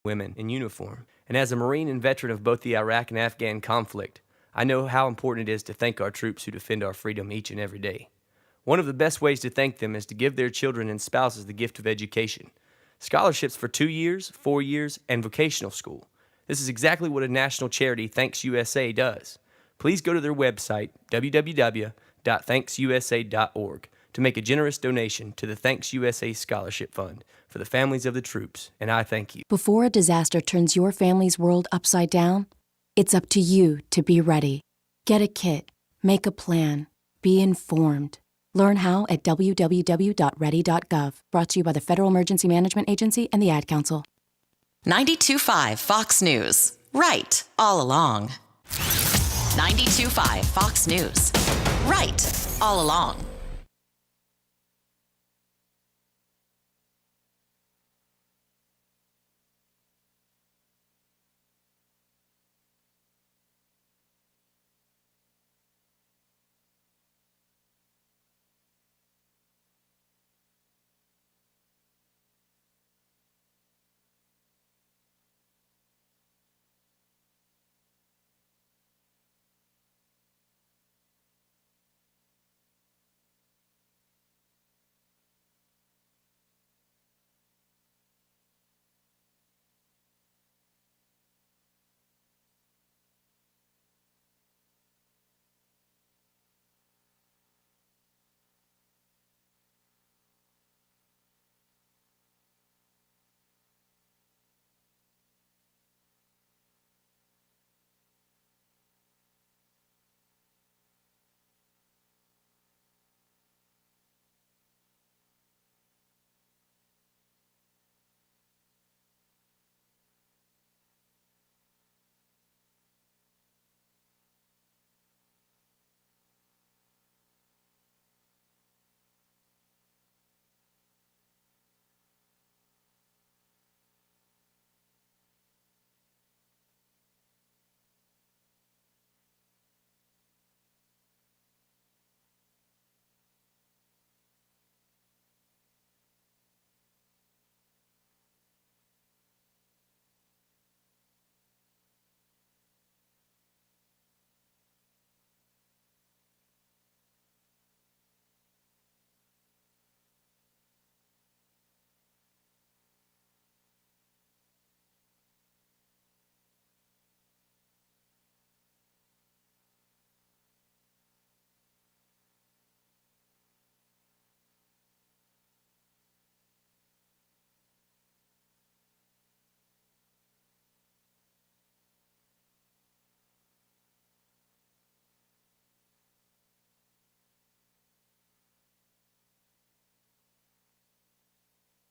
women in uniform. And as a Marine and veteran of both the Iraq and Afghan conflict, I know how important it is to thank our troops who defend our freedom each and every day. One of the best ways to thank them is to give their children and spouses the gift of education. Scholarships for 2 years, 4 years, and vocational school. This is exactly what a national charity, Thanks USA, does. Please go to their website, www.thanksusa.org, to make a generous donation to the Thanks USA Scholarship Fund for the families of the troops, and I thank you. Before a disaster turns your family's world upside down, it's up to you to be ready. Get a kit, make a plan, be informed. Learn how at www.ready.gov. Brought to you by the Federal Emergency Management Agency and the Ad Council. 92.5 Fox News. Right all along. 92.5 Fox News. Right all along.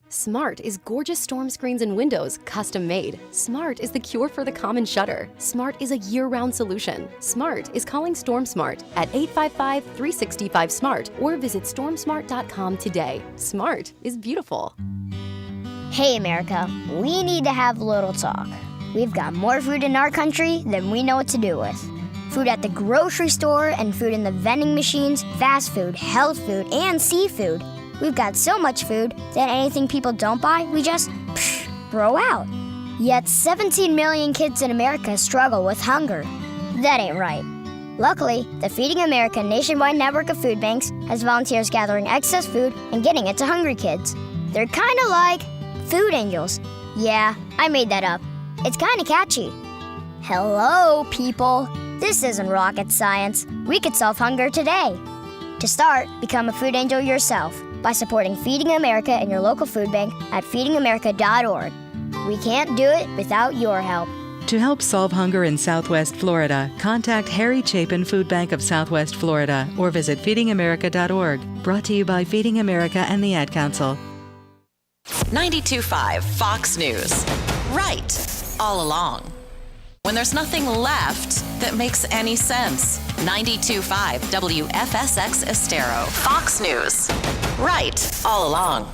Smart is gorgeous storm screens and windows, custom made. Smart is the cure for the common shutter. Smart is a year-round solution. Smart is calling Storm Smart at 855-365-SMART or visit stormsmart.com today. Smart is beautiful. Hey America, we need to have a little talk. We've got more food in our country than we know what to do with. Food at the grocery store and food in the vending machines, fast food, health food, and seafood. We've got so much food that anything people don't buy, we just throw out. Yet 17 million kids in America struggle with hunger. That ain't right. Luckily, the Feeding America nationwide network of food banks has volunteers gathering excess food and getting it to hungry kids. They're kind of like food angels. Yeah, I made that up. It's kind of catchy. Hello, people. This isn't rocket science. We could solve hunger today. To start, become a food angel yourself by supporting Feeding America and your local food bank at feedingamerica.org. We can't do it without your help. To help solve hunger in Southwest Florida, contact Harry Chapin Food Bank of Southwest Florida or visit feedingamerica.org. Brought to you by Feeding America and the Ad Council. 92.5 Fox News. Right all along. When there's nothing left that makes any sense. 92.5 WFSX Estero. Fox News. Right all along.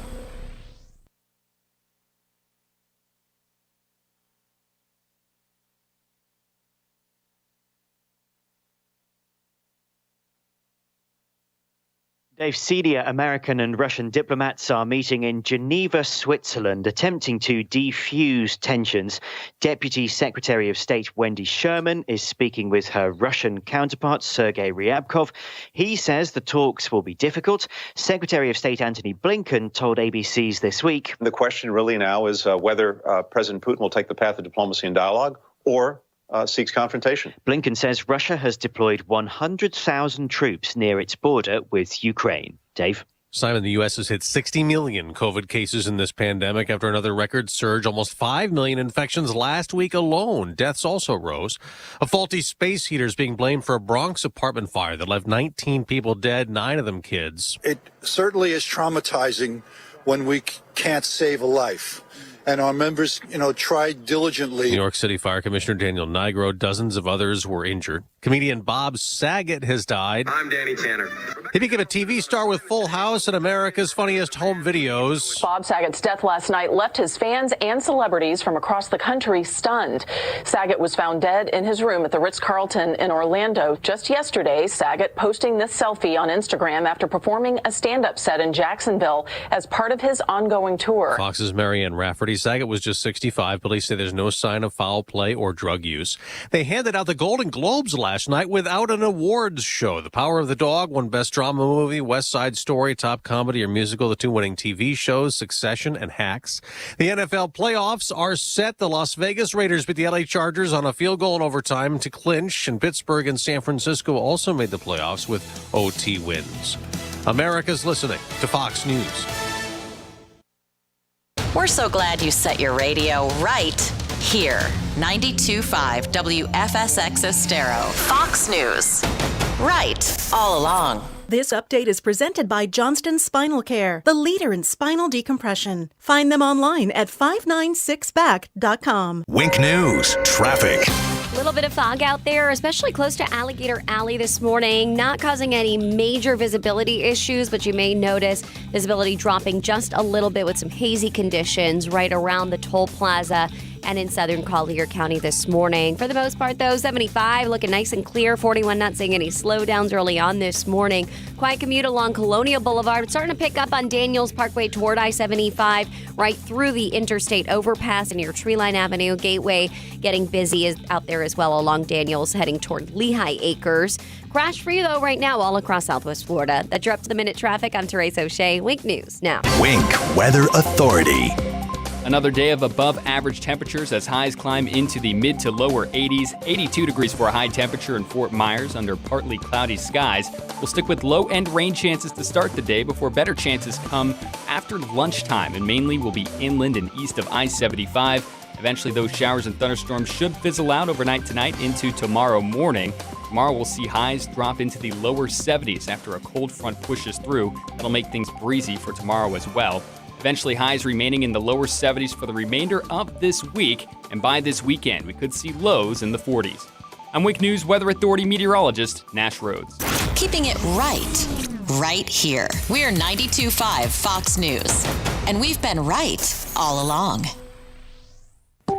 Dave, senior American and Russian diplomats are meeting in Geneva, Switzerland, attempting to defuse tensions. Deputy Secretary of State Wendy Sherman is speaking with her Russian counterpart, Sergei Ryabkov. He says the talks will be difficult. Secretary of State Antony Blinken told ABC's This Week. The question really now is whether President Putin will take the path of diplomacy and dialogue or seeks confrontation. Blinken says Russia has deployed 100,000 troops near its border with Ukraine. Dave? Simon, the U.S. has hit 60 million COVID cases in this pandemic after another record surge. Almost 5 million infections last week alone. Deaths also rose. A faulty space heater is being blamed for a Bronx apartment fire that left 19 people dead, 9 of them kids. It certainly is traumatizing when we can't save a life. And our members, tried diligently. New York City Fire Commissioner Daniel Nigro, dozens of others were injured. Comedian Bob Saget has died. I'm Danny Tanner. He became a TV star with Full House and America's Funniest Home Videos. Bob Saget's death last night left his fans and celebrities from across the country stunned. Saget was found dead in his room at the Ritz-Carlton in Orlando just yesterday. Saget posting this selfie on Instagram after performing a stand-up set in Jacksonville as part of his ongoing tour. Fox's Marianne Rafferty. Saget was just 65. Police say there's no sign of foul play or drug use. They handed out the Golden Globes last night without an awards show. The Power of the Dog won Best Drama Movie, West Side Story, Top Comedy or Musical, the 2 winning TV shows, Succession and Hacks. The NFL playoffs are set. The Las Vegas Raiders beat the LA Chargers on a field goal in overtime to clinch, and Pittsburgh and San Francisco also made the playoffs with OT wins. America's listening to Fox News. We're so glad you set your radio right here. 92.5 WFSX Estero. Fox News. Right all along. This update is presented by Johnston Spinal Care, the leader in spinal decompression. Find them online at 596back.com. Wink News, traffic. A little bit of fog out there, especially close to Alligator Alley this morning. Not causing any major visibility issues, but you may notice visibility dropping just a little bit with some hazy conditions right around the toll plaza and in southern Collier County this morning. For the most part, though, 75 looking nice and clear. 41 not seeing any slowdowns early on this morning. Quiet commute along Colonial Boulevard. Starting to pick up on Daniels Parkway toward I-75, right through the interstate overpass near Treeline Avenue. Gateway getting busy out there as well along Daniels, heading toward Lehigh Acres. Crash free, though, right now all across Southwest Florida. That's your up-to-the-minute traffic. I'm Therese O'Shea. Wink News now. Wink Weather Authority. Another day of above average temperatures as highs climb into the mid to lower 80s. 82 degrees for a high temperature in Fort Myers under partly cloudy skies. We'll stick with low-end rain chances to start the day before better chances come after lunchtime, and mainly will be inland and east of I-75. Eventually, those showers and thunderstorms should fizzle out overnight tonight into tomorrow morning. Tomorrow, we'll see highs drop into the lower 70s after a cold front pushes through. That'll make things breezy for tomorrow as well. Eventually, highs remaining in the lower 70s for the remainder of this week, and by this weekend, we could see lows in the 40s. I'm Wink News Weather Authority meteorologist Nash Rhodes. Keeping it right here. We're 92.5 Fox News, and we've been right all along.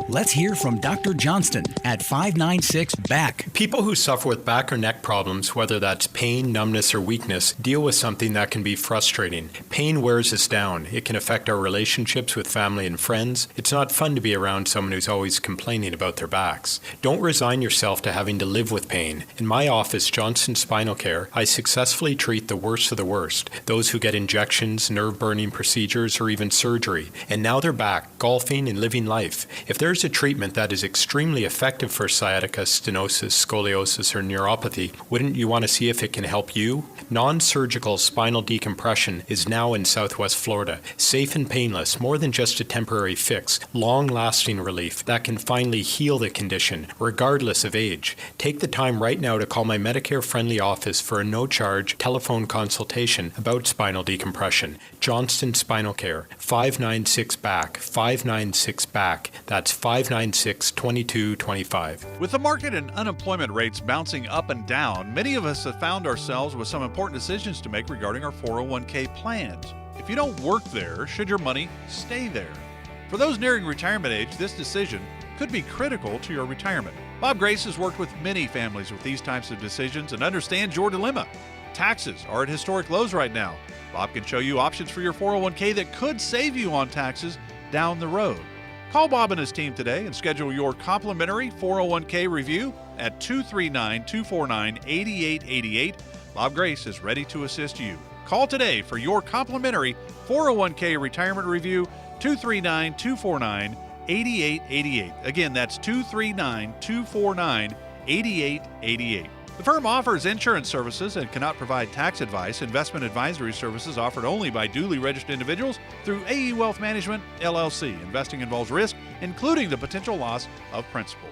Let's hear from Dr. Johnston at 596-BACK. People who suffer with back or neck problems, whether that's pain, numbness, or weakness, deal with something that can be frustrating. Pain wears us down. It can affect our relationships with family and friends. It's not fun to be around someone who's always complaining about their backs. Don't resign yourself to having to live with pain. In my office, Johnston Spinal Care, I successfully treat the worst of the worst, those who get injections, nerve-burning procedures, or even surgery. And now they're back, golfing and living life. If there's a treatment that is extremely effective for sciatica, stenosis, scoliosis, or neuropathy, wouldn't you want to see if it can help you? Non-surgical spinal decompression is now in Southwest Florida. Safe and painless, more than just a temporary fix. Long-lasting relief that can finally heal the condition, regardless of age. Take the time right now to call my Medicare-friendly office for a no-charge telephone consultation about spinal decompression. Johnston Spinal Care, 596-BACK, 596-BACK. That's 596-2225. With the market and unemployment rates bouncing up and down, many of us have found ourselves with some important decisions to make regarding our 401k plans. If you don't work there, should your money stay there? For those nearing retirement age, this decision could be critical to your retirement. Bob Grace has worked with many families with these types of decisions and understands your dilemma. Taxes are at historic lows right now. Bob can show you options for your 401k that could save you on taxes down the road. Call Bob and his team today and schedule your complimentary 401k review at 239-249-8888. Bob Grace is ready to assist you. Call today for your complimentary 401k retirement review, 239-249-8888. Again, that's 239-249-8888. The firm offers insurance services and cannot provide tax advice. Investment advisory services offered only by duly registered individuals through AE Wealth Management, LLC. Investing involves risk, including the potential loss of principal.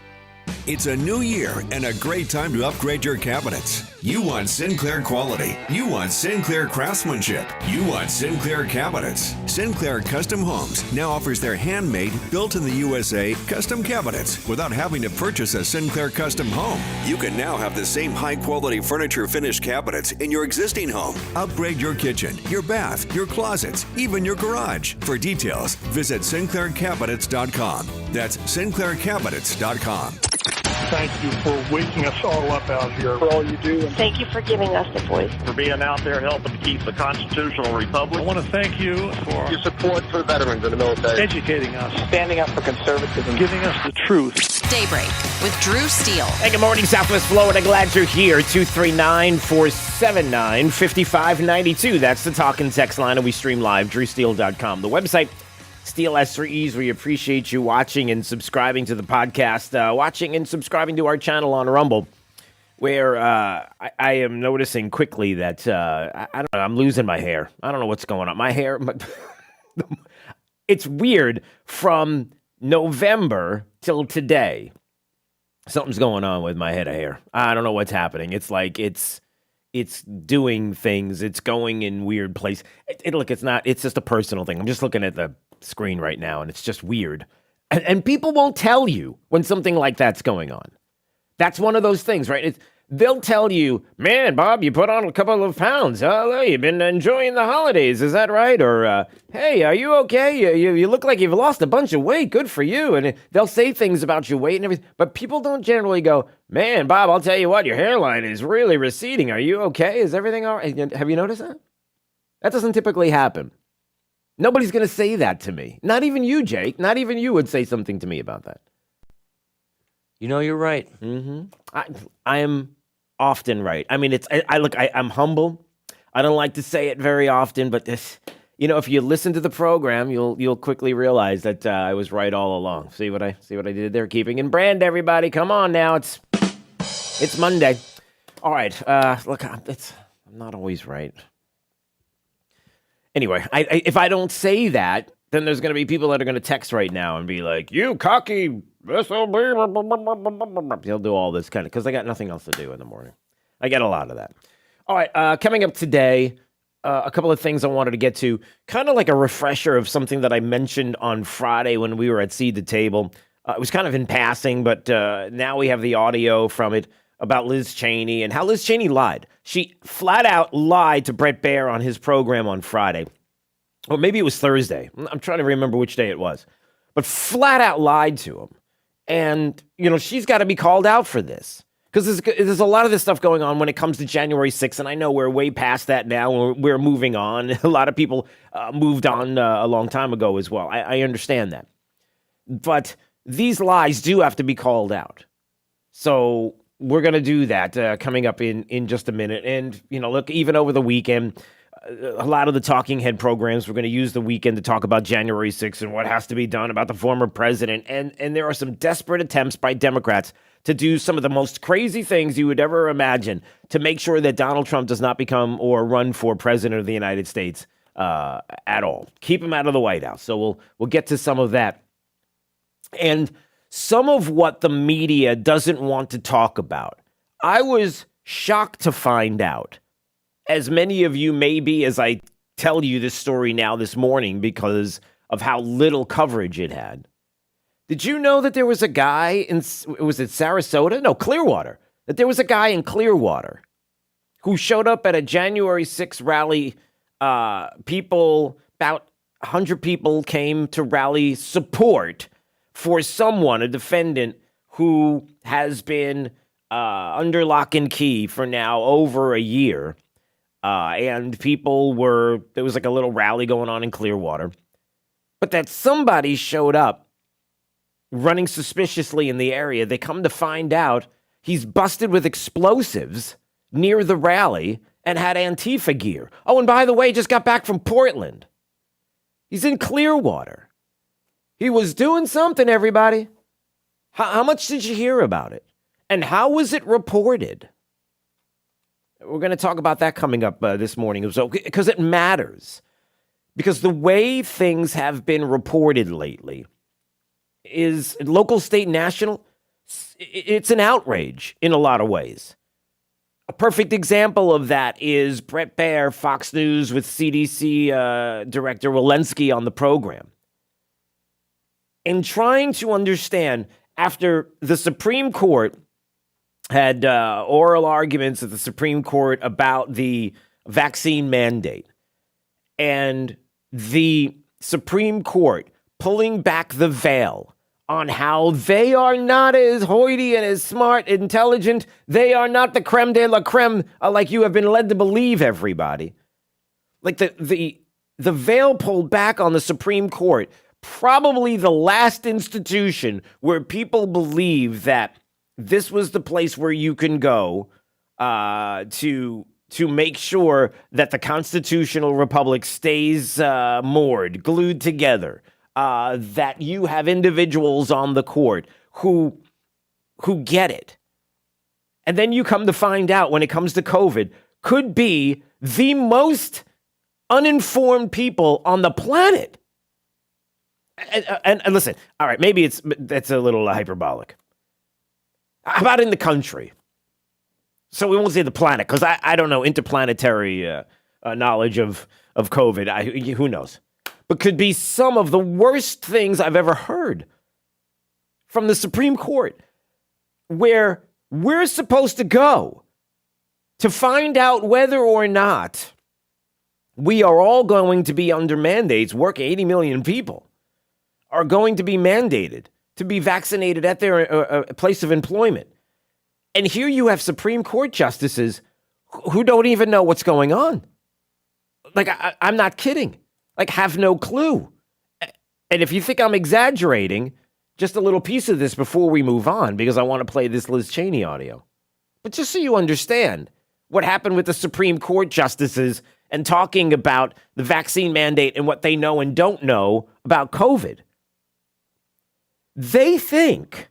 It's a new year and a great time to upgrade your cabinets. You want Sinclair quality. You want Sinclair craftsmanship. You want Sinclair cabinets. Sinclair Custom Homes now offers their handmade, built in the USA custom cabinets without having to purchase a Sinclair custom home. You can now have the same high-quality furniture finished cabinets in your existing home. Upgrade your kitchen, your bath, your closets, even your garage. For details, visit SinclairCabinets.com. That's SinclairCabinets.com. Thank you for waking us all up out here, for all you do. Thank you for giving us the voice. For being out there helping to keep the constitutional republic. I want to thank you for your support for veterans in the military. Educating us. Standing up for conservatism. Giving us the truth. Daybreak with Drew Steele. Hey, good morning, Southwest Florida. Glad you're here. 239-479-5592. That's the talk and text line, and we stream live, drewsteele.com. The website, Steele S3Es. We appreciate you watching and subscribing to the podcast, watching and subscribing to our channel on Rumble, where I am noticing quickly that, I don't know, I'm losing my hair. I don't know what's going on. My hair, it's weird. From November till today, something's going on with my head of hair. I don't know what's happening. It's like it's doing things. It's going in weird places. Look, it's just a personal thing. I'm just looking at the screen right now, and it's just weird. And people won't tell you when something like that's going on. That's one of those things, right? They'll tell you, man, Bob, you put on a couple of pounds. Oh, you've been enjoying the holidays. Is that right? Or, hey, are you okay? You look like you've lost a bunch of weight. Good for you. And they'll say things about your weight and everything. But people don't generally go, man, Bob, I'll tell you what, your hairline is really receding. Are you okay? Is everything all right? Have you noticed that? That doesn't typically happen. Nobody's going to say that to me. Not even you, Jake. Not even you would say something to me about that. You know, you're right. Mm-hmm. I am often right. I mean, I'm humble. I don't like to say it very often, but this, if you listen to the program, you'll quickly realize that I was right all along. See what I did there? Keeping in brand, everybody. Come on now. It's Monday. All right. Look, I'm not always right. Anyway, if I don't say that, then there's going to be people that are going to text right now and be like, you cocky SOB. They'll do all this kind of, because I got nothing else to do in the morning. I get a lot of that. All right, coming up today, a couple of things I wanted to get to, kind of like a refresher of something that I mentioned on Friday when we were at Seed the Table. It was kind of in passing, but now we have the audio from it about Liz Cheney and how Liz Cheney lied. She flat out lied to Bret Baier on his program on Friday. Or maybe it was Thursday. I'm trying to remember which day it was. But flat out lied to him. And, she's got to be called out for this. Because there's a lot of this stuff going on when it comes to January 6th. And I know we're way past that now. We're moving on. A lot of people moved on a long time ago as well. I understand that. But these lies do have to be called out. So we're going to do that coming up in just a minute. And, look, even over the weekend, a lot of the talking head programs, we're going to use the weekend to talk about January 6th and what has to be done about the former president. And there are some desperate attempts by Democrats to do some of the most crazy things you would ever imagine to make sure that Donald Trump does not become or run for president of the United States at all. Keep him out of the White House. So we'll get to some of that. And some of what the media doesn't want to talk about. I was shocked to find out, as many of you may be as I tell you this story now this morning because of how little coverage it had. Did you know that there was a guy was it Sarasota? No, Clearwater. That there was a guy in Clearwater who showed up at a January 6th rally. About 100 people came to rally support for someone, a defendant, who has been under lock and key for now over a year. and there was like a little rally going on in Clearwater, but that somebody showed up running suspiciously in the area. They come to find out he's busted with explosives near the rally and had Antifa gear. Oh, and by the way, just got back from Portland. He's in Clearwater. He was doing something, everybody. How much did you hear about it? And how was it reported? We're going to talk about that coming up this morning, because it matters. Because the way things have been reported lately is local, state, national. It's an outrage in a lot of ways. A perfect example of that is Brett Baer, Fox News, with CDC Director Walensky on the program. And trying to understand, after the Supreme Court had oral arguments at the Supreme Court about the vaccine mandate, and the Supreme Court pulling back the veil on how they are not as hoity and as smart, intelligent. They are not the creme de la creme like you have been led to believe, everybody. Like the veil pulled back on the Supreme Court, probably the last institution where people believe that this was the place where you can go to make sure that the constitutional republic stays moored, glued together, that you have individuals on the court who get it. And then you come to find out, when it comes to COVID, could be the most uninformed people on the planet. And listen, all right, maybe that's a little hyperbolic. How about in the country? So we won't say the planet, because I don't know interplanetary knowledge of COVID. Who knows? But could be some of the worst things I've ever heard from the Supreme Court, where we're supposed to go to find out whether or not we are all going to be under mandates. 80 million people are going to be mandated to be vaccinated at their place of employment. And here you have Supreme Court justices who don't even know what's going on. Like, I'm not kidding. Like, have no clue. And if you think I'm exaggerating, just a little piece of this before we move on, because I want to play this Liz Cheney audio. But just so you understand what happened with the Supreme Court justices and talking about the vaccine mandate and what they know and don't know about COVID. They think,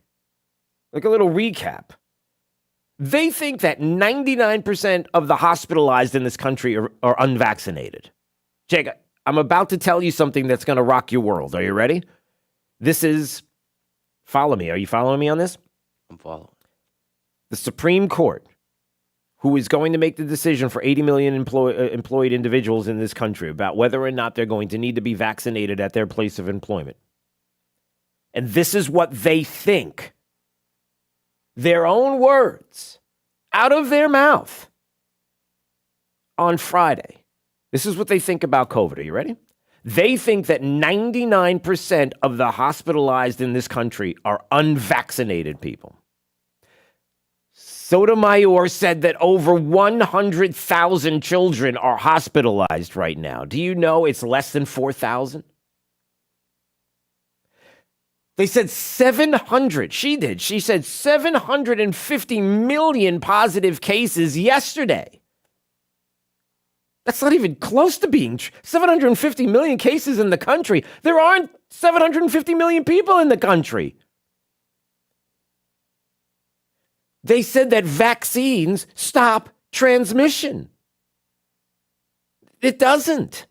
like a little recap, they think that 99% of the hospitalized in this country are unvaccinated. Jake, I'm about to tell you something that's going to rock your world. Are you ready? This is, follow me. Are you following me on this? I'm following. The Supreme Court, who is going to make the decision for 80 million employed individuals in this country about whether or not they're going to need to be vaccinated at their place of employment. And this is what they think. Their own words, out of their mouth, on Friday. This is what they think about COVID. Are you ready? They think that 99% of the hospitalized in this country are unvaccinated people. Sotomayor said that over 100,000 children are hospitalized right now. Do you know it's less than 4,000? They said 700. She said 750 million positive cases yesterday. That's not even close to being 750 million cases in the country. There aren't 750 million people in the country. They said that vaccines stop transmission. It doesn't.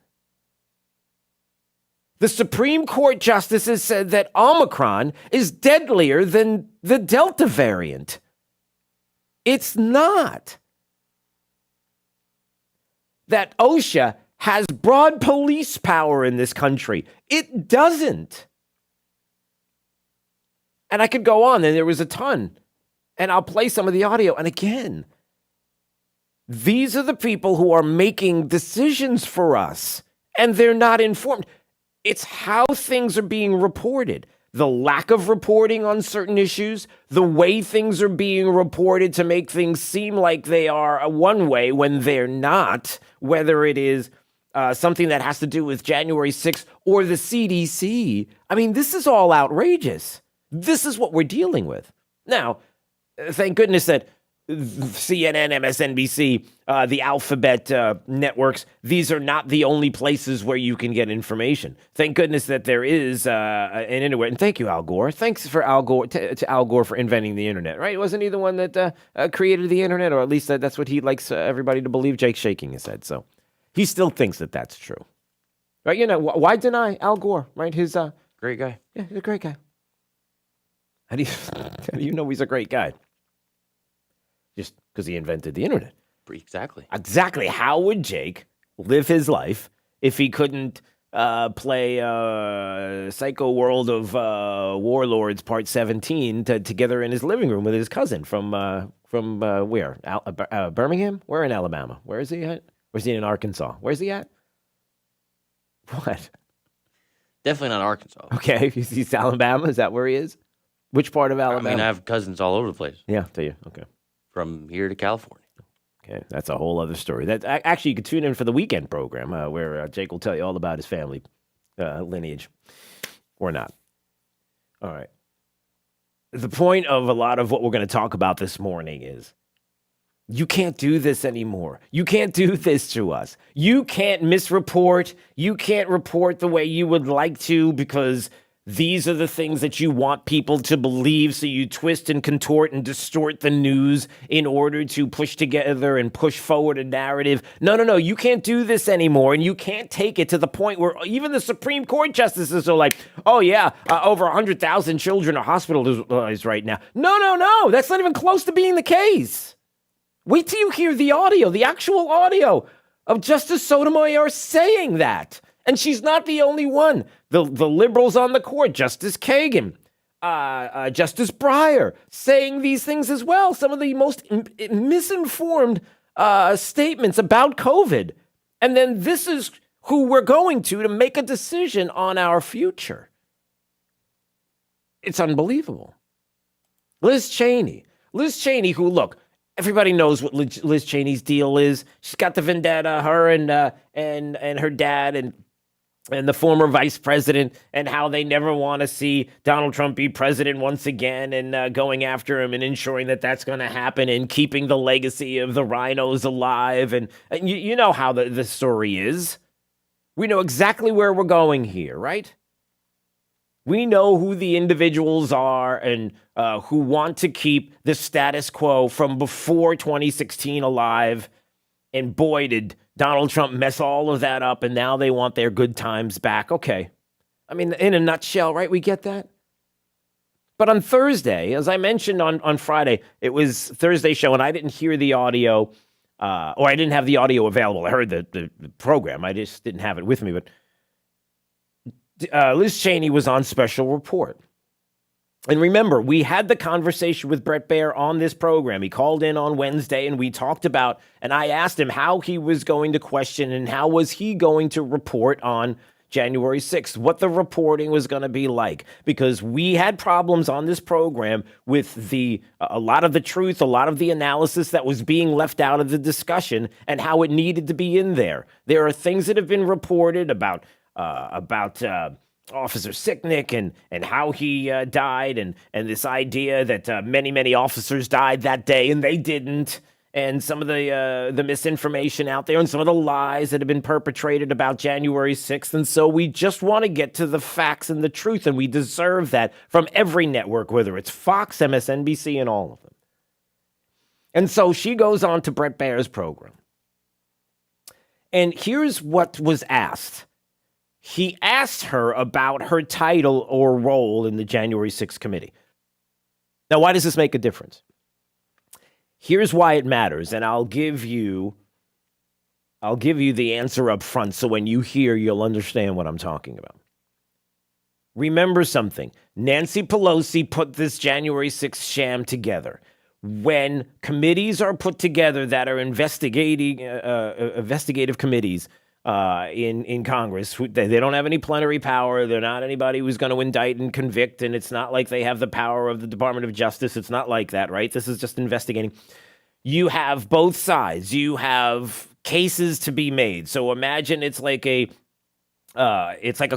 The Supreme Court justices said that Omicron is deadlier than the Delta variant. It's not. That OSHA has broad police power in this country. It doesn't. And I could go on, and there was a ton. And I'll play some of the audio. And again, these are the people who are making decisions for us, and they're not informed. It's how things are being reported. the lack of reporting on certain issues, the way things are being reported to make things seem like they are one way when they're not, whether it is something that has to do with January 6th or the CDC. I mean, this is all outrageous. This is what we're dealing with. Now, thank goodness that CNN, MSNBC, the alphabet networks, these are not the only places where you can get information. Thank goodness that there is an internet. And thank you, Al Gore. Thanks for Al Gore to Al Gore for inventing the internet, right? Wasn't he the one that created the internet? Or at least that's what he likes everybody to believe. Jake's shaking his head. So he still thinks that that's true. Right? You know, why deny Al Gore, right? His great guy. Yeah, he's a great guy. How do you know he's a great guy? Just because he invented the internet. Exactly. Exactly. How would Jake live his life if he couldn't play Psycho World of Warlords Part 17 together in his living room with his cousin from where? Birmingham? Where in Alabama? Where is he at? Where's he in Arkansas? Where's he at? What? Definitely not Arkansas. Okay. He's Alabama? Is that where he is? Which part of Alabama? I mean, I have cousins all over the place. Yeah, do you? Okay. From here to California. Okay, that's a whole other story. That actually, you could tune in for the weekend program where Jake will tell you all about his family lineage, or not. All right. The point of a lot of what we're going to talk about this morning is you can't do this anymore. You can't do this to us. You can't misreport. You can't report the way you would like to because these are the things that you want people to believe, so you twist and contort and distort the news in order to push together and push forward a narrative. No, you can't do this anymore, and you can't take it to the point where even the Supreme Court justices are like, oh yeah, over 100,000 children are hospitalized right now. No, that's not even close to being the case. Wait till you hear the audio, the actual audio of Justice Sotomayor saying that. And she's not the only one. The liberals on the court, Justice Kagan, Justice Breyer, saying these things as well. Some of the most misinformed statements about COVID. And then this is who we're going to make a decision on our future. It's unbelievable. Liz Cheney, who, look, everybody knows what Liz Cheney's deal is. She's got the vendetta, her and her dad and the former vice president, and how they never want to see Donald Trump be president once again, and going after him and ensuring that that's going to happen and keeping the legacy of the rhinos alive. And you know how the story is. We know exactly where we're going here, right? We know who the individuals are and who want to keep the status quo from before 2016 alive. And boy, did Donald Trump mess all of that up, and now they want their good times back. Okay. I mean, in a nutshell, right? We get that. But on Thursday, as I mentioned on Friday, it was Thursday show, and I didn't hear the audio, or I didn't have the audio available. I heard the program. I just didn't have it with me. But Liz Cheney was on special report. And remember, we had the conversation with Bret Baier on this program. He called in on Wednesday, and we talked about, and I asked him how he was going to question and how was he going to report on January 6th, what the reporting was going to be like, because we had problems on this program with a lot of the truth, a lot of the analysis that was being left out of the discussion and how it needed to be in there. There are things that have been reported about Officer Sicknick and how he died, and this idea that many officers died that day and they didn't, and some of the misinformation out there and some of the lies that have been perpetrated about January 6th. And so we just want to get to the facts and the truth, and we deserve that from every network, whether it's Fox, MSNBC, and all of them. And so she goes on to Bret Baier's program. And here's what was asked. He asked her about her title or role in the January 6th committee. Now, why does this make a difference? Here's why it matters, and I'll give you the answer up front, so when you hear, you'll understand what I'm talking about. Remember something. Nancy Pelosi put this January 6th sham together. When committees are put together that are investigative committees, in Congress. They don't have any plenary power. They're not anybody who's going to indict and convict, and it's not like they have the power of the Department of Justice. It's not like that, right? This is just investigating. You have both sides. You have cases to be made. So imagine it's like a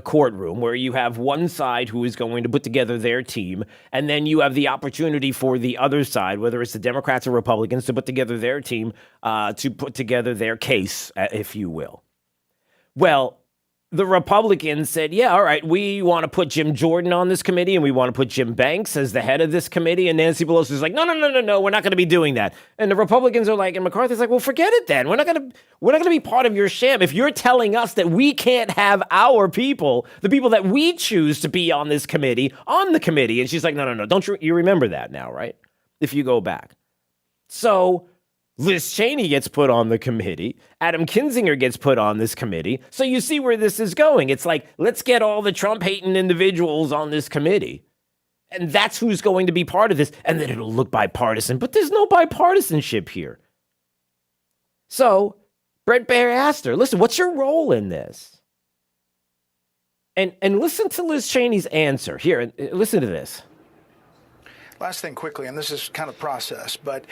courtroom where you have one side who is going to put together their team, and then you have the opportunity for the other side, whether it's the Democrats or Republicans, to put together their team, to put together their case, if you will. Well, the Republicans said, yeah, all right, we want to put Jim Jordan on this committee, and we want to put Jim Banks as the head of this committee. And Nancy Pelosi is like, no, we're not going to be doing that. And the Republicans are like, and McCarthy's like, well, forget it then. We're not going to be part of your sham. If you're telling us that we can't have our people, the people that we choose to be on this committee, on the committee. And she's like, no, don't you remember that now, right? If you go back. So Liz Cheney gets put on the committee. Adam Kinzinger gets put on this committee. So you see where this is going. It's like, let's get all the Trump-hating individuals on this committee. And that's who's going to be part of this. And then it'll look bipartisan. But there's no bipartisanship here. So Brett Baier asked her, listen, what's your role in this? And listen to Liz Cheney's answer. Here, listen to this. Last thing quickly, and this is kind of process, but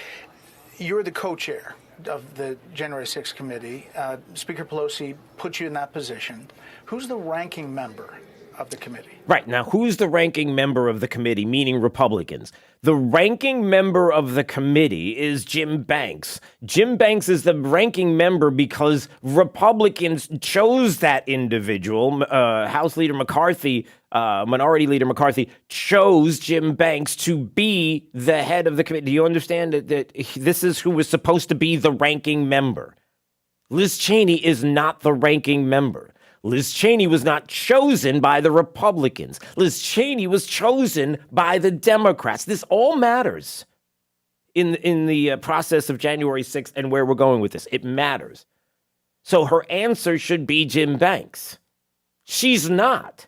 you're the co-chair of the January 6th committee. Speaker Pelosi put you in that position. Who's the ranking member of the committee? Right. Now, who's the ranking member of the committee, meaning Republicans? The ranking member of the committee is Jim Banks. Jim Banks is the ranking member because Republicans chose that individual. House Leader McCarthy, Minority Leader McCarthy, chose Jim Banks to be the head of the committee. Do you understand that this is who was supposed to be the ranking member? Liz Cheney is not the ranking member. Liz Cheney was not chosen by the Republicans. Liz Cheney was chosen by the Democrats. This all matters in the process of January 6th and where we're going with this. It matters. So her answer should be Jim Banks. She's not.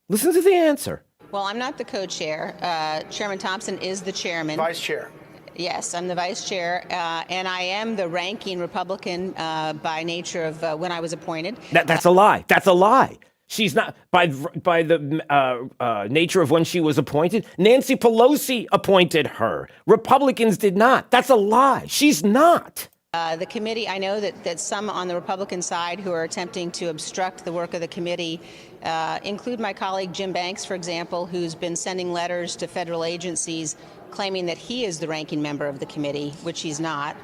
Listen to the answer. Well, I'm not the co-chair. Chairman Thompson is the chairman. Vice chair. Yes, I'm the vice chair, and I am the ranking Republican by nature of when I was appointed. That's a lie. That's a lie. She's not, by the nature of when she was appointed. Nancy Pelosi appointed her. Republicans did not. That's a lie. She's not. The committee, I know that some on the Republican side who are attempting to obstruct the work of the committee include my colleague Jim Banks, for example, who's been sending letters to federal agencies claiming that he is the ranking member of the committee, which he's not.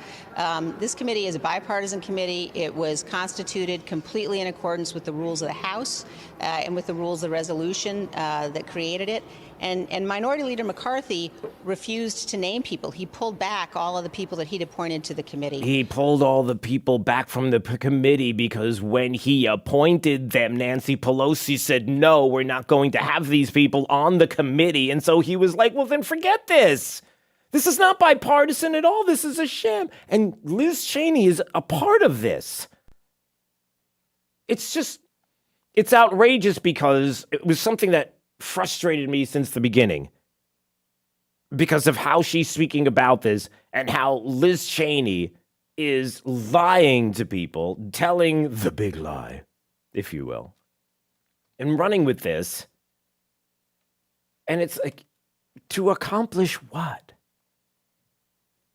This committee is a bipartisan committee. It was constituted completely in accordance with the rules of the House and with the rules of the resolution that created it. And Minority Leader McCarthy refused to name people. He pulled back all of the people that he'd appointed to the committee. He pulled all the people back from the committee because when he appointed them, Nancy Pelosi said, no, we're not going to have these people on the committee. And so he was like, well, then forget this. This is not bipartisan at all. This is a sham. And Liz Cheney is a part of this. It's outrageous because it was something that frustrated me since the beginning because of how she's speaking about this and how Liz Cheney is lying to people, telling the big lie, if you will, and running with this. And it's like, to accomplish what?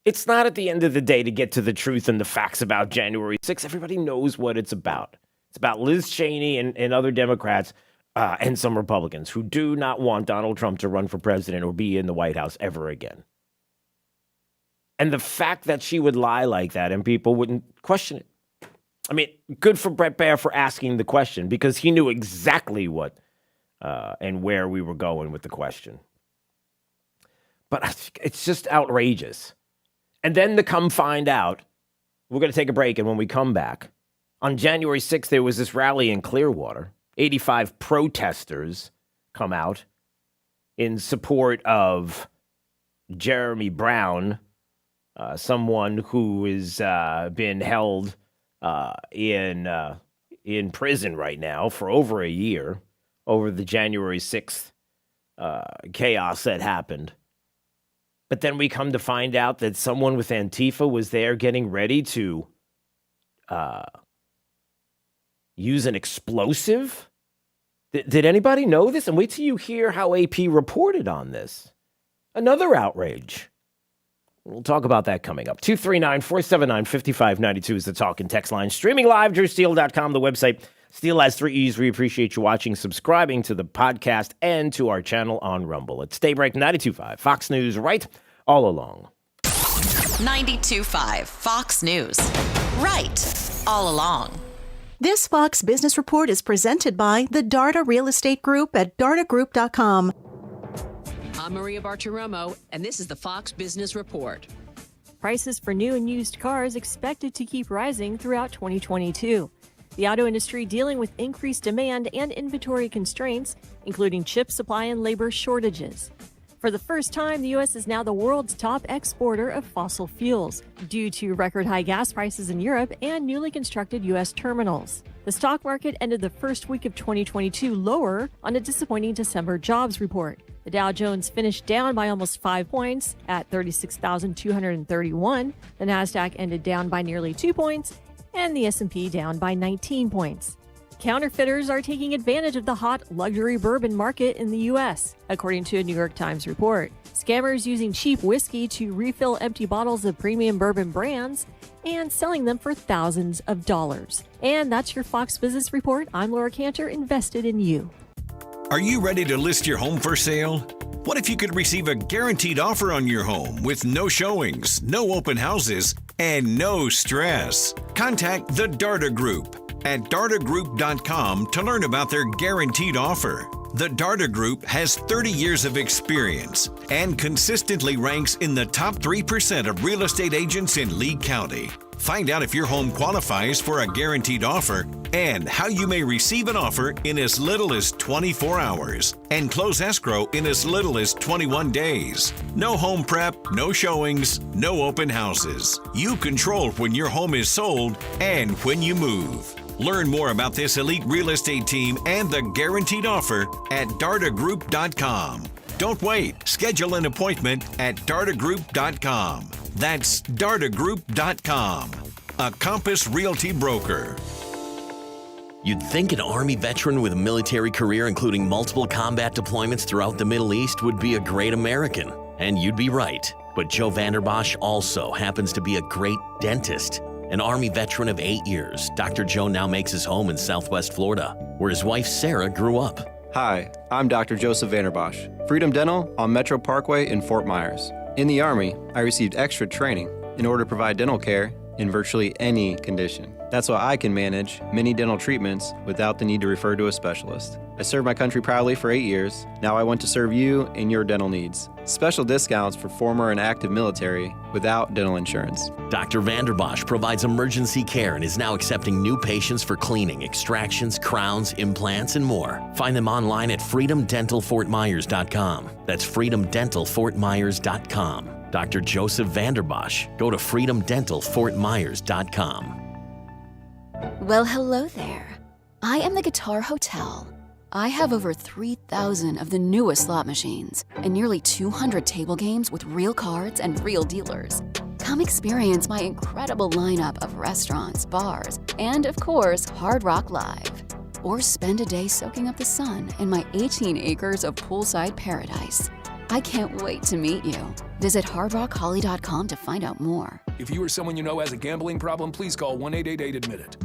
It's not at the end of the day to get to the truth and the facts about January 6th. Everybody knows what it's about. It's about Liz Cheney and other Democrats and some Republicans who do not want Donald Trump to run for president or be in the White House ever again. And the fact that she would lie like that and people wouldn't question it. I mean, good for Brett Baier for asking the question because he knew exactly what and where we were going with the question. But it's just outrageous. And then to come find out, we're going to take a break, and when we come back, on January 6th, there was this rally in Clearwater. 85 protesters come out in support of Jeremy Brown, someone who has been held in prison right now for over a year over the January 6th chaos that happened. But then we come to find out that someone with Antifa was there getting ready to use an explosive? Did anybody know this? And wait till you hear how AP reported on this. Another outrage. We'll talk about that coming up. 239-479-5592 is the talk and text line. Streaming live, drewsteele.com, the website. Steele has 3 E's. We appreciate you watching, subscribing to the podcast, and to our channel on Rumble. It's Daybreak 92.5, Fox News, right all along. 92.5 Fox News. Right all along. This Fox Business Report is presented by the Darda Real Estate Group at dardagroup.com. I'm Maria Bartiromo, and this is the Fox Business Report. Prices for new and used cars expected to keep rising throughout 2022. The auto industry dealing with increased demand and inventory constraints, including chip supply and labor shortages. For the first time, the U.S. is now the world's top exporter of fossil fuels due to record high gas prices in Europe and newly constructed U.S. terminals. The stock market ended the first week of 2022 lower on a disappointing December jobs report. The Dow Jones finished down by almost 5 points at 36,231. The Nasdaq ended down by nearly 2 points, and the S&P down by 19 points. Counterfeiters are taking advantage of the hot luxury bourbon market in the U.S., according to a New York Times report. Scammers using cheap whiskey to refill empty bottles of premium bourbon brands and selling them for thousands of dollars. And that's your Fox Business Report. I'm Laura Cantor, invested in you. Are you ready to list your home for sale? What if you could receive a guaranteed offer on your home with no showings, no open houses, and no stress? Contact the Darda Group at dardagroup.com to learn about their guaranteed offer. The Darda Group has 30 years of experience and consistently ranks in the top 3% of real estate agents in Lee County. Find out if your home qualifies for a guaranteed offer and how you may receive an offer in as little as 24 hours and close escrow in as little as 21 days. No home prep, no showings, no open houses. You control when your home is sold and when you move. Learn more about this elite real estate team and the guaranteed offer at dardagroup.com. Don't wait. Schedule an appointment at dardagroup.com. That's dardagroup.com. A Compass Realty broker. You'd think an Army veteran with a military career, including multiple combat deployments throughout the Middle East, would be a great American. And you'd be right. But Joe Vanderbosch also happens to be a great dentist. An Army veteran of 8 years, Dr. Joe now makes his home in Southwest Florida, where his wife Sarah grew up. Hi, I'm Dr. Joseph Vanderbosch, Freedom Dental on Metro Parkway in Fort Myers. In the Army, I received extra training in order to provide dental care in virtually any condition. That's why I can manage many dental treatments without the need to refer to a specialist. I served my country proudly for 8 years. Now I want to serve you and your dental needs. Special discounts for former and active military without dental insurance. Dr. Vanderbosch provides emergency care and is now accepting new patients for cleaning, extractions, crowns, implants, and more. Find them online at freedomdentalfortmyers.com. That's freedomdentalfortmyers.com. Dr. Joseph Vanderbosch. Go to freedomdentalfortmyers.com. Well, hello there. I am the Guitar Hotel. I have over 3,000 of the newest slot machines and nearly 200 table games with real cards and real dealers. Come experience my incredible lineup of restaurants, bars, and of course, Hard Rock Live. Or spend a day soaking up the sun in my 18 acres of poolside paradise. I can't wait to meet you. Visit hardrockholly.com to find out more. If you or someone you know has a gambling problem, please call 1-888-ADMIT-IT.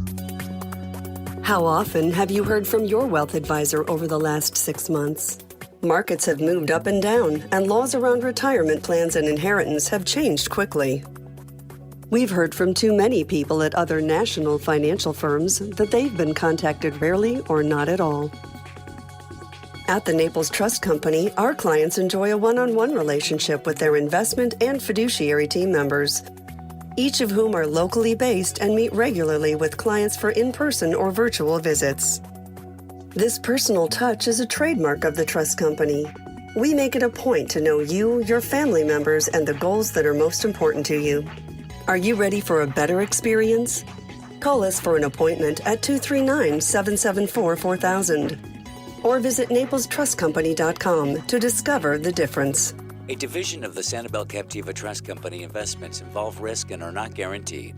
How often have you heard from your wealth advisor over the last 6 months? Markets have moved up and down, and laws around retirement plans and inheritance have changed quickly. We've heard from too many people at other national financial firms that they've been contacted rarely or not at all. At the Naples Trust Company, our clients enjoy a one-on-one relationship with their investment and fiduciary team members, each of whom are locally based and meet regularly with clients for in-person or virtual visits. This personal touch is a trademark of the Trust Company. We make it a point to know you, your family members, and the goals that are most important to you. Are you ready for a better experience? Call us for an appointment at 239-774-4000 or visit NaplesTrustCompany.com to discover the difference. A division of the Sanibel Captiva Trust Company. Investments involve risk and are not guaranteed.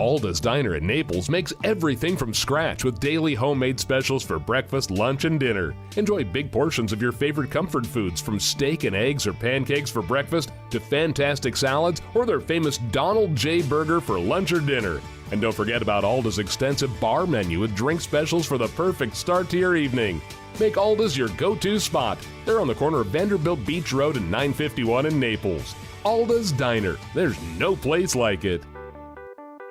Alda's Diner in Naples makes everything from scratch with daily homemade specials for breakfast, lunch, and dinner. Enjoy big portions of your favorite comfort foods, from steak and eggs or pancakes for breakfast to fantastic salads or their famous Donald J. Burger for lunch or dinner. And don't forget about Alda's extensive bar menu with drink specials for the perfect start to your evening. Make Alda's your go-to spot. They're on the corner of Vanderbilt Beach Road and 951 in Naples. Alda's Diner. There's no place like it.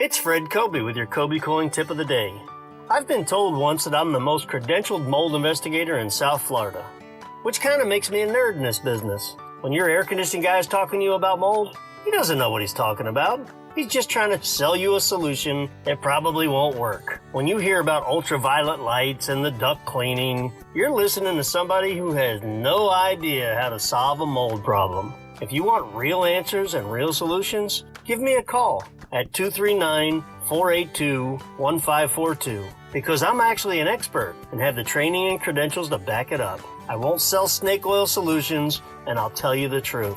It's Fred Kobe with your Kobe Cooling Tip of the Day. I've been told once that I'm the most credentialed mold investigator in South Florida, which kind of makes me a nerd in this business. When your air conditioning guy is talking to you about mold, he doesn't know what he's talking about. He's just trying to sell you a solution that probably won't work. When you hear about ultraviolet lights and the duct cleaning, you're listening to somebody who has no idea how to solve a mold problem. If you want real answers and real solutions, give me a call at 239-482-1542, because I'm actually an expert and have the training and credentials to back it up. I won't sell snake oil solutions, and I'll tell you the truth.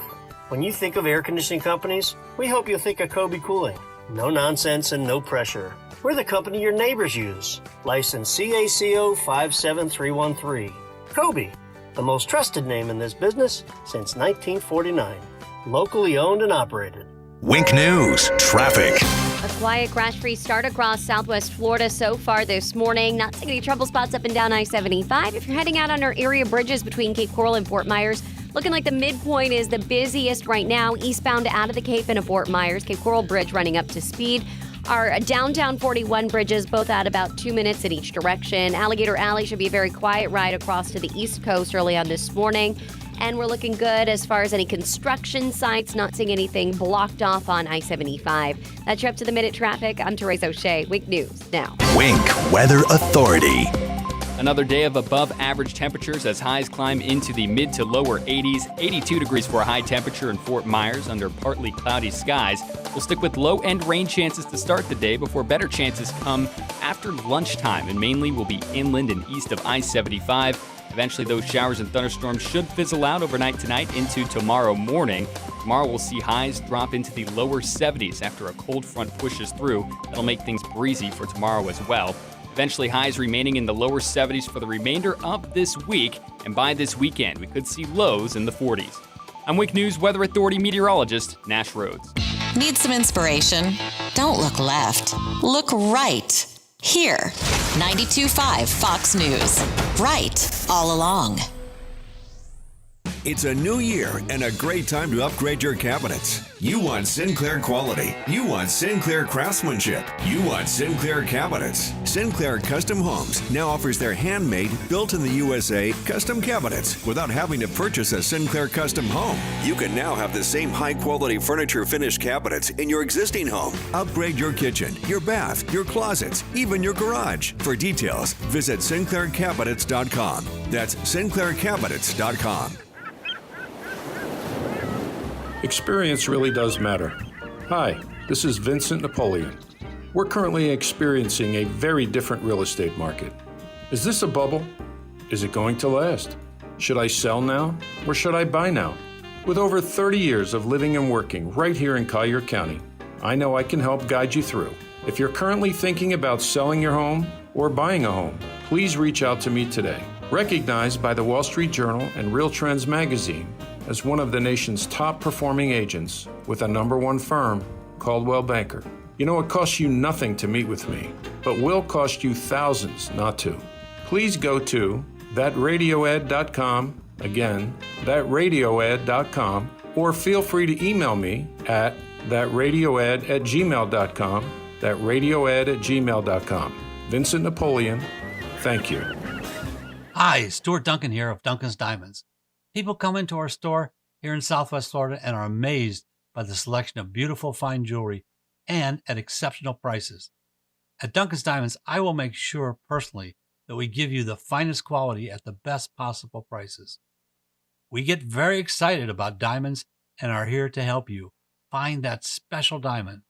When you think of air conditioning companies, we hope you'll think of Kobe Cooling. No nonsense and no pressure. We're the company your neighbors use. License CACO 57313. Kobe, the most trusted name in this business since 1949. Locally owned and operated. Wink News, traffic. A quiet crash-free start across southwest Florida so far this morning. Not seeing any trouble spots up and down I-75. If you're heading out on our area bridges between Cape Coral and Fort Myers, looking like the midpoint is the busiest right now, eastbound out of the Cape into Fort Myers. Cape Coral Bridge running up to speed. Our downtown 41 bridges, both at about 2 minutes in each direction. Alligator Alley should be a very quiet ride across to the East Coast early on this morning. And we're looking good as far as any construction sites, not seeing anything blocked off on I-75. That's your up-to-the-minute traffic. I'm Therese O'Shea. Wink News now. Wink Weather Authority. Another day of above average temperatures as highs climb into the mid to lower 80s. 82 degrees for a high temperature in Fort Myers under partly cloudy skies. We'll stick with low-end rain chances to start the day before better chances come after lunchtime, and mainly will be inland and east of I-75. Eventually, those showers and thunderstorms should fizzle out overnight tonight into tomorrow morning. Tomorrow, we'll see highs drop into the lower 70s after a cold front pushes through. That'll make things breezy for tomorrow as well. Eventually, highs remaining in the lower 70s for the remainder of this week. And by this weekend, we could see lows in the 40s. I'm Wink News Weather Authority meteorologist Nash Rhodes. Need some inspiration? Don't look left. Look right. Here. 92.5 Fox News. Right all along. It's a new year and a great time to upgrade your cabinets. You want Sinclair quality. You want Sinclair craftsmanship. You want Sinclair cabinets. Sinclair Custom Homes now offers their handmade, built in the USA custom cabinets without having to purchase a Sinclair custom home. You can now have the same high-quality furniture finished cabinets in your existing home. Upgrade your kitchen, your bath, your closets, even your garage. For details, visit SinclairCabinets.com. That's SinclairCabinets.com. Experience really does matter. Hi, this is Vincent Napoleon. We're currently experiencing a very different real estate market. Is this a bubble? Is it going to last? Should I sell now or should I buy now? With over 30 years of living and working right here in Collier County, I know I can help guide you through. If you're currently thinking about selling your home or buying a home, please reach out to me today. Recognized by the Wall Street Journal and Real Trends magazine as one of the nation's top performing agents with a #1 firm, Coldwell Banker. You know, it costs you nothing to meet with me, but will cost you thousands not to. Please go to thatradioed.com, again, thatradioed.com, or feel free to email me at thatradioed@gmail.com, thatradioed@gmail.com. Vincent Napoleon, thank you. Hi, Stuart Duncan here of Duncan's Diamonds. People come into our store here in Southwest Florida and are amazed by the selection of beautiful, fine jewelry and at exceptional prices. At Duncan's Diamonds, I will make sure personally that we give you the finest quality at the best possible prices. We get very excited about diamonds and are here to help you find that special diamond.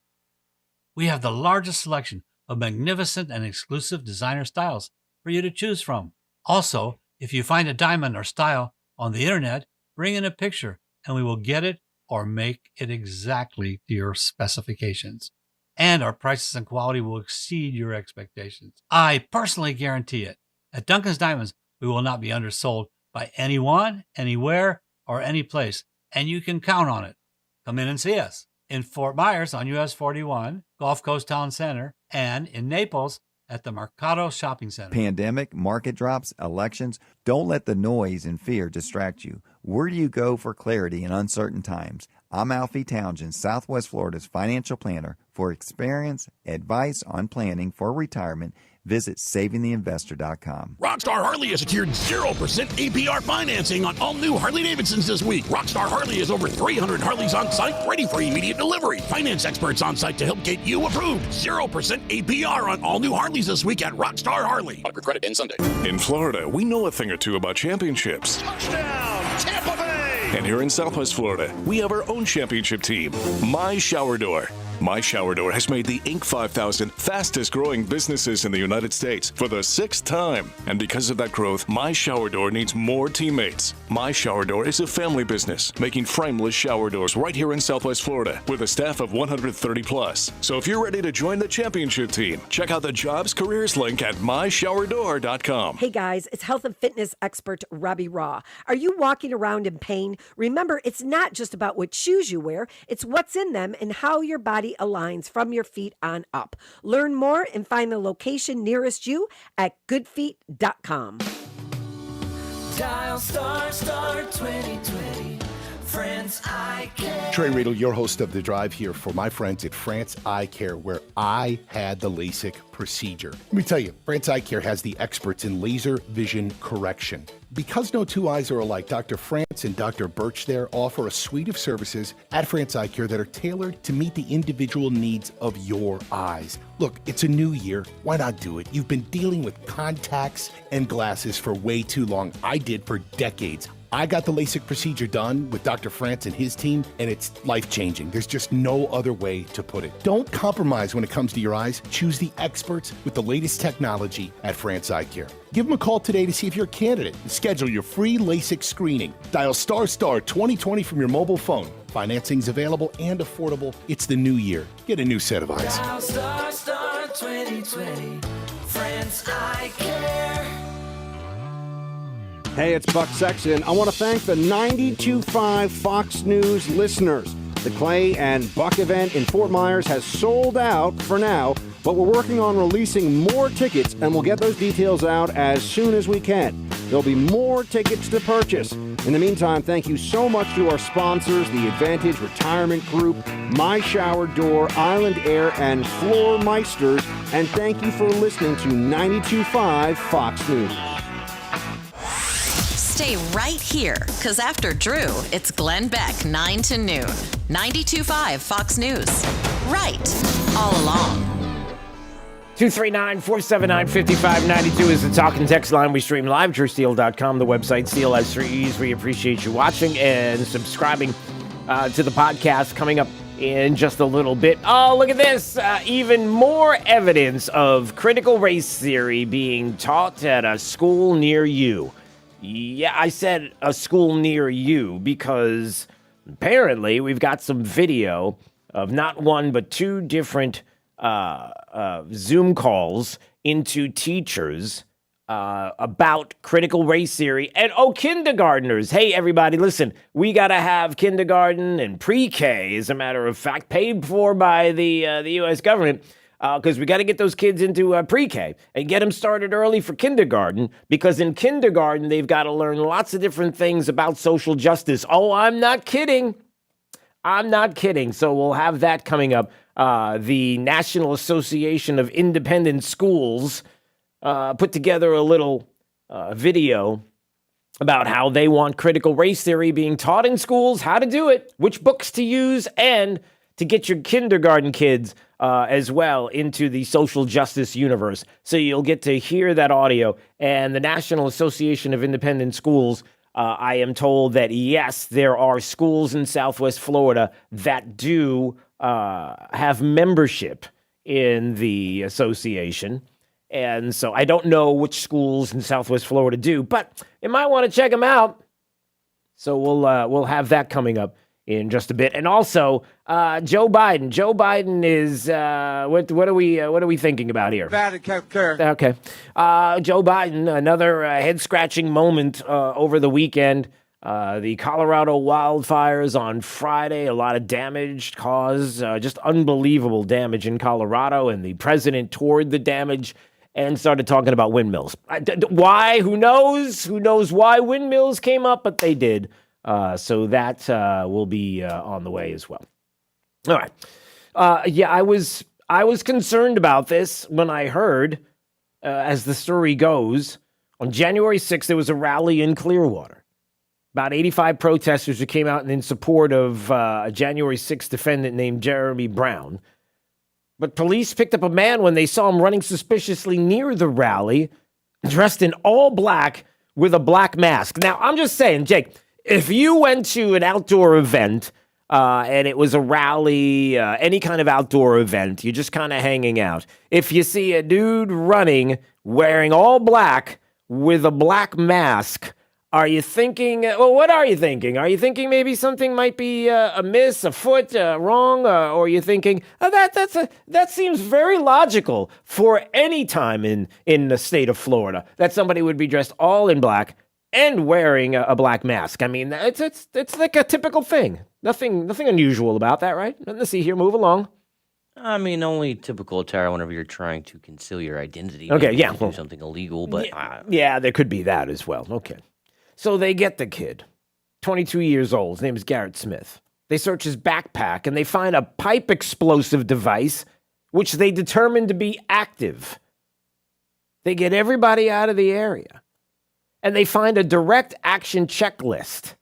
We have the largest selection of magnificent and exclusive designer styles for you to choose from. Also, if you find a diamond or style on the internet, bring in a picture and we will get it or make it exactly to your specifications. and our prices and quality will exceed your expectations. I personally guarantee it. At Duncan's Diamonds, we will not be undersold by anyone, anywhere, or any place, and you can count on it. Come in and see us in Fort Myers on US 41, Gulf Coast Town Center, and in Naples at the Mercado Shopping Center. Pandemic, market drops, elections. Don't let the noise and fear distract you. Where do you go for clarity in uncertain times? I'm Alfie Townsend, Southwest Florida's financial planner. For experience, advice on planning for retirement, visit savingtheinvestor.com. Rockstar Harley has secured 0% APR financing on all new Harley-Davidsons this week. Rockstar Harley has over 300 Harleys on site ready for immediate delivery. Finance experts on site to help get you approved. 0% APR on all new Harleys this week at Rockstar Harley. Upper credit ends Sunday. In Florida, we know a thing or two about championships. Touchdown, Tampa Bay! And here in Southwest Florida, we have our own championship team, My Shower Door. My Shower Door has made the Inc. 5000 fastest growing businesses in the United States for the 6th time. And because of that growth, My Shower Door needs more teammates. My Shower Door is a family business making frameless shower doors right here in Southwest Florida with a staff of 130 plus. So if you're ready to join the championship team, check out the jobs careers link at myshowerdoor.com. Hey guys, it's health and fitness expert Robbie Raw. Are you walking around in pain? Remember, it's not just about what shoes you wear, it's what's in them and how your body aligns from your feet on up. Learn more and find the location nearest you at goodfeet.com. Dial star 2020. France Eye Care. Trey Riedel, your host of The Drive, here for my friends at France Eye Care, where I had the LASIK procedure. Let me tell you, France Eye Care has the experts in laser vision correction. Because no two eyes are alike, Dr. France and Dr. Birch there offer a suite of services at France Eye Care that are tailored to meet the individual needs of your eyes. Look, it's a new year. Why not do it? You've been dealing with contacts and glasses for way too long. I did for decades. I got the LASIK procedure done with Dr. France and his team, and it's life-changing. There's just no other way to put it. Don't compromise when it comes to your eyes. Choose the experts with the latest technology at France Eye Care. Give them a call today to see if you're a candidate and schedule your free LASIK screening. Dial star 2020 from your mobile phone. Financing's available and affordable. It's the new year. Get a new set of eyes. Dial star 2020. France Eye Care. Hey, it's Buck Sexton. I want to thank the 92.5 Fox News listeners. The Clay and Buck event in Fort Myers has sold out for now, but we're working on releasing more tickets, and we'll get those details out as soon as we can. There'll be more tickets to purchase. In the meantime, thank you so much to our sponsors, the Advantage Retirement Group, My Shower Door, Island Air, and Floor Meisters, and thank you for listening to 92.5 Fox News. Stay right here, because after Drew, it's Glenn Beck, 9 to noon. 92.5 Fox News. Right, all along. 239-479-5592 is the talk and text line. We stream live, drewsteele.com, the website. Steele has 3 E's. We appreciate you watching and subscribing to the podcast. Coming up in just a little bit. Oh, look at this. Even more evidence of critical race theory being taught at a school near you. Yeah, I said a school near you because apparently we've got some video of not one but 2 different Zoom calls into teachers about critical race theory. And, kindergartners. Hey, everybody, listen, we got to have kindergarten and pre-K, as a matter of fact, paid for by the U.S. government. Because we got to get those kids into pre-K and get them started early for kindergarten, because in kindergarten, they've got to learn lots of different things about social justice. Oh, I'm not kidding. I'm not kidding. So we'll have that coming up. The National Association of Independent Schools put together a little video about how they want critical race theory being taught in schools, how to do it, which books to use, and to get your kindergarten kids as well into the social justice universe. So you'll get to hear that audio. And the National Association of Independent Schools, I am told that, yes, there are schools in Southwest Florida that do have membership in the association. And so I don't know which schools in Southwest Florida do, but you might want to check them out. So we'll have that coming up in just a bit. And also, Joe Biden. Joe Biden is what are we thinking about here? Okay. Joe Biden, another head-scratching moment over the weekend. The Colorado wildfires on Friday, a lot of damage caused, just unbelievable damage in Colorado, and the president toured the damage and started talking about windmills. Why? Who knows? Who knows why windmills came up, but they did. So that will be on the way as well. All right. I was concerned about this when I heard, as the story goes, on January 6th, there was a rally in Clearwater. About 85 protesters who came out in support of a January 6th defendant named Jeremy Brown. But police picked up a man when they saw him running suspiciously near the rally, dressed in all black with a black mask. Now, I'm just saying, Jake, if you went to an outdoor event and it was a rally, any kind of outdoor event, you're just kind of hanging out. If you see a dude running wearing all black with a black mask, are you thinking, what are you thinking? Are you thinking maybe something might be amiss, afoot, wrong? Or are you thinking, that seems very logical for any time in the state of Florida, that somebody would be dressed all in black and wearing a black mask? I mean, it's like a typical thing. Nothing unusual about that, right? Nothing to see here. Move along. I mean, only typical attire whenever you're trying to conceal your identity. Okay, Maybe yeah. do something illegal, but... Yeah, there could be that as well. Okay. So they get the kid, 22 years old. His name is Garrett Smith. They search his backpack, and they find a pipe explosive device, which they determine to be active. They get everybody out of the area, and they find a direct action checklist,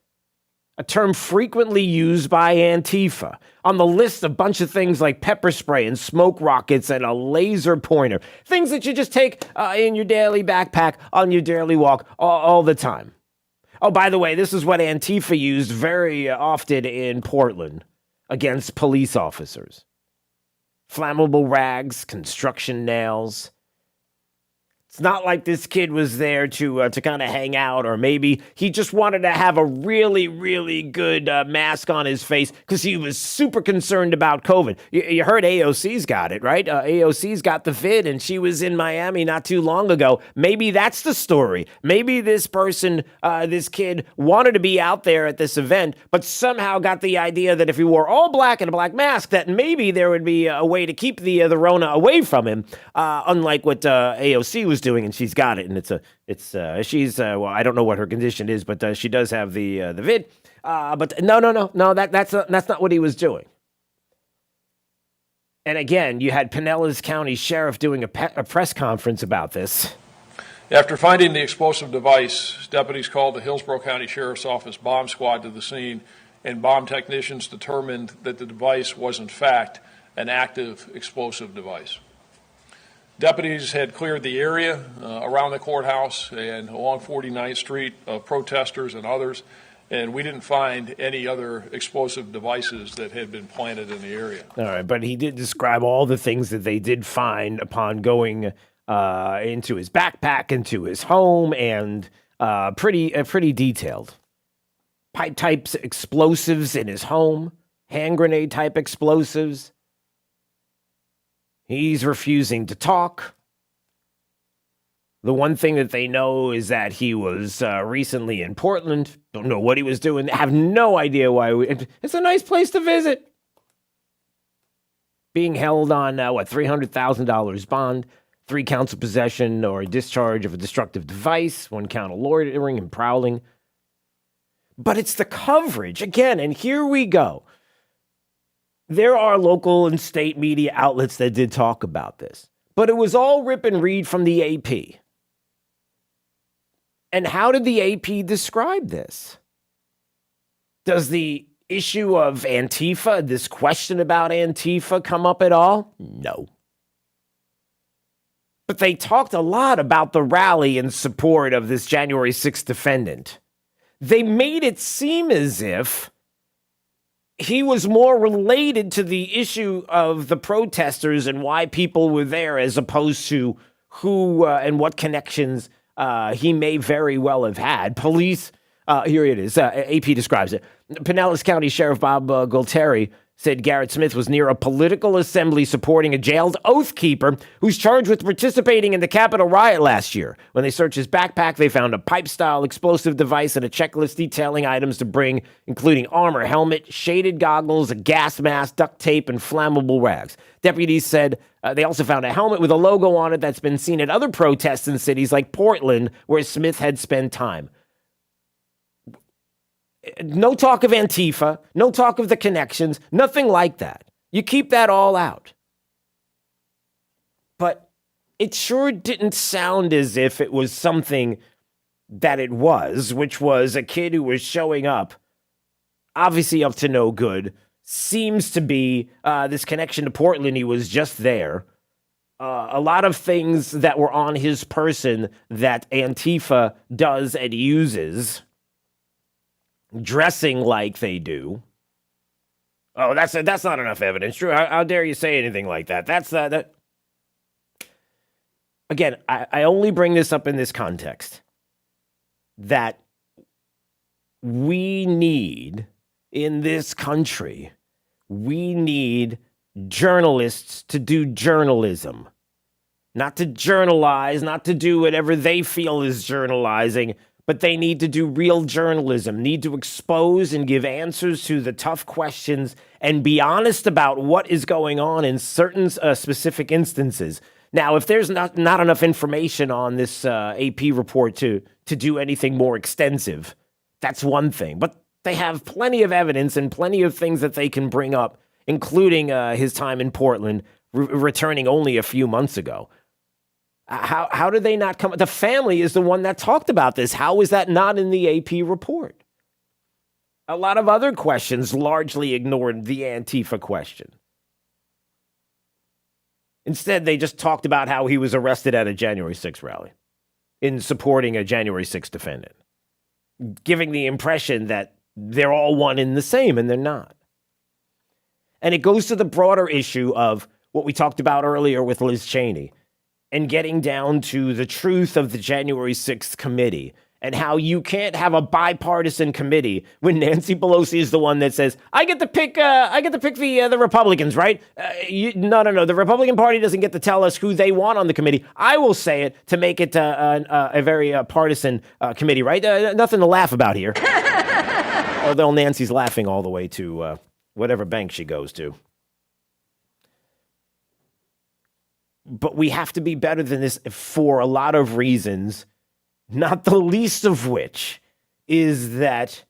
a term frequently used by Antifa. On the list, a bunch of things like pepper spray and smoke rockets and a laser pointer, things that you just take in your daily backpack on your daily walk all the time. Oh, by the way, this is what Antifa used very often in Portland against police officers. Flammable rags, construction nails. It's not like this kid was there to kind of hang out, or maybe he just wanted to have a really, really good mask on his face because he was super concerned about COVID. You heard AOC's got it, right? AOC's got the vid, and she was in Miami not too long ago. Maybe that's the story. Maybe this person, this kid, wanted to be out there at this event, but somehow got the idea that if he wore all black and a black mask, that maybe there would be a way to keep the Rona away from him, unlike what AOC was doing, and she's got it, and she's well, I don't know what her condition is, but she does have the vid. But no, that's not what he was doing. And again, you had Pinellas County Sheriff doing a press conference about this. After finding the explosive device, deputies called the Hillsborough County Sheriff's Office bomb squad to the scene, and bomb technicians determined that the device was in fact an active explosive device. Deputies had cleared the area around the courthouse and along 49th Street of protesters and others, and we didn't find any other explosive devices that had been planted in the area. All right, but he did describe all the things that they did find upon going into his backpack, into his home, and pretty detailed. Pipe types explosives in his home, hand grenade type explosives. He's refusing to talk. The one thing that they know is that he was recently in Portland. Don't know what he was doing. Have no idea why. It's a nice place to visit. Being held on, $300,000 bond, 3 counts of possession or discharge of a destructive device, 1 count of loitering and prowling. But it's the coverage, again, and here we go. There are local and state media outlets that did talk about this, but it was all rip and read from the AP. And how did the AP describe this? Does the issue of Antifa, this question about Antifa, come up at all? No. But they talked a lot about the rally in support of this January 6th defendant. They made it seem as if he was more related to the issue of the protesters and why people were there, as opposed to who and what connections he may very well have had. Police Here it is. AP describes it. Pinellas County Sheriff Bob Gualtieri said Garrett Smith was near a political assembly supporting a jailed Oath Keeper who's charged with participating in the Capitol riot last year. When they searched his backpack, they found a pipe-style explosive device and a checklist detailing items to bring, including armor, helmet, shaded goggles, a gas mask, duct tape, and flammable rags. Deputies said they also found a helmet with a logo on it that's been seen at other protests in cities like Portland, where Smith had spent time. No talk of Antifa, no talk of the connections, nothing like that. You keep that all out. But it sure didn't sound as if it was something that it was, which was a kid who was showing up, obviously up to no good, seems to be this connection to Portland. He was just there. A lot of things that were on his person that Antifa does and uses, dressing like they do. Oh, that's not enough evidence. Drew, how dare you say anything like that? That. Again, I only bring this up in this context that we need, in this country, we need journalists to do journalism. Not to journalize, not to do whatever they feel is journalizing, but they need to do real journalism, need to expose and give answers to the tough questions and be honest about what is going on in certain specific instances. Now, if there's not enough information on this AP report to do anything more extensive, that's one thing. But they have plenty of evidence and plenty of things that they can bring up, including his time in Portland, returning only a few months ago. How did they not come? The family is the one that talked about this. How is that not in the AP report? A lot of other questions largely ignored the Antifa question. Instead, they just talked about how he was arrested at a January 6th rally in supporting a January 6th defendant, giving the impression that they're all one and the same, and they're not. And it goes to the broader issue of what we talked about earlier with Liz Cheney, and getting down to the truth of the January 6th committee and how you can't have a bipartisan committee when Nancy Pelosi is the one that says, I get to pick the Republicans, right? No. The Republican Party doesn't get to tell us who they want on the committee. I will say it to make it a very partisan committee, right? Nothing to laugh about here. Although Nancy's laughing all the way to whatever bank she goes to. But we have to be better than this for a lot of reasons, not the least of which is that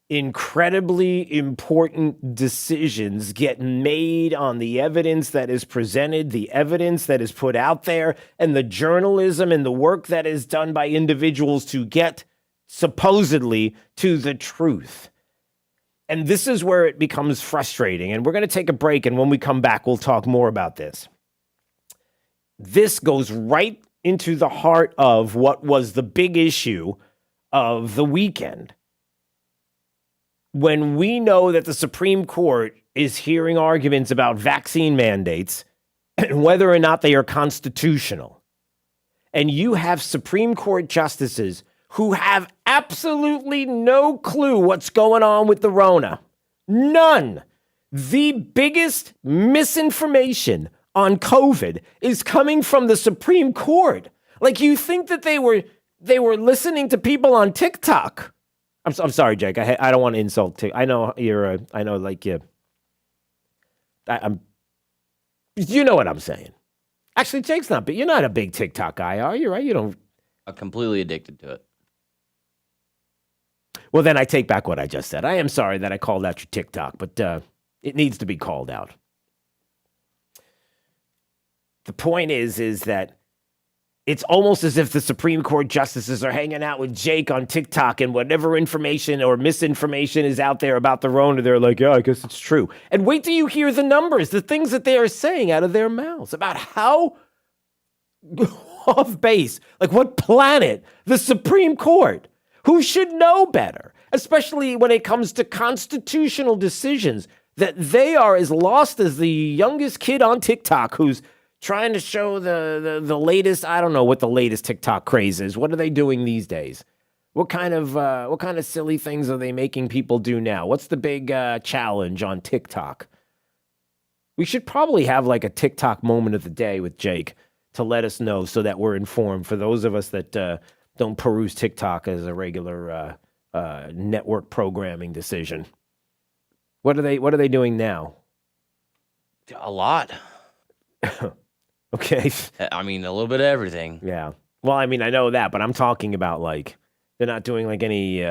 incredibly important decisions get made on the evidence that is presented, the evidence that is put out there, and the journalism and the work that is done by individuals to get supposedly to the truth. And this is where it becomes frustrating. And we're going to take a break, and when we come back, we'll talk more about this. This goes right into the heart of what was the big issue of the weekend. When we know that the Supreme Court is hearing arguments about vaccine mandates and whether or not they are constitutional, and you have Supreme Court justices who have absolutely no clue what's going on with the Rona. None. The biggest misinformation on COVID is coming from the Supreme Court. Like, you think that they were listening to people on TikTok. I'm sorry, Jake. I don't want to insult. I know you're. I know, like you. You know what I'm saying. Actually, Jake's not. But you're not a big TikTok guy, are you? Right? You don't. I'm completely addicted to it. Well, then I take back what I just said. I am sorry that I called out your TikTok, but it needs to be called out. The point is that it's almost as if the Supreme Court justices are hanging out with Jake on TikTok, and whatever information or misinformation is out there about the Rona, they're like, yeah, I guess it's true. And wait till you hear the numbers, the things that they are saying out of their mouths about how off base, like what planet, the Supreme Court, who should know better, especially when it comes to constitutional decisions, that they are as lost as the youngest kid on TikTok who's trying to show the latest. I don't know what the latest TikTok craze is. What are they doing these days? What kind of silly things are they making people do now? What's the big challenge on TikTok? We should probably have like a TikTok moment of the day with Jake to let us know so that we're informed. For those of us that don't peruse TikTok as a regular network programming decision, what are they doing now? A lot. Okay. I mean, a little bit of everything. Yeah. Well, I mean, I know that, but I'm talking about like they're not doing like any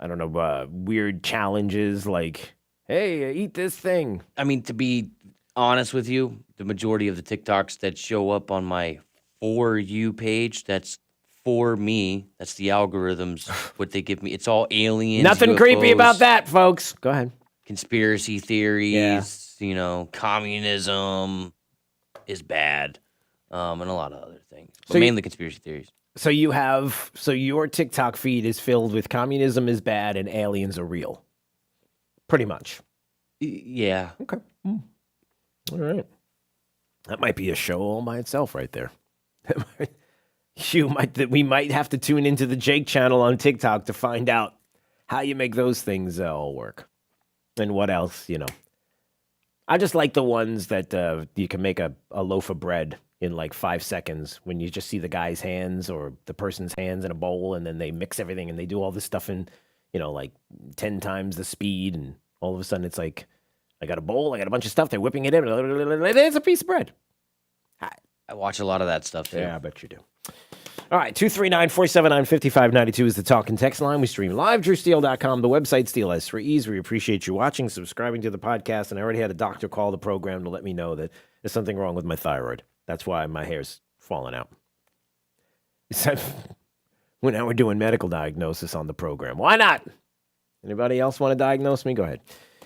weird challenges like, hey, eat this thing. I mean, to be honest with you, the majority of the TikToks that show up on my For You page, that's for me. That's the algorithms, what they give me. It's all aliens. Nothing UFOs, creepy about that, folks. Go ahead. Conspiracy theories, communism is bad, and a lot of other things. But mainly conspiracy theories. So your TikTok feed is filled with communism is bad and aliens are real. Pretty much. Yeah. Okay. All right. That might be a show all by itself right there. We might have to tune into the Jake channel on TikTok to find out how you make those things all work. And what else, I just like the ones that you can make a loaf of bread in like 5 seconds when you just see the guy's hands or the person's hands in a bowl and then they mix everything and they do all this stuff in, like 10 times the speed. And all of a sudden it's like, I got a bowl, I got a bunch of stuff, they're whipping it in. There's a piece of bread. I watch a lot of that stuff too. Yeah, I bet you do. All right, 239-479-5592 is the talk and text line. We stream live, drewsteele.com. The website, Steele has 3 E's. We appreciate you watching, subscribing to the podcast, and I already had a doctor call the program to let me know that there's something wrong with my thyroid. That's why my hair's falling out. Now we're doing medical diagnosis on the program. Why not? Anybody else want to diagnose me? Go ahead.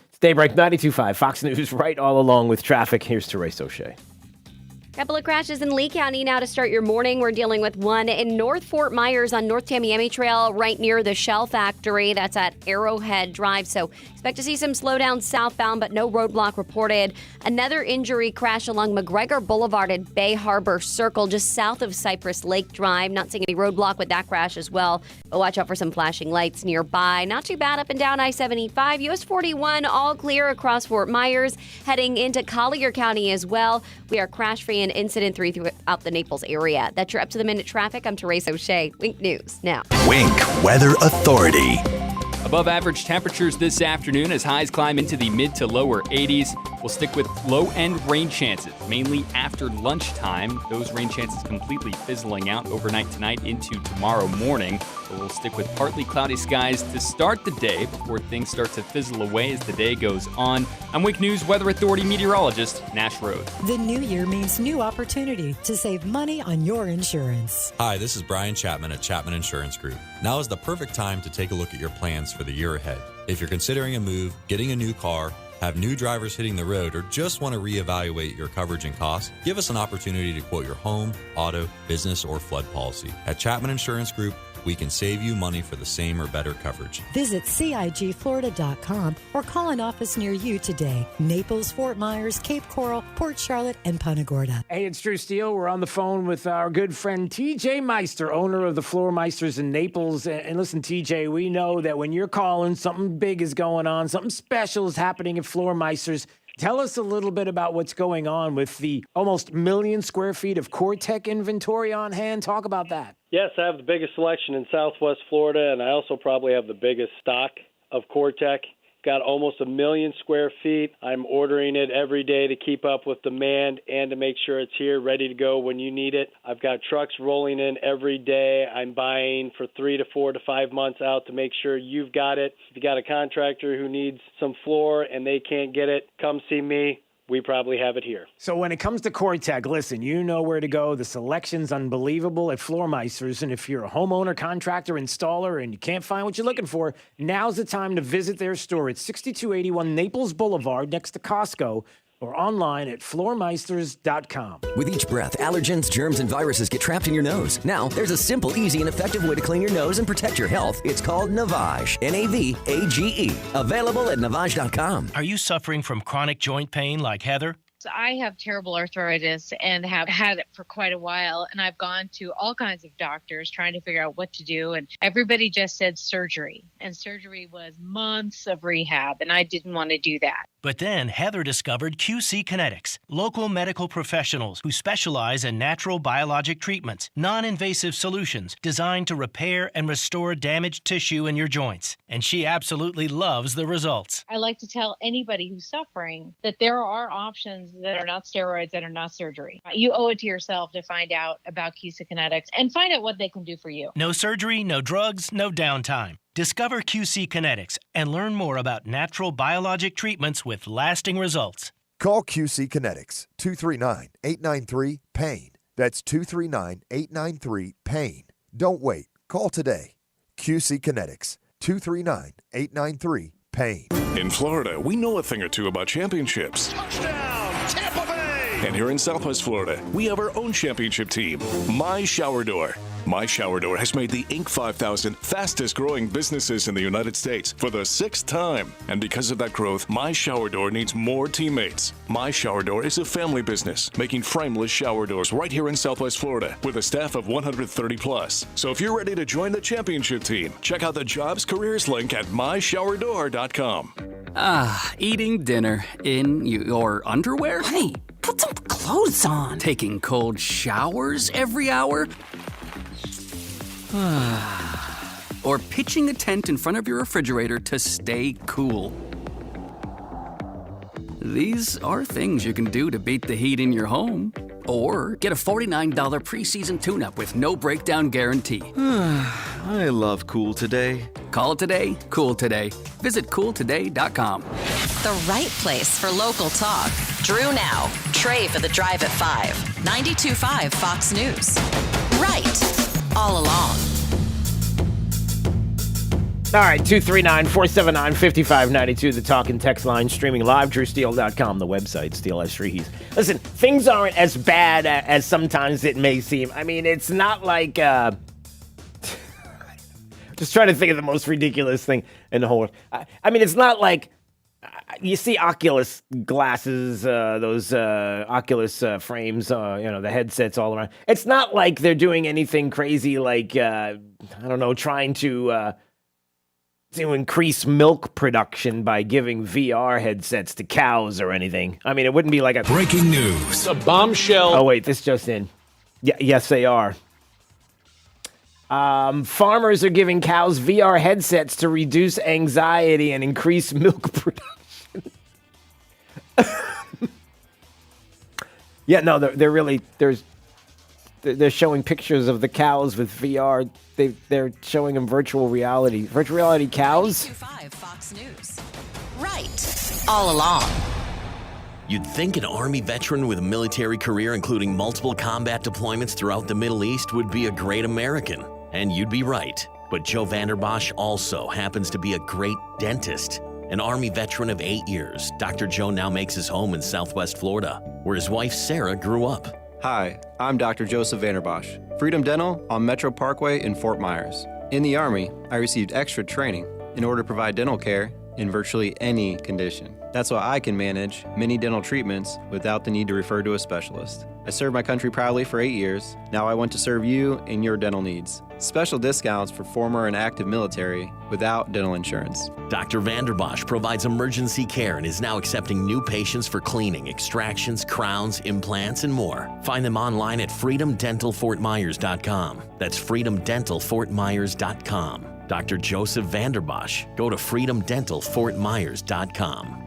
It's Daybreak 92.5, Fox News, right all along with traffic. Here's Therese O'Shea. Couple of crashes in Lee County now to start your morning. We're dealing with one in North Fort Myers on North Tamiami Trail, right near the Shell Factory. That's at Arrowhead Drive. So expect to see some slowdown southbound, but no roadblock reported. Another injury crash along McGregor Boulevard at Bay Harbor Circle, just south of Cypress Lake Drive. Not seeing any roadblock with that crash as well. But watch out for some flashing lights nearby. Not too bad up and down I-75. US 41 all clear across Fort Myers. Heading into Collier County as well. We are crash-free and incident-free throughout the Naples area. That's your up-to-the-minute traffic. I'm Therese O'Shea. Wink News now. Wink Weather Authority. Above average temperatures this afternoon as highs climb into the mid to lower 80s. We'll stick with low-end rain chances, mainly after lunchtime. Those rain chances completely fizzling out overnight tonight into tomorrow morning. But we'll stick with partly cloudy skies to start the day before things start to fizzle away as the day goes on. I'm Wink News Weather Authority meteorologist Nash Rhodes. The new year means new opportunity to save money on your insurance. Hi, this is Brian Chapman at Chapman Insurance Group. Now is the perfect time to take a look at your plans for the year ahead. If you're considering a move, getting a new car, have new drivers hitting the road, or just want to reevaluate your coverage and costs, give us an opportunity to quote your home, auto, business, or flood policy. At Chapman Insurance Group, we can save you money for the same or better coverage. Visit CIGFlorida.com or call an office near you today. Naples, Fort Myers, Cape Coral, Port Charlotte, and Punta Gorda. Hey, it's Drew Steele. We're on the phone with our good friend TJ Meister, owner of the Floor Meisters in Naples. And listen, TJ, we know that when you're calling, something big is going on, something special is happening at Floor Meisters. Tell us a little bit about what's going on with the almost 1 million square feet of CoreTech inventory on hand. Talk about that. Yes, I have the biggest selection in Southwest Florida, and I also probably have the biggest stock of CoreTech. Got almost 1 million square feet. I'm ordering it every day to keep up with demand and to make sure it's here, ready to go when you need it. I've got trucks rolling in every day. I'm buying for 3 to 4 to 5 months out to make sure you've got it. If you got a contractor who needs some floor and they can't get it, come see me. We probably have it here. So when it comes to CoreTech, listen, you know where to go. The selection's unbelievable at Floor Meisters. And if you're a homeowner, contractor, installer, and you can't find what you're looking for, now's the time to visit their store at 6281 Naples Boulevard next to Costco, or online at floormeisters.com. With each breath, allergens, germs, and viruses get trapped in your nose. Now, there's a simple, easy, and effective way to clean your nose and protect your health. It's called Navage. Navage. Available at Navage.com. Are you suffering from chronic joint pain like Heather? So I have terrible arthritis and have had it for quite a while. And I've gone to all kinds of doctors trying to figure out what to do. And everybody just said surgery. And surgery was months of rehab. And I didn't want to do that. But then Heather discovered QC Kinetics, local medical professionals who specialize in natural biologic treatments, non-invasive solutions designed to repair and restore damaged tissue in your joints. And she absolutely loves the results. I like to tell anybody who's suffering that there are options that are not steroids, that are not surgery. You owe it to yourself to find out about QC Kinetics and find out what they can do for you. No surgery, no drugs, no downtime. Discover QC Kinetics and learn more about natural biologic treatments with lasting results. Call QC Kinetics 239-893-PAIN. That's 239-893-PAIN. Don't wait. Call today. QC Kinetics 239-893-PAIN. In Florida, we know a thing or two about championships. Touchdown, Tampa Bay! And here in Southwest Florida, we have our own championship team, My Shower Door. My Shower Door has made the Inc. 5000 fastest growing businesses in the United States for the 6th time. And because of that growth, My Shower Door needs more teammates. My Shower Door is a family business, making frameless shower doors right here in Southwest Florida with a staff of 130 plus. So if you're ready to join the championship team, check out the jobs careers link at myShowerDoor.com. Eating dinner in your underwear? Hey, put some clothes on. Taking cold showers every hour? Or pitching a tent in front of your refrigerator to stay cool. These are things you can do to beat the heat in your home. Or get a $49 preseason tune-up with no breakdown guarantee. I love Cool Today. Call it today, cool today. Visit cooltoday.com. The right place for local talk. Drew now. Trey for the drive at 5. 92.5 Fox News. Right. All along. All right, 239-479-5592, the talk and text line, streaming live, drewsteele.com, the website, Steele S. Reeves. Listen, things aren't as bad as sometimes it may seem. I mean, it's not like, just trying to think of the most ridiculous thing in the whole world. I mean, it's not like, you see Oculus glasses, those Oculus frames, the headsets all around. It's not like they're doing anything crazy like, I don't know, trying to increase milk production by giving VR headsets to cows or anything. I mean, it wouldn't be like a... Breaking news. A bombshell. Oh, wait, this just in. Yes, they are. Farmers are giving cows VR headsets to reduce anxiety and increase milk production. Yeah, no, they're really... They're showing pictures of the cows with VR. They're showing them virtual reality. Virtual reality cows? 92.5 Fox News. Right. All along. You'd think an Army veteran with a military career including multiple combat deployments throughout the Middle East would be a great American. And you'd be right. But Joe Vanderbosch also happens to be a great dentist. An Army veteran of 8 years, Dr. Joe now makes his home in Southwest Florida, where his wife Sarah grew up. Hi, I'm Dr. Joseph Vanderbosch, Freedom Dental on Metro Parkway in Fort Myers. In the Army, I received extra training in order to provide dental care in virtually any condition. That's why I can manage many dental treatments without the need to refer to a specialist. I served my country proudly for 8 years. Now I want to serve you in your dental needs. Special discounts for former and active military without dental insurance. Dr. Vanderbosch provides emergency care and is now accepting new patients for cleaning, extractions, crowns, implants, and more. Find them online at freedomdentalfortmyers.com. That's freedomdentalfortmyers.com. Dr. Joseph Vanderbosch. Go to freedomdentalfortmyers.com.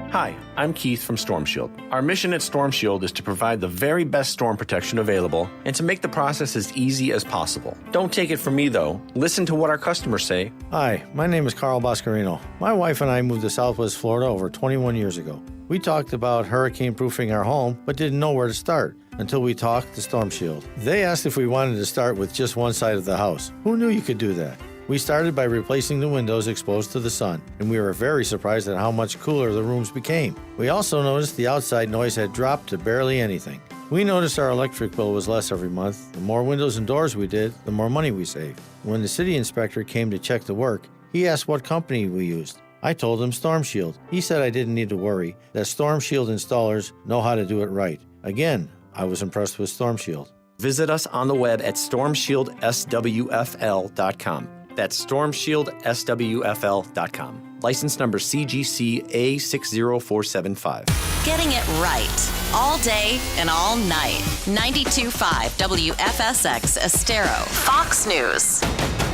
Hi, I'm Keith from Storm Shield. Our mission at Storm Shield is to provide the very best storm protection available and to make the process as easy as possible. Don't take it from me, though. Listen to what our customers say. Hi, my name is Carl Boscarino. My wife and I moved to Southwest Florida over 21 years ago. We talked about hurricane-proofing our home, but didn't know where to start until we talked to Storm Shield. They asked if we wanted to start with just one side of the house. Who knew you could do that? We started by replacing the windows exposed to the sun, and we were very surprised at how much cooler the rooms became. We also noticed the outside noise had dropped to barely anything. We noticed our electric bill was less every month. The more windows and doors we did, the more money we saved. When the city inspector came to check the work, he asked what company we used. I told him Storm Shield. He said I didn't need to worry, that Storm Shield installers know how to do it right. Again, I was impressed with Storm Shield. Visit us on the web at stormshieldswfl.com. That's stormshieldswfl.com. License number CGC A60475. Getting it right all day and all night. 92.5 WFSX Estero. Fox News.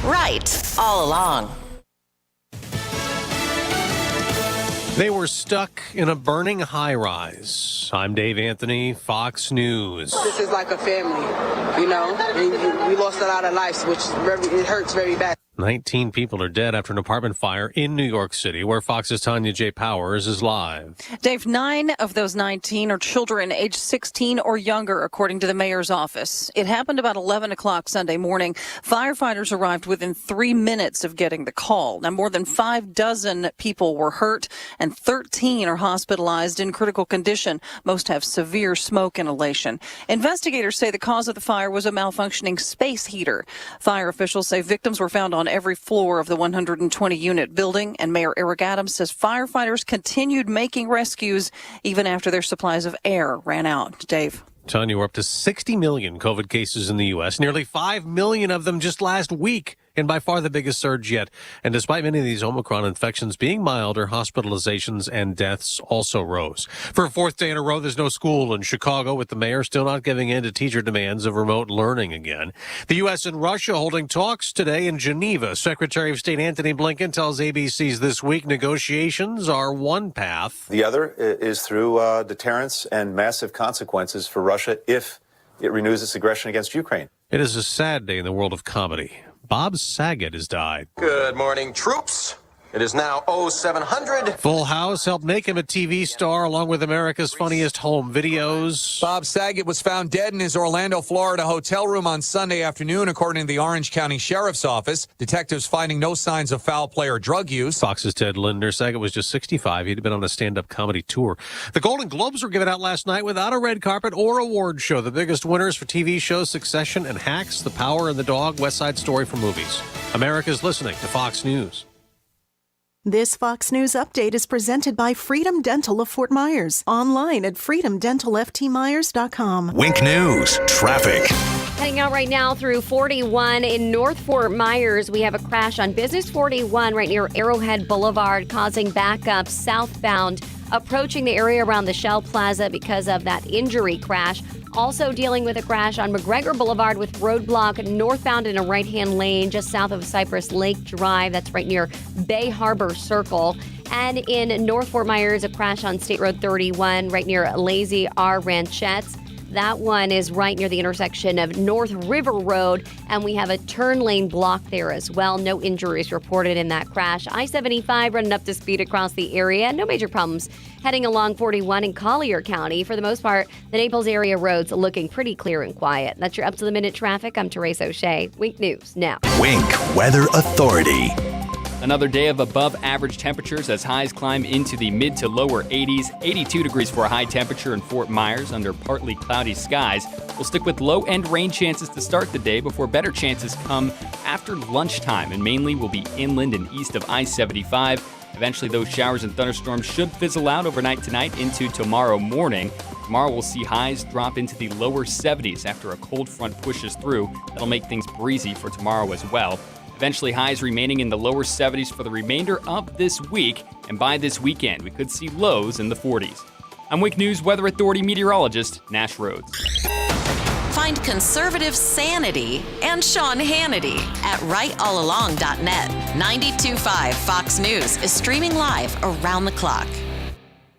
Right all along. They were stuck in a burning high-rise. I'm Dave Anthony, Fox News. This is like a family, you know, and we lost a lot of lives, which it hurts very bad. 19 people are dead after an apartment fire in New York City, where Fox's Tanya J. Powers is live. Dave, 9 of those 19 are children aged 16 or younger, according to the mayor's office. It happened about 11 o'clock Sunday morning. Firefighters arrived within 3 minutes of getting the call. Now, more than 6 people were hurt, and 13 are hospitalized in critical condition. Most have severe smoke inhalation. Investigators say the cause of the fire was a malfunctioning space heater. Fire officials say victims were found on every floor of the 120-unit building, and Mayor Eric Adams says firefighters continued making rescues even after their supplies of air ran out. Dave. Tanya, we're up to 60 million COVID cases in the U.S., nearly 5 million of them just last week, and by far the biggest surge yet. And despite many of these Omicron infections being milder, hospitalizations and deaths also rose. For a fourth day in a row, there's no school in Chicago, with the mayor still not giving in to teacher demands of remote learning again. The U.S. and Russia holding talks today in Geneva. Secretary of State Antony Blinken tells ABC's This Week negotiations are one path. The other is through deterrence and massive consequences for Russia if it renews its aggression against Ukraine. It is a sad day in the world of comedy. Bob Saget has died. Good morning, troops. It is now 0700. Full House helped make him a TV star, along with America's Funniest Home Videos. Bob Saget was found dead in his Orlando, Florida hotel room on Sunday afternoon, according to the Orange County Sheriff's Office. Detectives finding no signs of foul play or drug use. Fox's Ted Linder. Saget was just 65. He'd been on a stand-up comedy tour. The Golden Globes were given out last night without a red carpet or award show. The biggest winners for TV shows Succession and Hacks, The Power and the Dog, West Side Story for movies. America's listening to Fox News. This Fox News update is presented by Freedom Dental of Fort Myers. Online at freedomdentalftmyers.com. Wink News, traffic. Heading out right now through 41 in North Fort Myers. We have a crash on Business 41 right near Arrowhead Boulevard, causing backup southbound, approaching the area around the Shell Plaza because of that injury crash. Also dealing with a crash on McGregor Boulevard with roadblock northbound in a right-hand lane just south of Cypress Lake Drive. That's right near Bay Harbor Circle. And in North Fort Myers, a crash on State Road 31 right near Lazy R Ranchettes. That one is right near the intersection of North River Road, and we have a turn lane block there as well. No injuries reported in that crash. I-75 running up to speed across the area. No major problems heading along 41 in Collier County. For the most part, the Naples area roads looking pretty clear and quiet. That's your up-to-the-minute traffic. I'm Therese O'Shea. Wink News now. Wink Weather Authority. Another day of above average temperatures as highs climb into the mid to lower 80s. 82 degrees for a high temperature in Fort Myers under partly cloudy skies. We'll stick with low-end rain chances to start the day before better chances come after lunchtime, and mainly will be inland and east of I-75. Eventually, those showers and thunderstorms should fizzle out overnight tonight into tomorrow morning. Tomorrow, we'll see highs drop into the lower 70s after a cold front pushes through. That'll make things breezy for tomorrow as well. Eventually, highs remaining in the lower 70s for the remainder of this week, and by this weekend, we could see lows in the 40s. I'm Wink News Weather Authority meteorologist Nash Rhodes. Find conservative sanity and Sean Hannity at rightallalong.net. 92.5 Fox News is streaming live around the clock.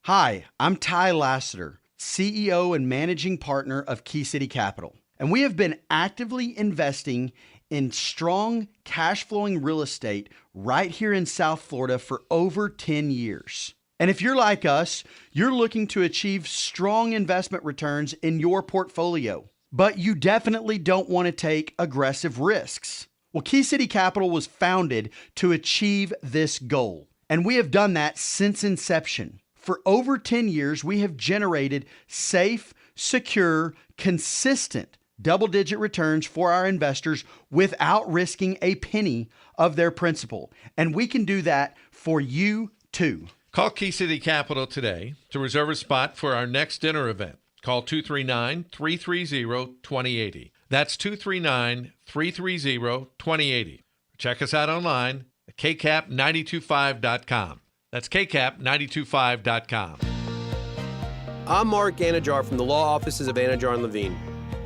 Hi, I'm Ty Lassiter, CEO and managing partner of Key City Capital, and we have been actively investing in strong cash-flowing real estate right here in South Florida for over 10 years. And if you're like us, you're looking to achieve strong investment returns in your portfolio, but you definitely don't want to take aggressive risks. Well, Key City Capital was founded to achieve this goal, and we have done that since inception. For over 10 years, we have generated safe, secure, consistent double-digit returns for our investors without risking a penny of their principal. And we can do that for you 2. Call Key City Capital today to reserve a spot for our next dinner event. Call 239-330-2080. That's 239-330-2080. Check us out online at kcap925.com. That's kcap925.com. I'm Mark Anajar from the law offices of Anajar and Levine.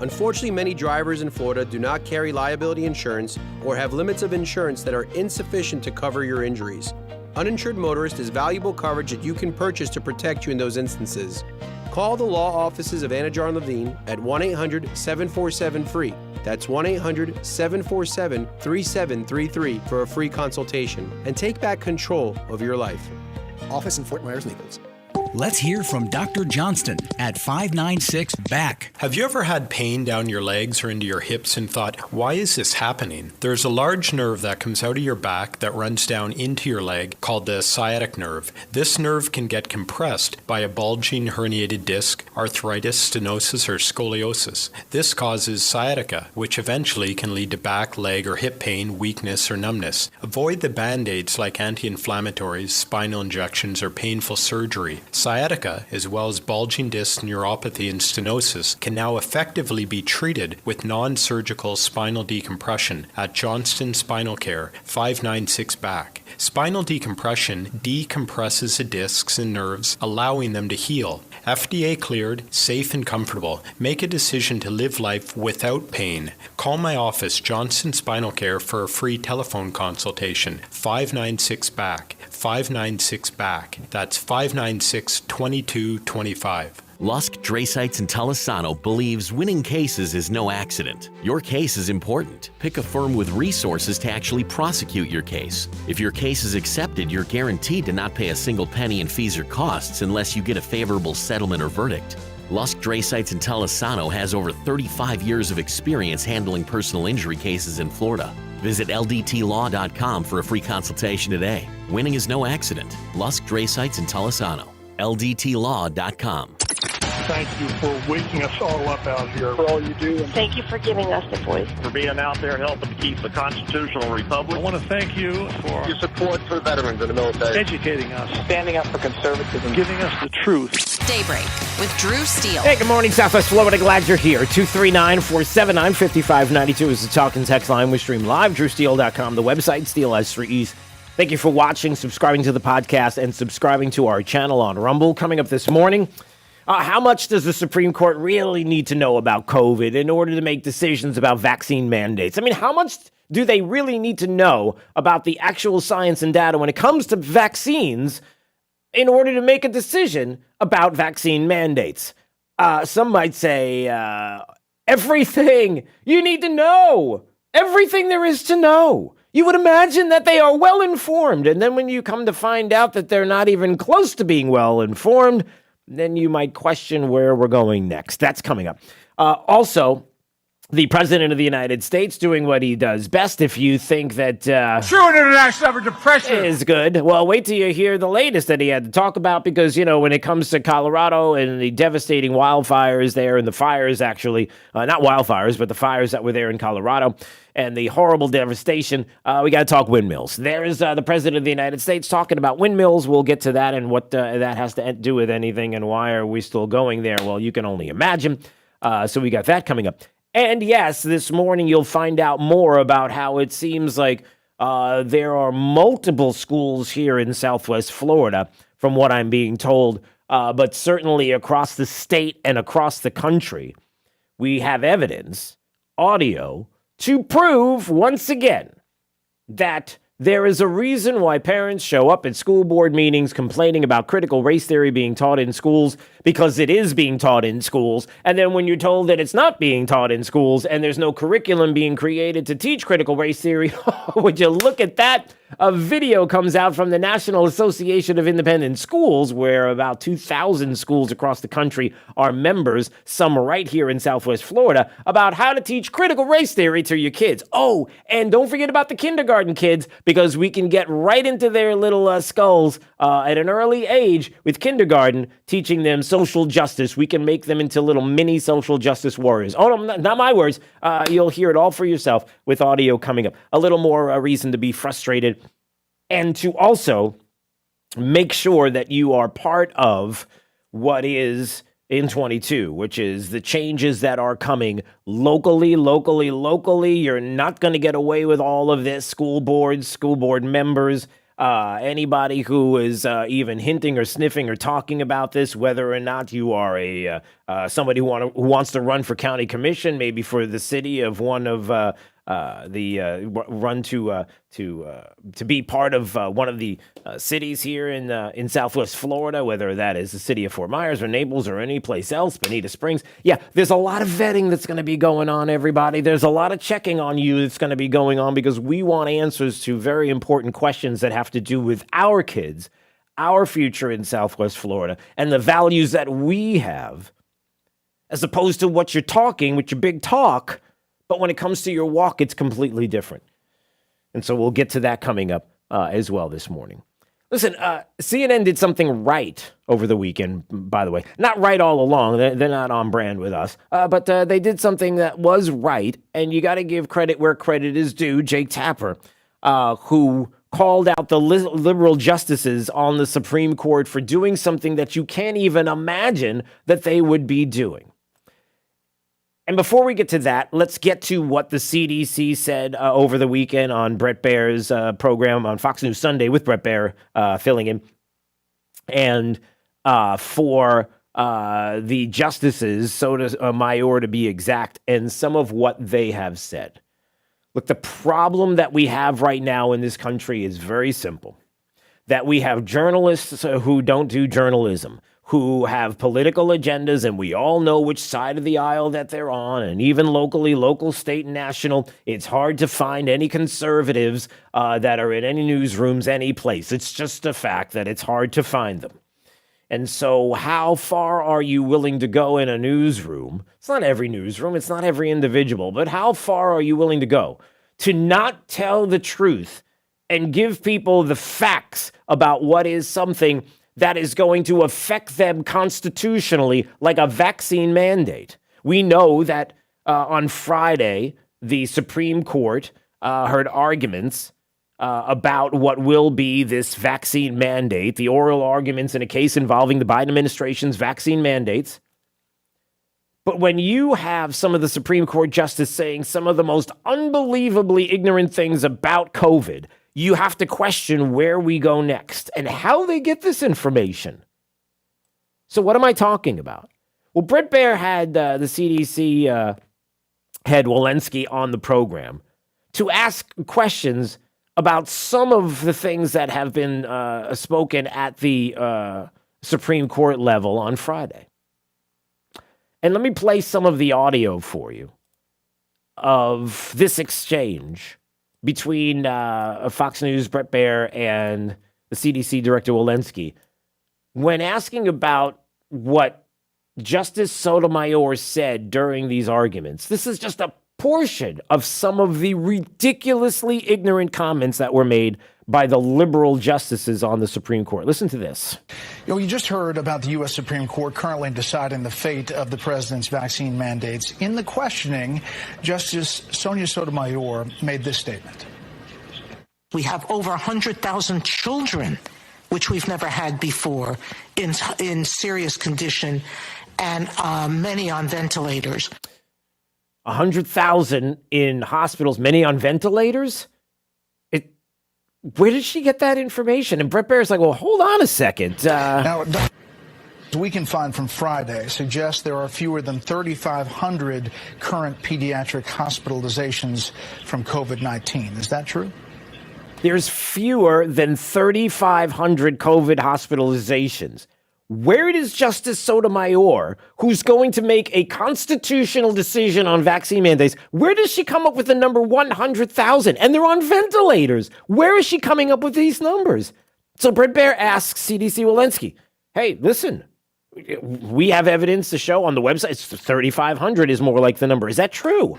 Unfortunately, many drivers in Florida do not carry liability insurance or have limits of insurance that are insufficient to cover your injuries. Uninsured motorist is valuable coverage that you can purchase to protect you in those instances. Call the law offices of Anajar and Levine at 1-800-747-FREE. That's 1-800-747-3733 for a free consultation and take back control of your life. Office in Fort Myers, Naples. Let's hear from Dr. Johnston at 596-BACK. Have you ever had pain down your legs or into your hips and thought, why is this happening? There's a large nerve that comes out of your back that runs down into your leg called the sciatic nerve. This nerve can get compressed by a bulging herniated disc, arthritis, stenosis, or scoliosis. This causes sciatica, which eventually can lead to back, leg, or hip pain, weakness, or numbness. Avoid the band-aids like anti-inflammatories, spinal injections, or painful surgery. Sciatica, as well as bulging disc neuropathy and stenosis, can now effectively be treated with non-surgical spinal decompression at Johnston Spinal Care, 596-BACK. Spinal decompression decompresses the discs and nerves, allowing them to heal. FDA cleared, safe and comfortable. Make a decision to live life without pain. Call my office, Johnston Spinal Care, for a free telephone consultation. 596-BACK. 596-BACK. That's 596-2225. Lusk, Drasites, and Talisano believes winning cases is no accident. Your case is important. Pick a firm with resources to actually prosecute your case. If your case is accepted, you're guaranteed to not pay a single penny in fees or costs unless you get a favorable settlement or verdict. Lusk, Drasites, and Talisano has over 35 years of experience handling personal injury cases in Florida. Visit ldtlaw.com for a free consultation today. Winning is no accident. Lusk, Drasites, and Talisano. ldtlaw.com. Thank you for waking us all up out here. For all you do. Thank you for giving us the voice. For being out there helping to keep the constitutional republic. I want to thank you for your support for veterans in the military. Educating us. Standing up for conservatism. Giving us the truth. Daybreak with Drew Steele. Hey, good morning, Southwest Florida. Glad you're here. 239-479-5592 is the talk and text line. We stream live, drewsteele.com, the website, Steele has 3 E's. Thank you for watching, subscribing to the podcast, and subscribing to our channel on Rumble. Coming up this morning, how much does the Supreme Court really need to know about COVID in order to make decisions about vaccine mandates? I mean, how much do they really need to know about the actual science and data when it comes to vaccines in order to make a decision about vaccine mandates? Some might say, everything you need to know, everything there is to know. You would imagine that they are well informed, and then when you come to find out that they're not even close to being well informed, then you might question where we're going next. That's coming up. Also, the President of the United States doing what he does best. If you think that true international average of pressure is good, well, wait till you hear the latest that he had to talk about, because, you know, when it comes to Colorado and the devastating wildfires there, and the fires actually, not wildfires, but the fires that were there in Colorado, and the horrible devastation, we got to talk windmills. There's the President of the United States talking about windmills. We'll get to that and what that has to do with anything, and why are we still going there? Well, you can only imagine. So we got that coming up. And yes, this morning you'll find out more about how it seems like there are multiple schools here in Southwest Florida, from what I'm being told, but certainly across the state and across the country, we have evidence, audio, to prove once again that there is a reason why parents show up at school board meetings complaining about critical race theory being taught in schools, because it is being taught in schools. And then when you're told that it's not being taught in schools and there's no curriculum being created to teach critical race theory, would you look at that? A video comes out from the National Association of Independent Schools, where about 2,000 schools across the country are members, some right here in Southwest Florida, about how to teach critical race theory to your kids. Oh, and don't forget about the kindergarten kids, because we can get right into their little skulls at an early age with kindergarten, teaching them social justice. We can make them into little mini social justice warriors. Oh, no, not my words. You'll hear it all for yourself with audio coming up. A little more reason to be frustrated, and to also make sure that you are part of what is in 22, which is the changes that are coming locally. You're not going to get away with all of this. School board members, anybody who is even hinting or sniffing or talking about this, whether or not you are somebody who wants to run for county commission, maybe for the city of one of run to be part of one of the cities here in Southwest Florida, whether that is the city of Fort Myers or Naples or any place else, Bonita Springs. Yeah, there's a lot of vetting that's going to be going on, everybody. There's a lot of checking on you that's going to be going on because we want answers to very important questions that have to do with our kids, our future in Southwest Florida, and the values that we have, as opposed to what you're talking with your big talk. But when it comes to your walk, it's completely different. And so we'll get to that coming up as well this morning. Listen, CNN did something right over the weekend, by the way. Not right all along. They're not on brand with us. But they did something that was right. And you got to give credit where credit is due. Jake Tapper, who called out the liberal justices on the Supreme Court for doing something that you can't even imagine that they would be doing. And before we get to that, let's get to what the CDC said over the weekend on Bret Baier's program on Fox News Sunday with Bret Baier filling in. And for the justices, Sotomayor to be exact, and some of what they have said. Look, the problem that we have right now in this country is very simple. That we have journalists who don't do journalism, who have political agendas, and we all know which side of the aisle that they're on, and even locally, local, state, and national, it's hard to find any conservatives that are in any newsrooms, any place. It's just a fact that it's hard to find them. And so how far are you willing to go in a newsroom? It's not every newsroom, it's not every individual, but how far are you willing to go to not tell the truth and give people the facts about what is something that is going to affect them constitutionally, like a vaccine mandate? We know that on Friday, the Supreme Court heard arguments about what will be this vaccine mandate, the oral arguments in a case involving the Biden administration's vaccine mandates. But when you have some of the Supreme Court justices saying some of the most unbelievably ignorant things about COVID, you have to question where we go next and how they get this information. So what am I talking about? Well, Bret Baier had the CDC head Walensky on the program to ask questions about some of the things that have been spoken at the Supreme Court level on Friday. And let me play some of the audio for you of this exchange between Fox News, Bret Baier, and the CDC Director Walensky, when asking about what Justice Sotomayor said during these arguments. This is just a portion of some of the ridiculously ignorant comments that were made by the liberal justices on the Supreme Court. Listen to this. You just heard about the U.S. Supreme Court currently deciding the fate of the president's vaccine mandates. In the questioning, Justice Sonia Sotomayor made this statement. We have over 100,000 children, which we've never had before, in serious condition, and many on ventilators. 100,000 in hospitals, many on ventilators? Where did she get that information? And Bret Baier's like, well, hold on a second. Now, we can find from Friday suggests there are fewer than 3,500 current pediatric hospitalizations from COVID-19. Is that true? There's fewer than 3,500 COVID hospitalizations. Where does Justice Sotomayor, who's going to make a constitutional decision on vaccine mandates, where does she come up with the number 100,000? And they're on ventilators. Where is she coming up with these numbers? So Bret Baier asks CDC Walensky, hey, listen, we have evidence to show on the website. It's 3,500 is more like the number. Is that true?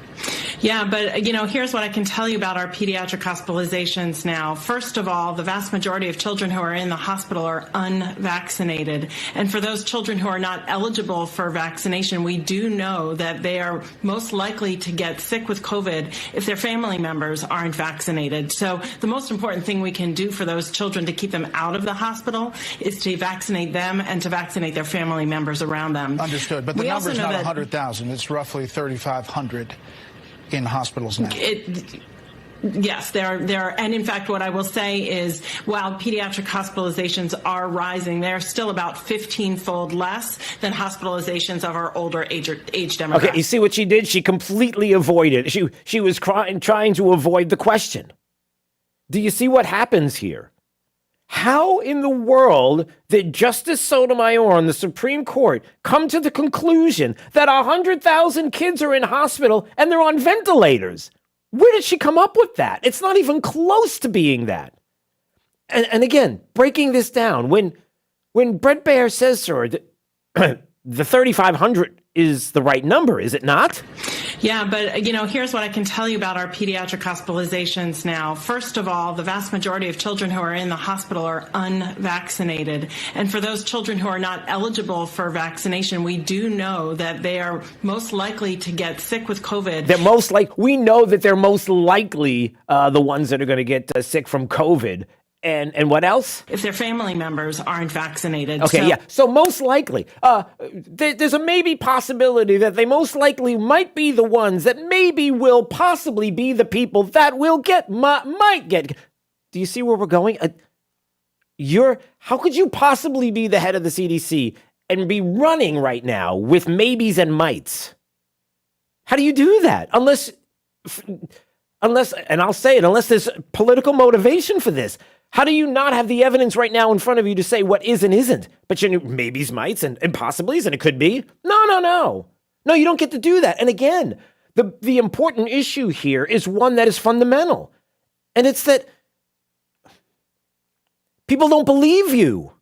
Yeah, but, here's what I can tell you about our pediatric hospitalizations now. First of all, the vast majority of children who are in the hospital are unvaccinated. And for those children who are not eligible for vaccination, we do know that they are most likely to get sick with COVID if their family members aren't vaccinated. So the most important thing we can do for those children to keep them out of the hospital is to vaccinate them and to vaccinate their family members around them. Understood. But the number's not 100,000. It's roughly 3,500 in hospitals now. Yes, there are. And in fact, what I will say is while pediatric hospitalizations are rising, they're still about 15-fold less than hospitalizations of our older age demographic. Okay, you see what she did? She completely avoided. She was trying to avoid the question. Do you see what happens here? How in the world did Justice Sotomayor on the Supreme Court come to the conclusion that 100,000 kids are in hospital and they're on ventilators? Where did she come up with that? It's not even close to being that. And again, breaking this down, when Bret Baier says to her that the 3,500 is the right number, is it not? Yeah, but, here's what I can tell you about our pediatric hospitalizations now. First of all, the vast majority of children who are in the hospital are unvaccinated. And for those children who are not eligible for vaccination, we do know that they are most likely to get sick with COVID. We know that they're most likely the ones that are going to get sick from COVID. And what else? If their family members aren't vaccinated. Okay, So most likely, there's a maybe possibility that they most likely might be the ones that maybe will possibly be the people that will might get. Do you see where we're going? How could you possibly be the head of the CDC and be running right now with maybes and mights? How do you do that? Unless, and I'll say it, unless there's political motivation for this. How do you not have the evidence right now in front of you to say what is and isn't? But maybes, mights, and possiblies, and it could be. No. No, you don't get to do that. And again, the important issue here is one that is fundamental. And it's that people don't believe you.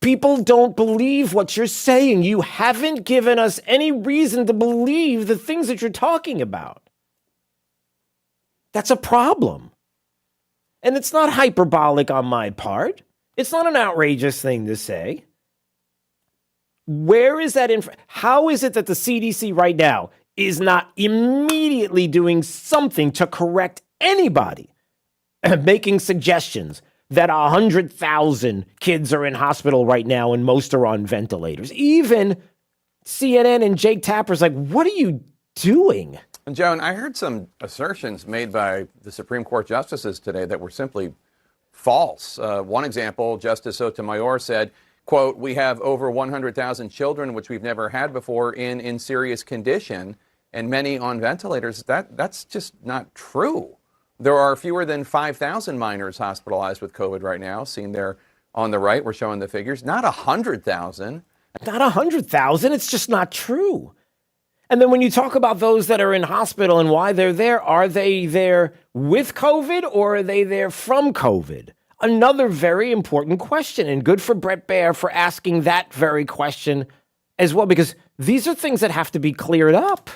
People don't believe what you're saying. You haven't given us any reason to believe the things that you're talking about. That's a problem. And it's not hyperbolic on my part. It's not an outrageous thing to say. Where is that how is it that the CDC right now is not immediately doing something to correct anybody making suggestions that 100,000 kids are in hospital right now and most are on ventilators? Even CNN and Jake Tapper's like, what are you doing? And Joan, I heard some assertions made by the Supreme Court justices today that were simply false. One example, Justice Sotomayor said, quote, "We have over 100,000 children, which we've never had before, in serious condition, and many on ventilators." That's just not true. There are fewer than 5,000 minors hospitalized with COVID right now. Seen there on the right, we're showing the figures. Not 100,000. Not 100,000. It's just not true. And then when you talk about those that are in hospital and why they're there, are they there with COVID or are they there from COVID? Another very important question, and good for Bret Baier for asking that very question as well, because these are things that have to be cleared up.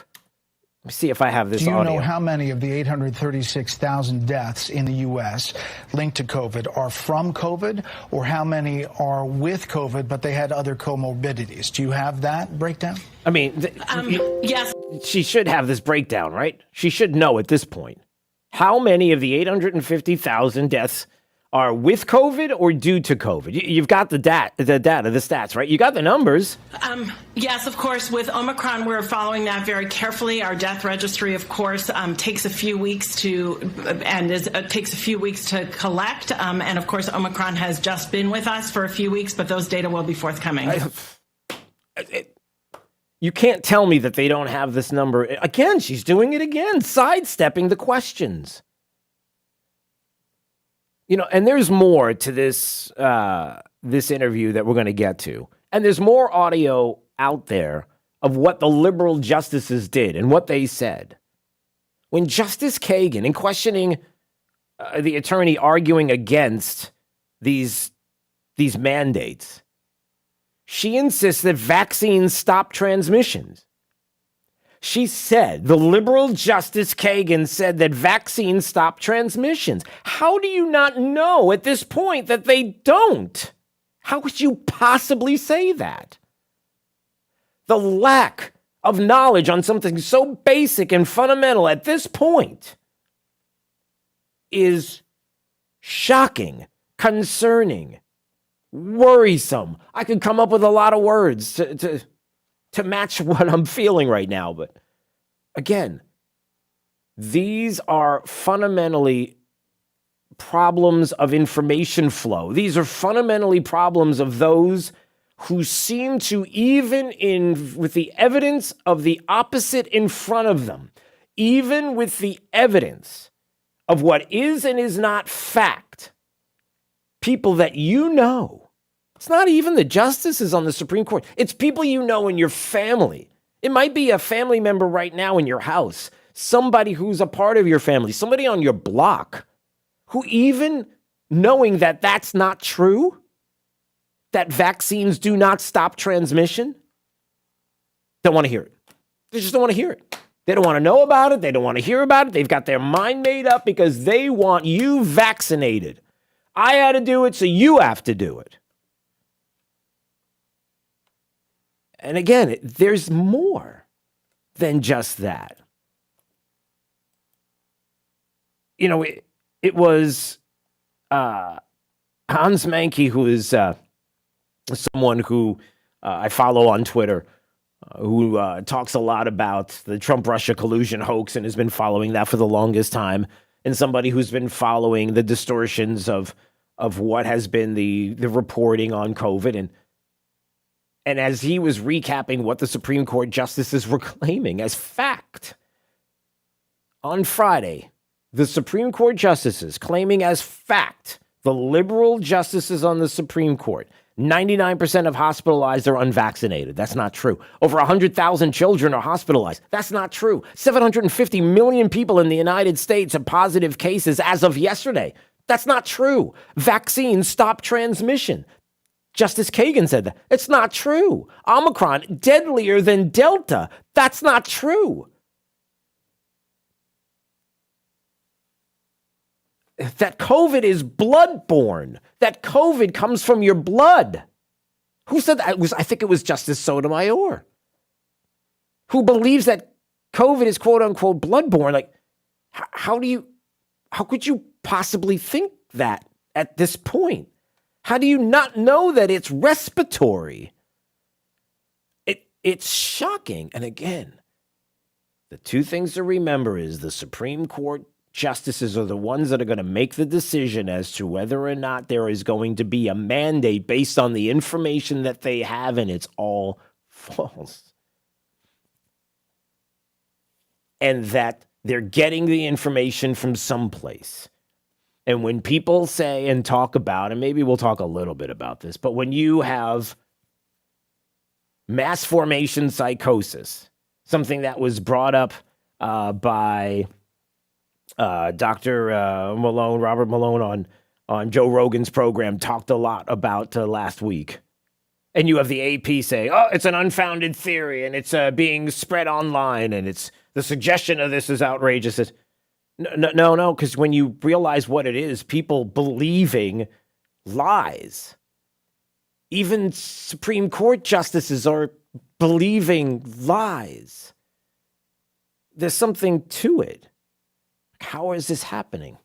Let me see if I have this audio. Do you know how many of the 836,000 deaths in the U.S. linked to COVID are from COVID, or how many are with COVID, but they had other comorbidities? Do you have that breakdown? I mean, yes. She should have this breakdown, right? She should know at this point. How many of the 850,000 deaths are with COVID or due to COVID? You've got the data, the stats, right? You got the numbers. Yes, of course. With Omicron, we're following that very carefully. Our death registry, of course, takes a few weeks to collect. And of course, Omicron has just been with us for a few weeks, but those data will be forthcoming. You can't tell me that they don't have this number. Again, she's doing it again, sidestepping the questions. You know, and there's more to this this interview that we're going to get to. And there's more audio out there of what the liberal justices did and what they said. When Justice Kagan, in questioning the attorney arguing against these mandates, she insists that vaccines stop transmissions. She said, the liberal Justice Kagan said that vaccines stop transmissions. How do you not know at this point that they don't? How could you possibly say that? The lack of knowledge on something so basic and fundamental at this point is shocking, concerning, worrisome. I could come up with a lot of words to match what I'm feeling right now. But again, these are fundamentally problems of information flow. These are fundamentally problems of those who seem to, even with the evidence of the opposite in front of them, even with the evidence of what is and is not fact, people that you know, it's not even the justices on the Supreme Court, it's people you know in your family. It might be a family member right now in your house, somebody who's a part of your family, somebody on your block, who even knowing that that's not true, that vaccines do not stop transmission, don't want to hear it. They just don't want to hear it. They don't want to know about it. They don't want to hear about it. They've got their mind made up because they want you vaccinated. I had to do it, so you have to do it. And again, there's more than just that. You know, it was Hans Mankey, who is someone who I follow on Twitter, who talks a lot about the Trump-Russia collusion hoax and has been following that for the longest time, and somebody who's been following the distortions of what has been the reporting on COVID. And as he was recapping what the Supreme Court justices were claiming as fact, on Friday, the Supreme Court justices claiming as fact, the liberal justices on the Supreme Court, 99% of hospitalized are unvaccinated. That's not true. Over 100,000 children are hospitalized. That's not true. 750 million people in the United States have positive cases as of yesterday. That's not true. Vaccines stop transmission. Justice Kagan said that. It's not true. Omicron, deadlier than Delta. That's not true. That COVID is bloodborne. That COVID comes from your blood. Who said that? I think it was Justice Sotomayor, who believes that COVID is quote unquote bloodborne. Like, how could you possibly think that at this point? How do you not know that it's respiratory? It's shocking. And again, the two things to remember is the Supreme Court justices are the ones that are going to make the decision as to whether or not there is going to be a mandate based on the information that they have, and it's all false. And that they're getting the information from someplace. And when people say and talk about, and maybe we'll talk a little bit about this, but when you have mass formation psychosis, something that was brought up by Dr. Malone, Robert Malone on Joe Rogan's program, talked a lot about last week. And you have the AP say, oh, it's an unfounded theory and it's being spread online and it's the suggestion of this is outrageous. No, because when you realize what it is, people believing lies. Even Supreme Court justices are believing lies. There's something to it. How is this happening?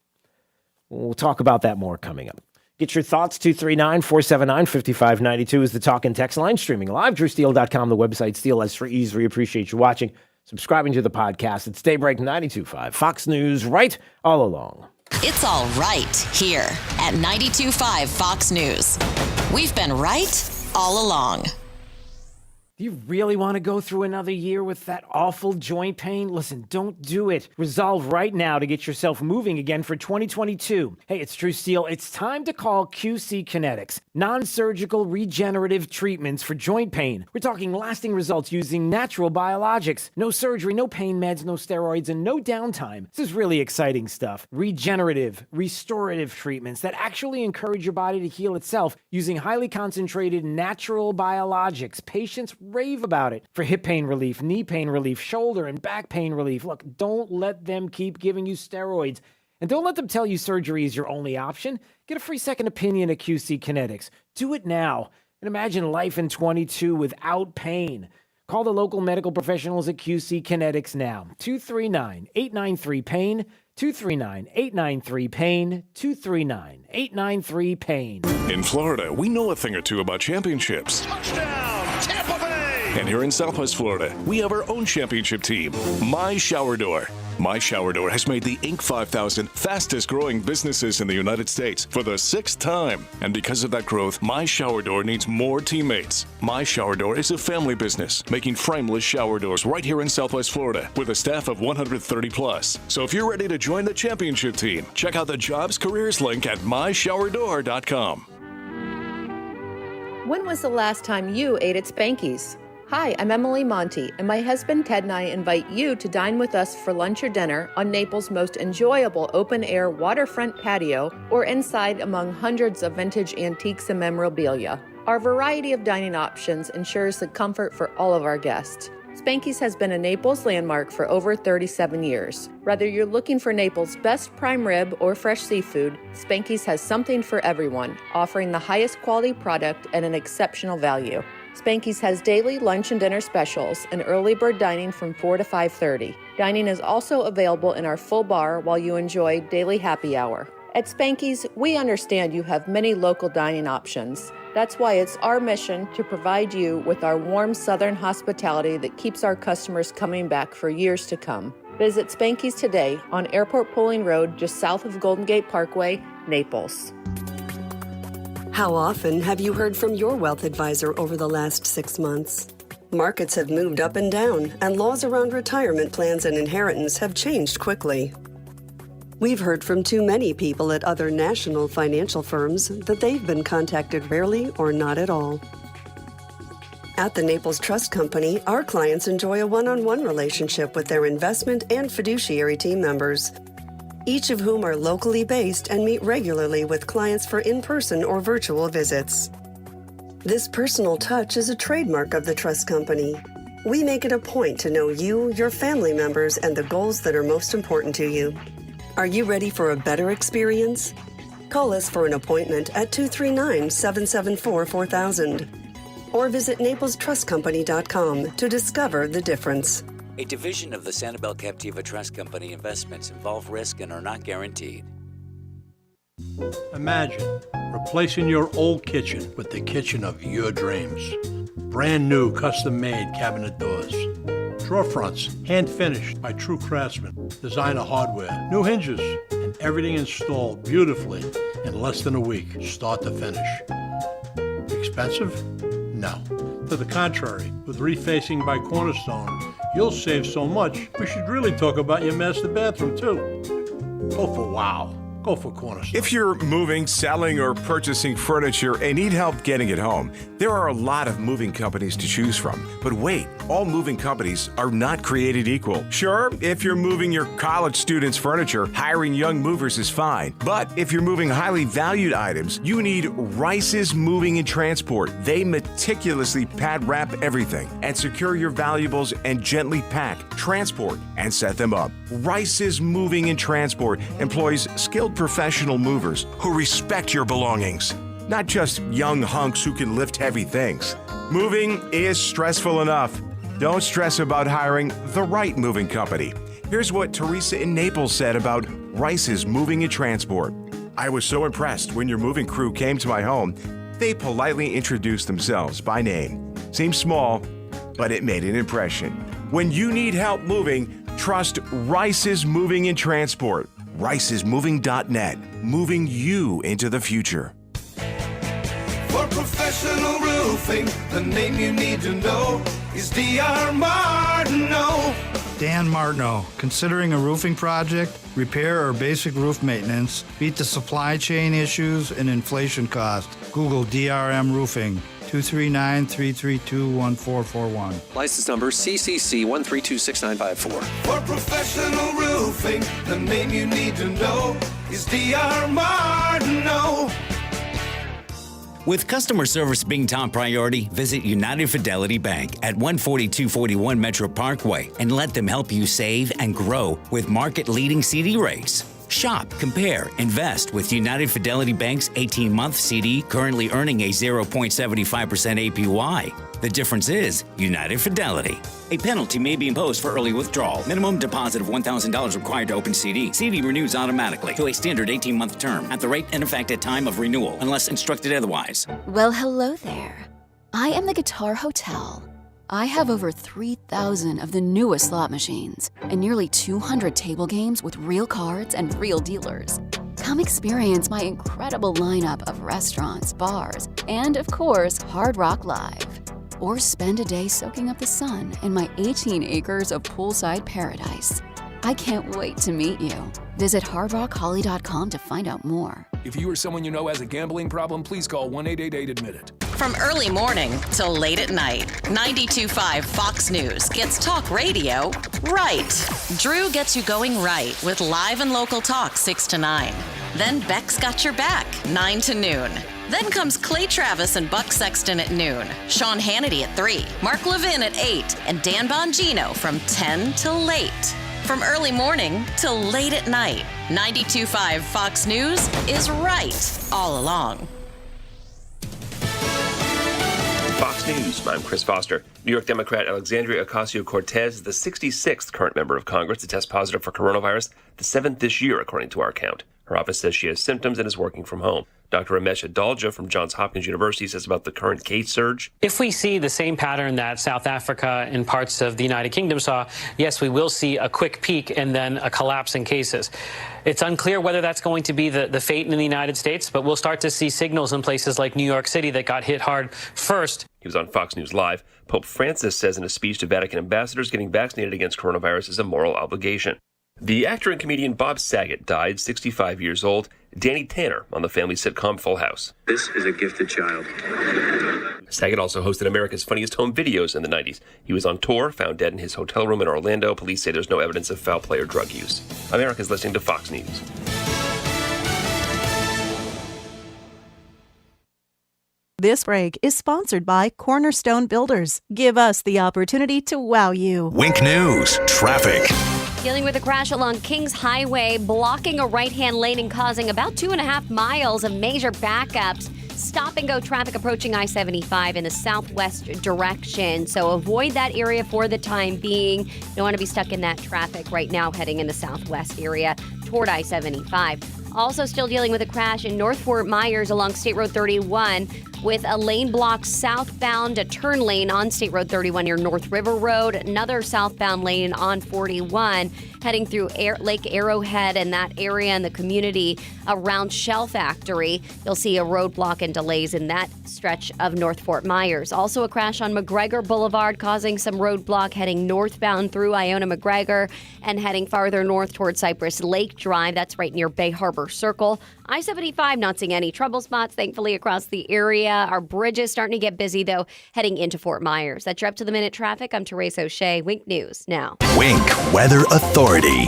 We'll talk about that more coming up. Get your thoughts, 239-479-5592 is the talk and text line. Streaming live, drewsteele.com, the website, Steele as for ease. We appreciate you watching, subscribing to the podcast. It's Daybreak 92.5, Fox News, right all along. It's all right here at 92.5 Fox News. We've been right all along. Do you really want to go through another year with that awful joint pain? Listen, don't do it. Resolve right now to get yourself moving again for 2022. Hey, it's Drew Steele. It's time to call QC Kinetics. Non-surgical regenerative treatments for joint pain. We're talking lasting results using natural biologics. No surgery, no pain meds, no steroids, and no downtime. This is really exciting stuff. Regenerative, restorative treatments that actually encourage your body to heal itself using highly concentrated natural biologics. Patients rave about it. For hip pain relief, knee pain relief, shoulder and back pain relief. Look, don't let them keep giving you steroids. And don't let them tell you surgery is your only option. Get a free second opinion at QC Kinetics. Do it now. And imagine life in 22 without pain. Call the local medical professionals at QC Kinetics now. 239-893-PAIN. 239-893-PAIN. 239-893-PAIN. In Florida, we know a thing or two about championships. Touchdown, Tampa Bay! And here in Southwest Florida, we have our own championship team, My Shower Door. My Shower Door has made the Inc. 5000 fastest growing businesses in the United States for the 6th time. And because of that growth, My Shower Door needs more teammates. My Shower Door is a family business, making frameless shower doors right here in Southwest Florida with a staff of 130 plus. So if you're ready to join the championship team, check out the jobs careers link at myShowerDoor.com. When was the last time you ate at Spanky's? Hi, I'm Emily Monty, and my husband Ted and I invite you to dine with us for lunch or dinner on Naples' most enjoyable open-air waterfront patio or inside among hundreds of vintage antiques and memorabilia. Our variety of dining options ensures the comfort for all of our guests. Spanky's has been a Naples landmark for over 37 years. Whether you're looking for Naples' best prime rib or fresh seafood, Spanky's has something for everyone, offering the highest quality product at an exceptional value. Spanky's has daily lunch and dinner specials and early bird dining from 4 to 5:30. Dining is also available in our full bar while you enjoy daily happy hour. At Spanky's, we understand you have many local dining options. That's why it's our mission to provide you with our warm southern hospitality that keeps our customers coming back for years to come. Visit Spanky's today on Airport Pulling Road, just south of Golden Gate Parkway, Naples. How often have you heard from your wealth advisor over the last 6 months? Markets have moved up and down, and laws around retirement plans and inheritance have changed quickly. We've heard from too many people at other national financial firms that they've been contacted rarely or not at all. At the Naples Trust Company, our clients enjoy a one-on-one relationship with their investment and fiduciary team members, each of whom are locally based and meet regularly with clients for in-person or virtual visits. This personal touch is a trademark of the Trust Company. We make it a point to know you, your family members, and the goals that are most important to you. Are you ready for a better experience? Call us for an appointment at 239-774-4000 or visit NaplesTrustCompany.com to discover the difference. A division of the Sanibel Captiva Trust Company. Investments involve risk and are not guaranteed. Imagine replacing your old kitchen with the kitchen of your dreams. Brand new custom-made cabinet doors. Drawer fronts, hand-finished by true craftsmen. Designer hardware, new hinges, and everything installed beautifully in less than a week, start to finish. Expensive? No. To the contrary, with refacing by Cornerstone, you'll save so much, we should really talk about your master bathroom, too. Go for wow. Go for Cornerstone. If you're moving, selling, or purchasing furniture and need help getting it home, there are a lot of moving companies to choose from. But wait, all moving companies are not created equal. Sure, if you're moving your college students' furniture, hiring young movers is fine. But if you're moving highly valued items, you need Rice's Moving and Transport. They meticulously pad wrap everything and secure your valuables and gently pack, transport, and set them up. Rice's Moving and Transport employs skilled professional movers who respect your belongings, not just young hunks who can lift heavy things. Moving is stressful enough. Don't stress about hiring the right moving company. Here's what Teresa in Naples said about Rice's Moving and Transport. I was so impressed when your moving crew came to my home. They politely introduced themselves by name. Seemed small, but it made an impression. When you need help moving, trust Rice's Moving and Transport. Rice'sMoving.net, moving you into the future. For professional roofing, the name you need to know is D.R. Martineau. Dan Martineau. Considering a roofing project, repair, or basic roof maintenance, beat the supply chain issues and inflation cost. Google DRM Roofing. 239-332-1441. License number CCC 1326954. For professional roofing, the name you need to know is D.R. Martineau. With customer service being top priority, visit United Fidelity Bank at 14241 Metro Parkway and let them help you save and grow with market-leading CD rates. Shop, compare, invest with United Fidelity Bank's 18-month CD currently earning a 0.75% APY. The difference is United Fidelity. A penalty may be imposed for early withdrawal. Minimum deposit of $1,000 required to open CD. CD renews automatically to a standard 18-month term at the rate in effect at time of renewal, unless instructed otherwise. Well, hello there. I am the Guitar Hotel. I have over 3,000 of the newest slot machines and nearly 200 table games with real cards and real dealers. Come experience my incredible lineup of restaurants, bars, and of course, Hard Rock Live. Or spend a day soaking up the sun in my 18 acres of poolside paradise. I can't wait to meet you. Visit hardrockholly.com to find out more. If you or someone you know has a gambling problem, please call 1-888-ADMIT-IT. From early morning till late at night, 92.5 Fox News gets talk radio right. Drew gets you going right with live and local talk 6 to 9. Then Beck's got your back 9 to noon. Then comes Clay Travis and Buck Sexton at noon, Sean Hannity at 3, Mark Levin at 8, and Dan Bongino from 10 till late. From early morning till late at night, 92.5 Fox News is right all along. Fox News, I'm Chris Foster. New York Democrat Alexandria Ocasio-Cortez is the 66th current member of Congress to test positive for coronavirus, the 7th this year, according to our count. Her office says she has symptoms and is working from home. Dr. Ramesh Adalja from Johns Hopkins University says about the current case surge. If we see the same pattern that South Africa and parts of the United Kingdom saw, yes, we will see a quick peak and then a collapse in cases. It's unclear whether that's going to be the fate in the United States, but we'll start to see signals in places like New York City that got hit hard first. He was on Fox News Live. Pope Francis says in a speech to Vatican ambassadors getting vaccinated against coronavirus is a moral obligation. The actor and comedian Bob Saget died, 65 years old. Danny Tanner on the family sitcom Full House. This is a gifted child. Saget also hosted America's Funniest Home Videos in the 90s. He was on tour, found dead in his hotel room in Orlando. Police say there's no evidence of foul play or drug use. America's listening to Fox News. This break is sponsored by Cornerstone Builders. Give us the opportunity to wow you. Wink News, traffic. Dealing with a crash along Kings Highway, blocking a right-hand lane and causing about 2.5 miles of major backups. Stop-and-go traffic approaching I-75 in the southwest direction. So avoid that area for the time being. Don't want to be stuck in that traffic right now heading in the southwest area toward I-75. Also still dealing with a crash in North Fort Myers along State Road 31 with a lane blocked southbound, a turn lane on State Road 31 near North River Road, another southbound lane on 41 heading through Lake Arrowhead and that area in the community around Shell Factory. You'll see a roadblock and delays in that stretch of North Fort Myers. Also a crash on McGregor Boulevard causing some roadblock heading northbound through Iona McGregor and heading farther north towards Cypress Lake Drive. That's right near Bay Harbor Circle. I-75 not seeing any trouble spots, thankfully, across the area. Our bridges starting to get busy, though, heading into Fort Myers. That's your up-to-the-minute traffic. I'm Therese O'Shea. Wink News now. Wink Weather Authority.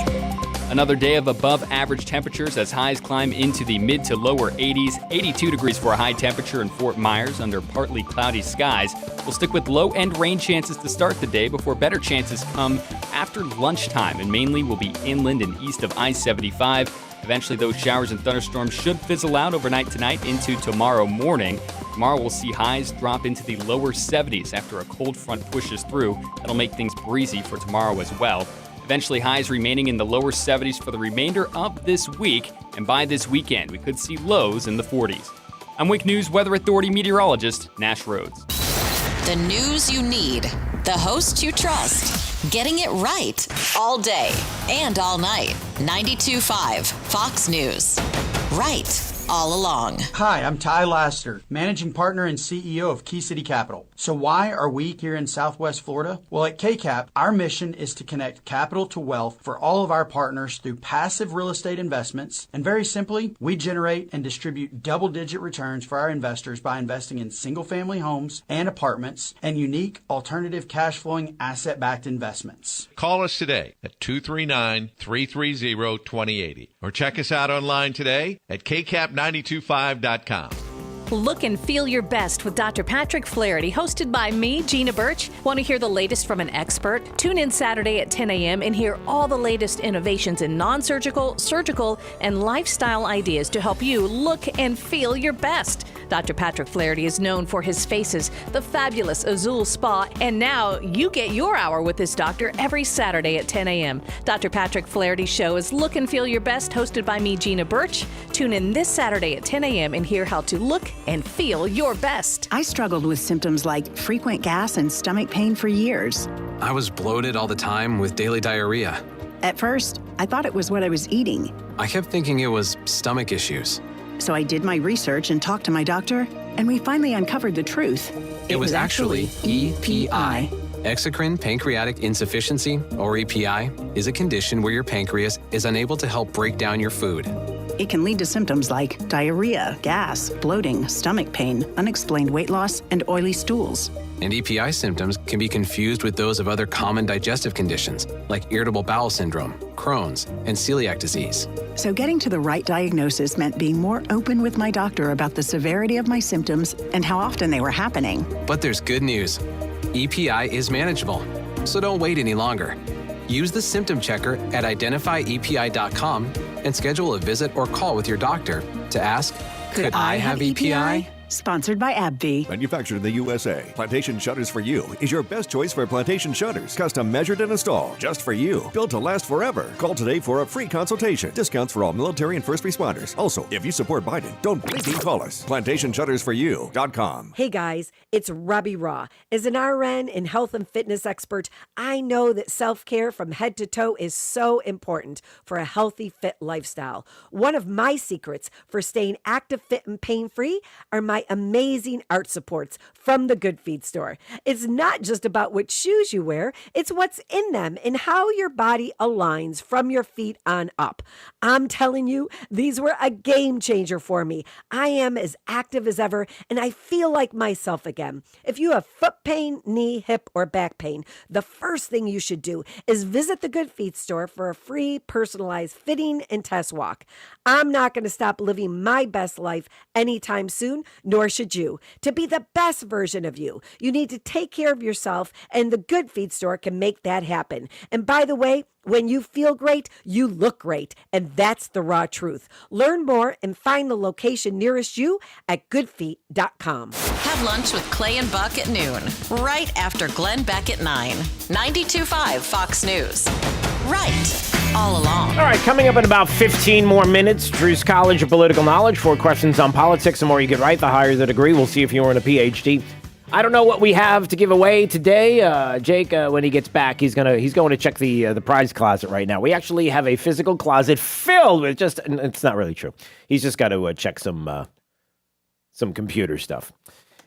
Another day of above-average temperatures as highs climb into the mid to lower 80s. 82 degrees for a high temperature in Fort Myers under partly cloudy skies. We'll stick with low-end rain chances to start the day before better chances come after lunchtime, and mainly will be inland and east of I-75. Eventually, those showers and thunderstorms should fizzle out overnight tonight into tomorrow morning. Tomorrow, we'll see highs drop into the lower 70s after a cold front pushes through. That'll make things breezy for tomorrow as well. Eventually, highs remaining in the lower 70s for the remainder of this week. And by this weekend, we could see lows in the 40s. I'm Wink News Weather Authority meteorologist Nash Rhodes. The news you need. The host you trust. Getting it right all day and all night. 92.5 Fox News. Right all along. Hi, I'm Ty Laster, managing partner and CEO of Key City Capital. So why are we here in Southwest Florida? Well, at KCAP, our mission is to connect capital to wealth for all of our partners through passive real estate investments. And very simply, we generate and distribute double-digit returns for our investors by investing in single-family homes and apartments and unique alternative cash-flowing asset-backed investments. Call us today at 239-330-2080 or check us out online today at kcap925.com. Look and feel your best with Dr. Patrick Flaherty, hosted by me, Gina Birch. Want to hear the latest from an expert? Tune in Saturday at 10 a.m. and hear all the latest innovations in non-surgical, surgical, and lifestyle ideas to help you look and feel your best. Dr. Patrick Flaherty is known for his faces, the fabulous Azul Spa, and now you get your hour with this doctor every Saturday at 10 a.m. Dr. Patrick Flaherty's show is Look and Feel Your Best, hosted by me, Gina Birch. Tune in this Saturday at 10 a.m. and hear how to look and feel your best. I struggled with symptoms like frequent gas and stomach pain for years. I was bloated all the time with daily diarrhea. At first, I thought it was what I was eating. I kept thinking it was stomach issues. So I did my research and talked to my doctor, and we finally uncovered the truth. It was actually EPI. Exocrine Pancreatic Insufficiency, or EPI, is a condition where your pancreas is unable to help break down your food. It can lead to symptoms like diarrhea, gas, bloating, stomach pain, unexplained weight loss, and oily stools. And EPI symptoms can be confused with those of other common digestive conditions, like irritable bowel syndrome, Crohn's, and celiac disease. So getting to the right diagnosis meant being more open with my doctor about the severity of my symptoms and how often they were happening. But there's good news. EPI is manageable, so don't wait any longer. Use the symptom checker at identifyepi.com and schedule a visit or call with your doctor to ask, could I have EPI? Sponsored by AbbVie. Manufactured in the USA. Plantation Shutters for You is your best choice for plantation shutters. Custom measured and installed just for you. Built to last forever. Call today for a free consultation. Discounts for all military and first responders. Also, if you support Biden, don't blink and call us. PlantationShuttersForYou.com. Hey guys, it's Robbie Raw. As an RN and health and fitness expert, I know that self-care from head to toe is so important for a healthy, fit lifestyle. One of my secrets for staying active, fit, and pain-free are my amazing art supports from the Good Feet store. It's not just about what shoes you wear, it's what's in them and how your body aligns from your feet on up. I'm telling you, these were a game changer for me. I am as active as ever and I feel like myself again. If you have foot pain, knee, hip, or back pain, the first thing you should do is visit the Good Feet store for a free personalized fitting and test walk. I'm not going to stop living my best life anytime soon, nor should you. To be the best version of you, you need to take care of yourself, and the Good Feet store can make that happen. And by the way, when you feel great, you look great, and that's the raw truth. Learn more and find the location nearest you at goodfeet.com. Have lunch with Clay and Buck at noon, right after Glenn Beck at 9. 92.5 Fox News. Right. All along. All right, coming up in about 15 more minutes, Drew's College of Political Knowledge. 4 questions on politics. The more you get right, the higher the degree. We'll see if you earn a PhD. I don't know what we have to give away today. Jake, when he gets back, he's going to check the prize closet right now. We actually have a physical closet filled with it's not really true. He's just got to check some computer stuff.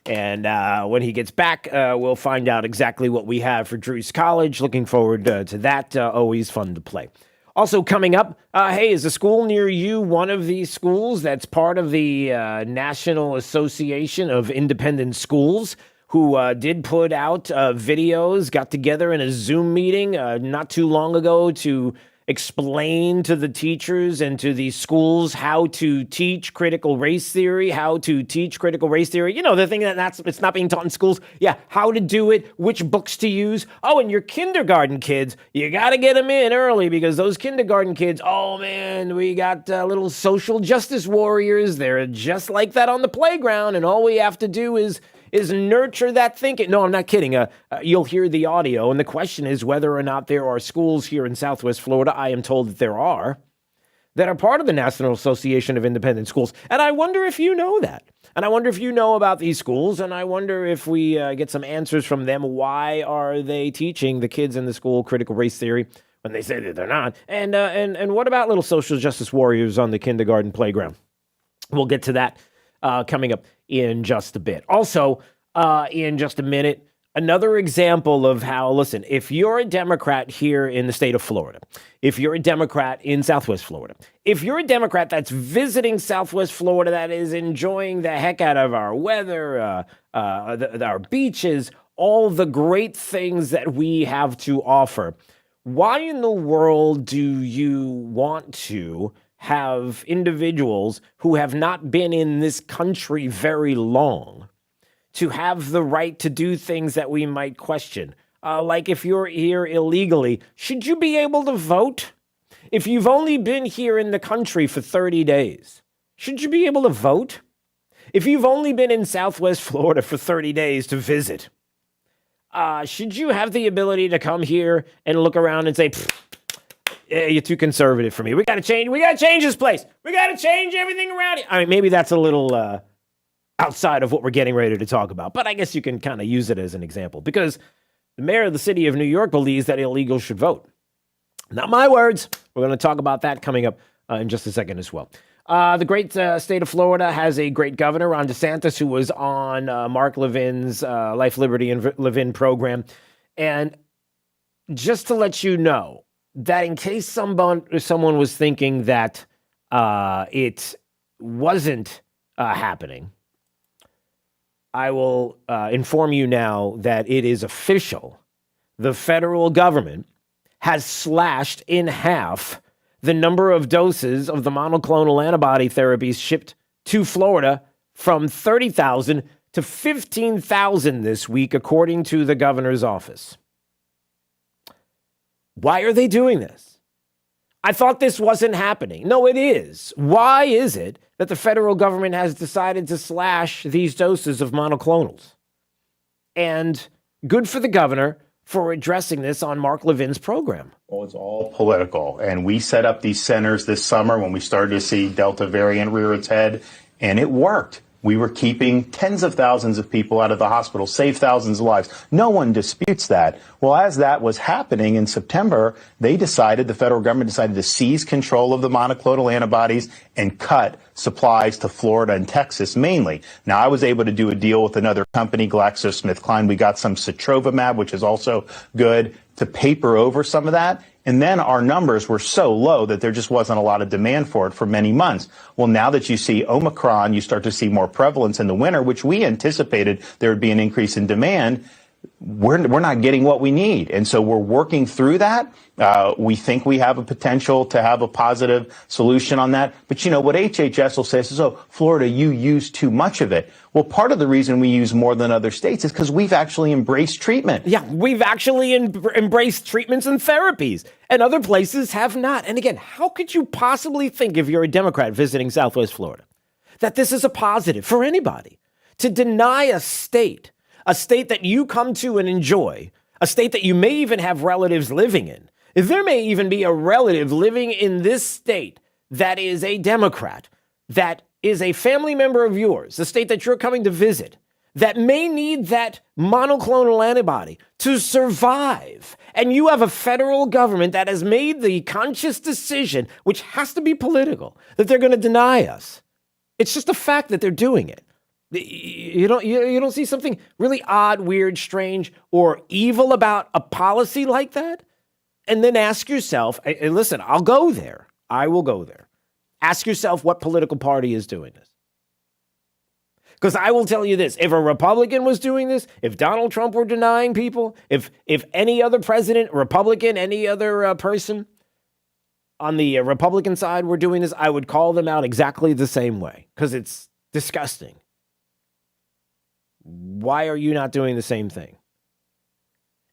And when he gets back, we'll find out exactly what we have for Drew's College. Looking forward to that. Always fun to play. Also coming up, hey, is a school near you one of these schools that's part of the National Association of Independent Schools, who did put out videos, got together in a Zoom meeting not too long ago to explain to the teachers and to the schools how to teach critical race theory, You know, the thing it's not being taught in schools. Yeah, how to do it, which books to use. Oh, and your kindergarten kids, you got to get them in early because those kindergarten kids, oh man, we got little social justice warriors. They're just like that on the playground, and all we have to do is nurture that thinking. No, I'm not kidding. You'll hear the audio, and the question is whether or not there are schools here in Southwest Florida, I am told that there are, that are part of the National Association of Independent Schools. And I wonder if you know that. And I wonder if you know about these schools, and I wonder if we get some answers from them. Why are they teaching the kids in the school critical race theory when they say that they're not? And what about little social justice warriors on the kindergarten playground? We'll get to that coming up in just a bit. Also, in just a minute, another example of how, listen, if you're a Democrat here in the state of Florida, if you're a Democrat in Southwest Florida, if you're a Democrat that's visiting Southwest Florida, that is enjoying the heck out of our weather, our beaches, all the great things that we have to offer, why in the world do you want to have individuals who have not been in this country very long to have the right to do things that we might question. Like if you're here illegally, should you be able to vote? If you've only been here in the country for 30 days, should you be able to vote? If you've only been in Southwest Florida for 30 days to visit, should you have the ability to come here and look around and say, yeah, you're too conservative for me. We got to change this place. We got to change everything around here. I mean, maybe that's a little outside of what we're getting ready to talk about, but I guess you can kind of use it as an example because the mayor of the city of New York believes that illegals should vote. Not my words. We're going to talk about that coming up in just a second as well. The great state of Florida has a great governor, Ron DeSantis, who was on Mark Levin's Life, Liberty, and Levin program. And just to let you know that in case someone was thinking that it wasn't happening, I will inform you now that it is official. The federal government has slashed in half the number of doses of the monoclonal antibody therapies shipped to Florida from 30,000 to 15,000 this week, according to the governor's office. Why are they doing this? I thought this wasn't happening. No, it is. Why is it that the federal government has decided to slash these doses of monoclonals? And good for the governor for addressing this on Mark Levin's program. Well, it's all political. And we set up these centers this summer when we started to see Delta variant rear its head, and it worked. We were keeping tens of thousands of people out of the hospital, saved thousands of lives. No one disputes that. Well, as that was happening in September, the federal government decided to seize control of the monoclonal antibodies and cut supplies to Florida and Texas mainly. Now, I was able to do a deal with another company, GlaxoSmithKline. We got some Sotrovimab, which is also good, to paper over some of that. And then our numbers were so low that there just wasn't a lot of demand for it for many months. Well, now that you see Omicron, you start to see more prevalence in the winter, which we anticipated there would be an increase in demand. We're not getting what we need. And so we're working through that. We think we have a potential to have a positive solution on that. But, you know, what HHS will say is, oh, Florida, you use too much of it. Well, part of the reason we use more than other states is because we've actually embraced treatment. Yeah, we've actually embraced treatments and therapies, and other places have not. And again, how could you possibly think, if you're a Democrat visiting Southwest Florida, that this is a positive for anybody? To deny a state that you come to and enjoy, a state that you may even have relatives living in. If there may even be a relative living in this state that is a Democrat, that is a family member of yours, the state that you're coming to visit, that may need that monoclonal antibody to survive. And you have a federal government that has made the conscious decision, which has to be political, that they're going to deny us. It's just a fact that they're doing it. You don't see something really odd, weird, strange, or evil about a policy like that? And then ask yourself, and listen, I'll go there. I will go there. Ask yourself what political party is doing this. Because I will tell you this, if a Republican was doing this, if Donald Trump were denying people, if any other president, Republican, any other person on the Republican side were doing this, I would call them out exactly the same way. Because it's disgusting. Why are you not doing the same thing?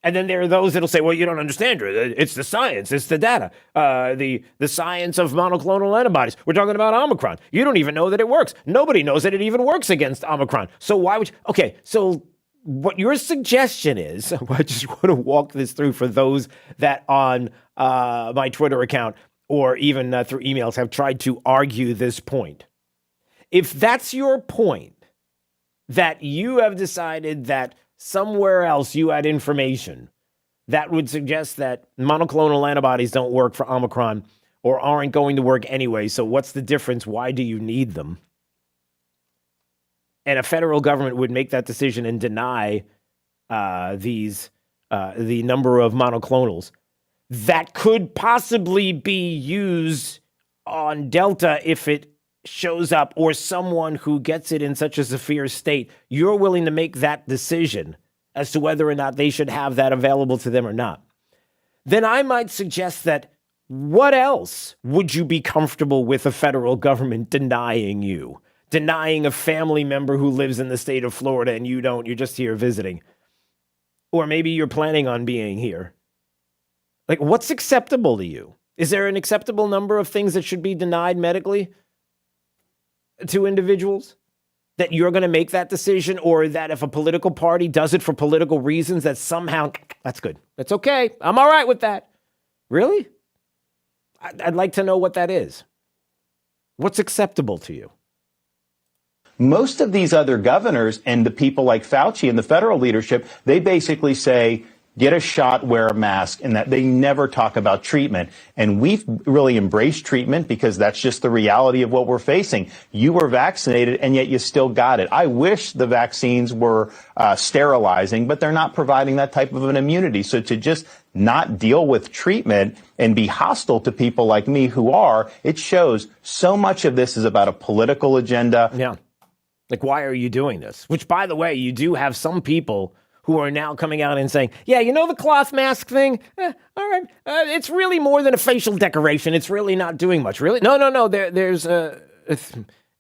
And then there are those that'll say, well, you don't understand. It's the science. It's the data. The science of monoclonal antibodies. We're talking about Omicron. You don't even know that it works. Nobody knows that it even works against Omicron. So why would you? Okay, so what your suggestion is, I just want to walk this through for those that on my Twitter account or even through emails have tried to argue this point. If that's your point, that you have decided that somewhere else you had information that would suggest that monoclonal antibodies don't work for Omicron or aren't going to work anyway, so what's the difference? Why do you need them? And a federal government would make that decision and deny the number of monoclonals that could possibly be used on Delta if it shows up, or someone who gets it in such a severe state. You're willing to make that decision as to whether or not they should have that available to them or not. Then I might suggest that What else would you be comfortable with a federal government denying you? Denying a family member who lives in the state of Florida and you don't, you're just here visiting. Or maybe you're planning on being here. Like, what's acceptable to you? Is there an acceptable number of things that should be denied medically to individuals? That you're going to make that decision, or that if a political party does it for political reasons, that somehow, that's good. That's okay. I'm all right with that. Really? I'd like to know what that is. What's acceptable to you? Most of these other governors and the people like Fauci and the federal leadership, they basically say, get a shot, wear a mask, and that they never talk about treatment. And we've really embraced treatment because that's just the reality of what we're facing. You were vaccinated, and yet you still got it. I wish the vaccines were sterilizing, but they're not providing that type of an immunity. So to just not deal with treatment and be hostile to people like me who are, it shows so much of this is about a political agenda. Yeah. Like, why are you doing this? Which, by the way, you do have some people who are now coming out and saying, yeah, you know the cloth mask thing? All right. It's really more than a facial decoration. It's really not doing much. Really? No. There's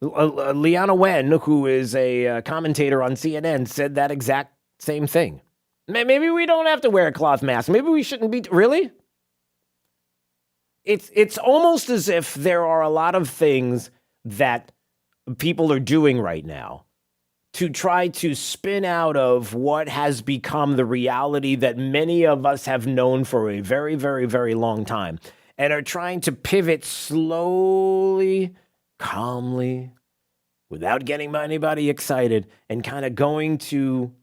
Leana Wen, who is a commentator on CNN, said that exact same thing. Maybe we don't have to wear a cloth mask. Maybe we shouldn't be. Really? It's almost as if there are a lot of things that people are doing right now to try to spin out of what has become the reality that many of us have known for a very, very, very long time, and are trying to pivot slowly, calmly, without getting anybody excited, and kind of going to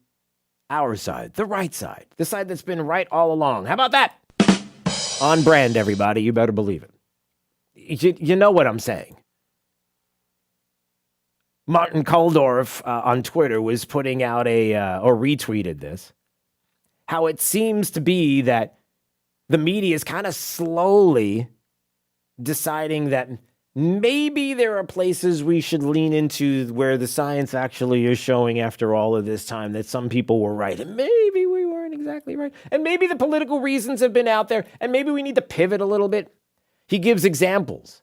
our side, the right side, the side that's been right all along. How about that? On brand, everybody. You better believe it. You know what I'm saying. Martin Kuldorff on Twitter was putting out or retweeted this, how it seems to be that the media is kind of slowly deciding that maybe there are places we should lean into where the science actually is showing after all of this time that some people were right and maybe we weren't exactly right. And maybe the political reasons have been out there and maybe we need to pivot a little bit. He gives examples.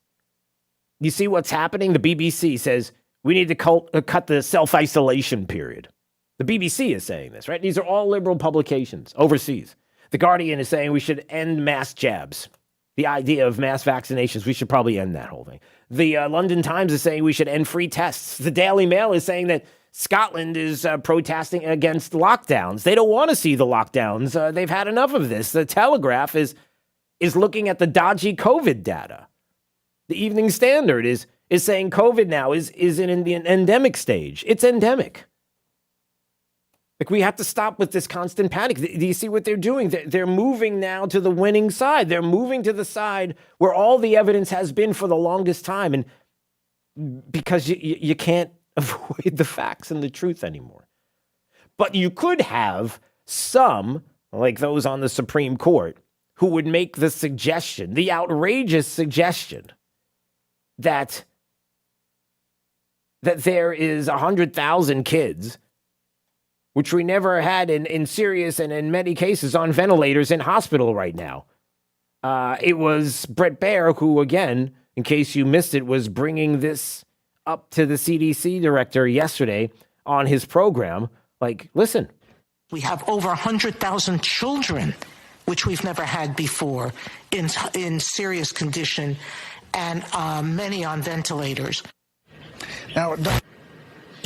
You see what's happening? The BBC says, we need to cut the self-isolation period. The BBC is saying this, right? These are all liberal publications overseas. The Guardian is saying we should end mass jabs. The idea of mass vaccinations, we should probably end that whole thing. The London Times is saying we should end free tests. The Daily Mail is saying that Scotland is protesting against lockdowns. They don't want to see the lockdowns. They've had enough of this. The Telegraph is looking at the dodgy COVID data. The Evening Standard is saying COVID now is in an endemic stage. It's endemic. Like, we have to stop with this constant panic. Do you see what they're doing? They're moving now to the winning side. They're moving to the side where all the evidence has been for the longest time. And because you can't avoid the facts and the truth anymore. But you could have some, like those on the Supreme Court, who would make the suggestion, the outrageous suggestion, that there is 100,000 kids, which we never had in serious and in many cases on ventilators in hospital right now. It was Brett Baer who, again, in case you missed it, was bringing this up to the CDC director yesterday on his program. Like, listen. We have over 100,000 children, which we've never had before, in serious condition, and many on ventilators. Now,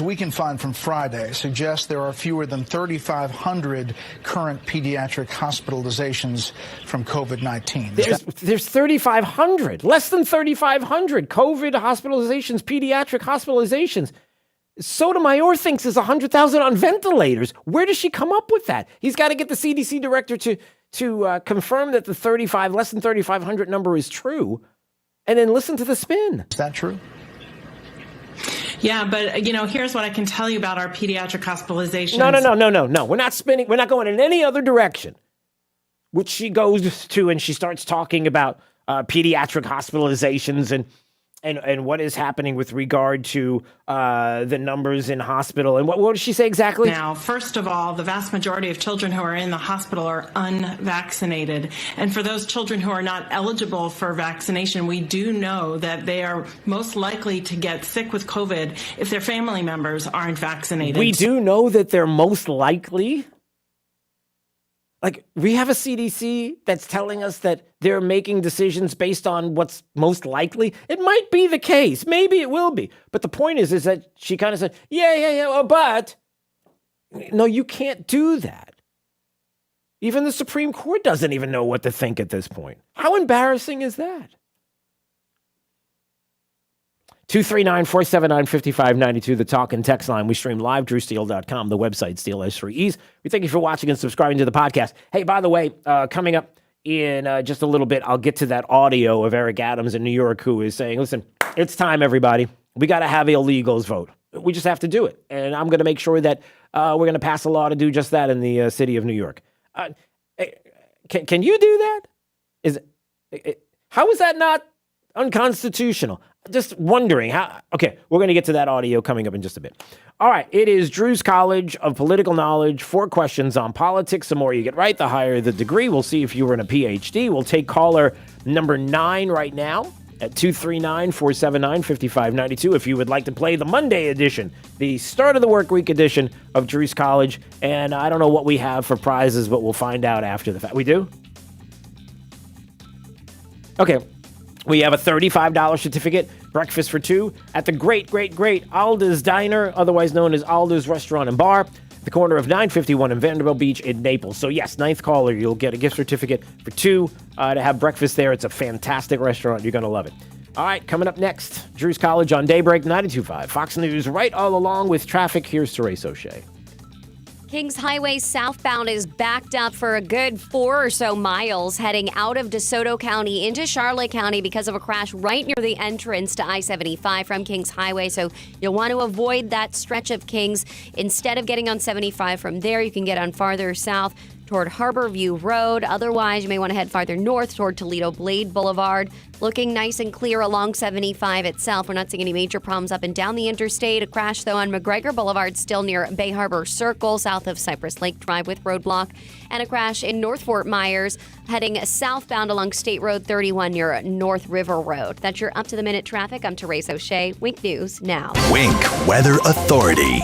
we can find from Friday suggests there are fewer than 3,500 current pediatric hospitalizations from COVID-19. There's 3,500, less than 3,500 COVID hospitalizations, pediatric hospitalizations. Sotomayor thinks there's 100,000 on ventilators. Where does she come up with that? He's got to get the CDC director to confirm that the less than 3,500 number is true, and then listen to the spin. Is that true? Yeah, but, here's what I can tell you about our pediatric hospitalizations. No. We're not spinning. We're not going in any other direction. Which she goes to and she starts talking about pediatric hospitalizations and what is happening with regard to the numbers in hospital. And what did she say exactly? Now, first of all, the vast majority of children who are in the hospital are unvaccinated. And for those children who are not eligible for vaccination, we do know that they are most likely to get sick with COVID if their family members aren't vaccinated. We do know that they're most likely. Like, we have a CDC that's telling us that they're making decisions based on what's most likely. It might be the case. Maybe it will be. But the point is that she kind of said, yeah, but no, you can't do that. Even the Supreme Court doesn't even know what to think at this point. How embarrassing is that? 239-479-5592, the talk and text line. We stream live, drewsteele.com, the website, Steele has 3 E's. We thank you for watching and subscribing to the podcast. Hey, by the way, coming up in just a little bit, I'll get to that audio of Eric Adams in New York who is saying, listen, it's time, everybody. We got to have illegals vote. We just have to do it. And I'm going to make sure that we're going to pass a law to do just that in the city of New York. Can you do that? How is that not unconstitutional? Just wondering how. Okay, we're going to get to that audio coming up in just a bit. All right, it is Drew's College of Political Knowledge. 4 questions on politics. The more you get right, the higher the degree. We'll see if you were in a PhD. We'll take caller number 9 right now at 239-479-5592 if you would like to play the Monday edition, the start of the work week edition of Drew's College. And I don't know what we have for prizes, but we'll find out after the fact. We do? Okay. We have a $35 certificate, breakfast for 2, at the great Alda's Diner, otherwise known as Alda's Restaurant and Bar, the corner of 951 and Vanderbilt Beach in Naples. So yes, 9th caller, you'll get a gift certificate for 2 to have breakfast there. It's a fantastic restaurant. You're going to love it. All right, coming up next, Drew's College on Daybreak 92.5. Fox News right all along with traffic. Here's Therese O'Shea. Kings Highway southbound is backed up for a good 4 or so miles heading out of DeSoto County into Charlotte County because of a crash right near the entrance to I-75 from Kings Highway. So you'll want to avoid that stretch of Kings. Instead of getting on 75 from there, you can get on farther south toward Harborview Road. Otherwise, you may want to head farther north toward Toledo Blade Boulevard. Looking nice and clear along 75 itself. We're not seeing any major problems up and down the interstate. A crash, though, on McGregor Boulevard, still near Bay Harbor Circle, south of Cypress Lake Drive with roadblock. And a crash in North Fort Myers, heading southbound along State Road 31 near North River Road. That's your up-to-the-minute traffic. I'm Therese O'Shea. Wink News now. Wink Weather Authority.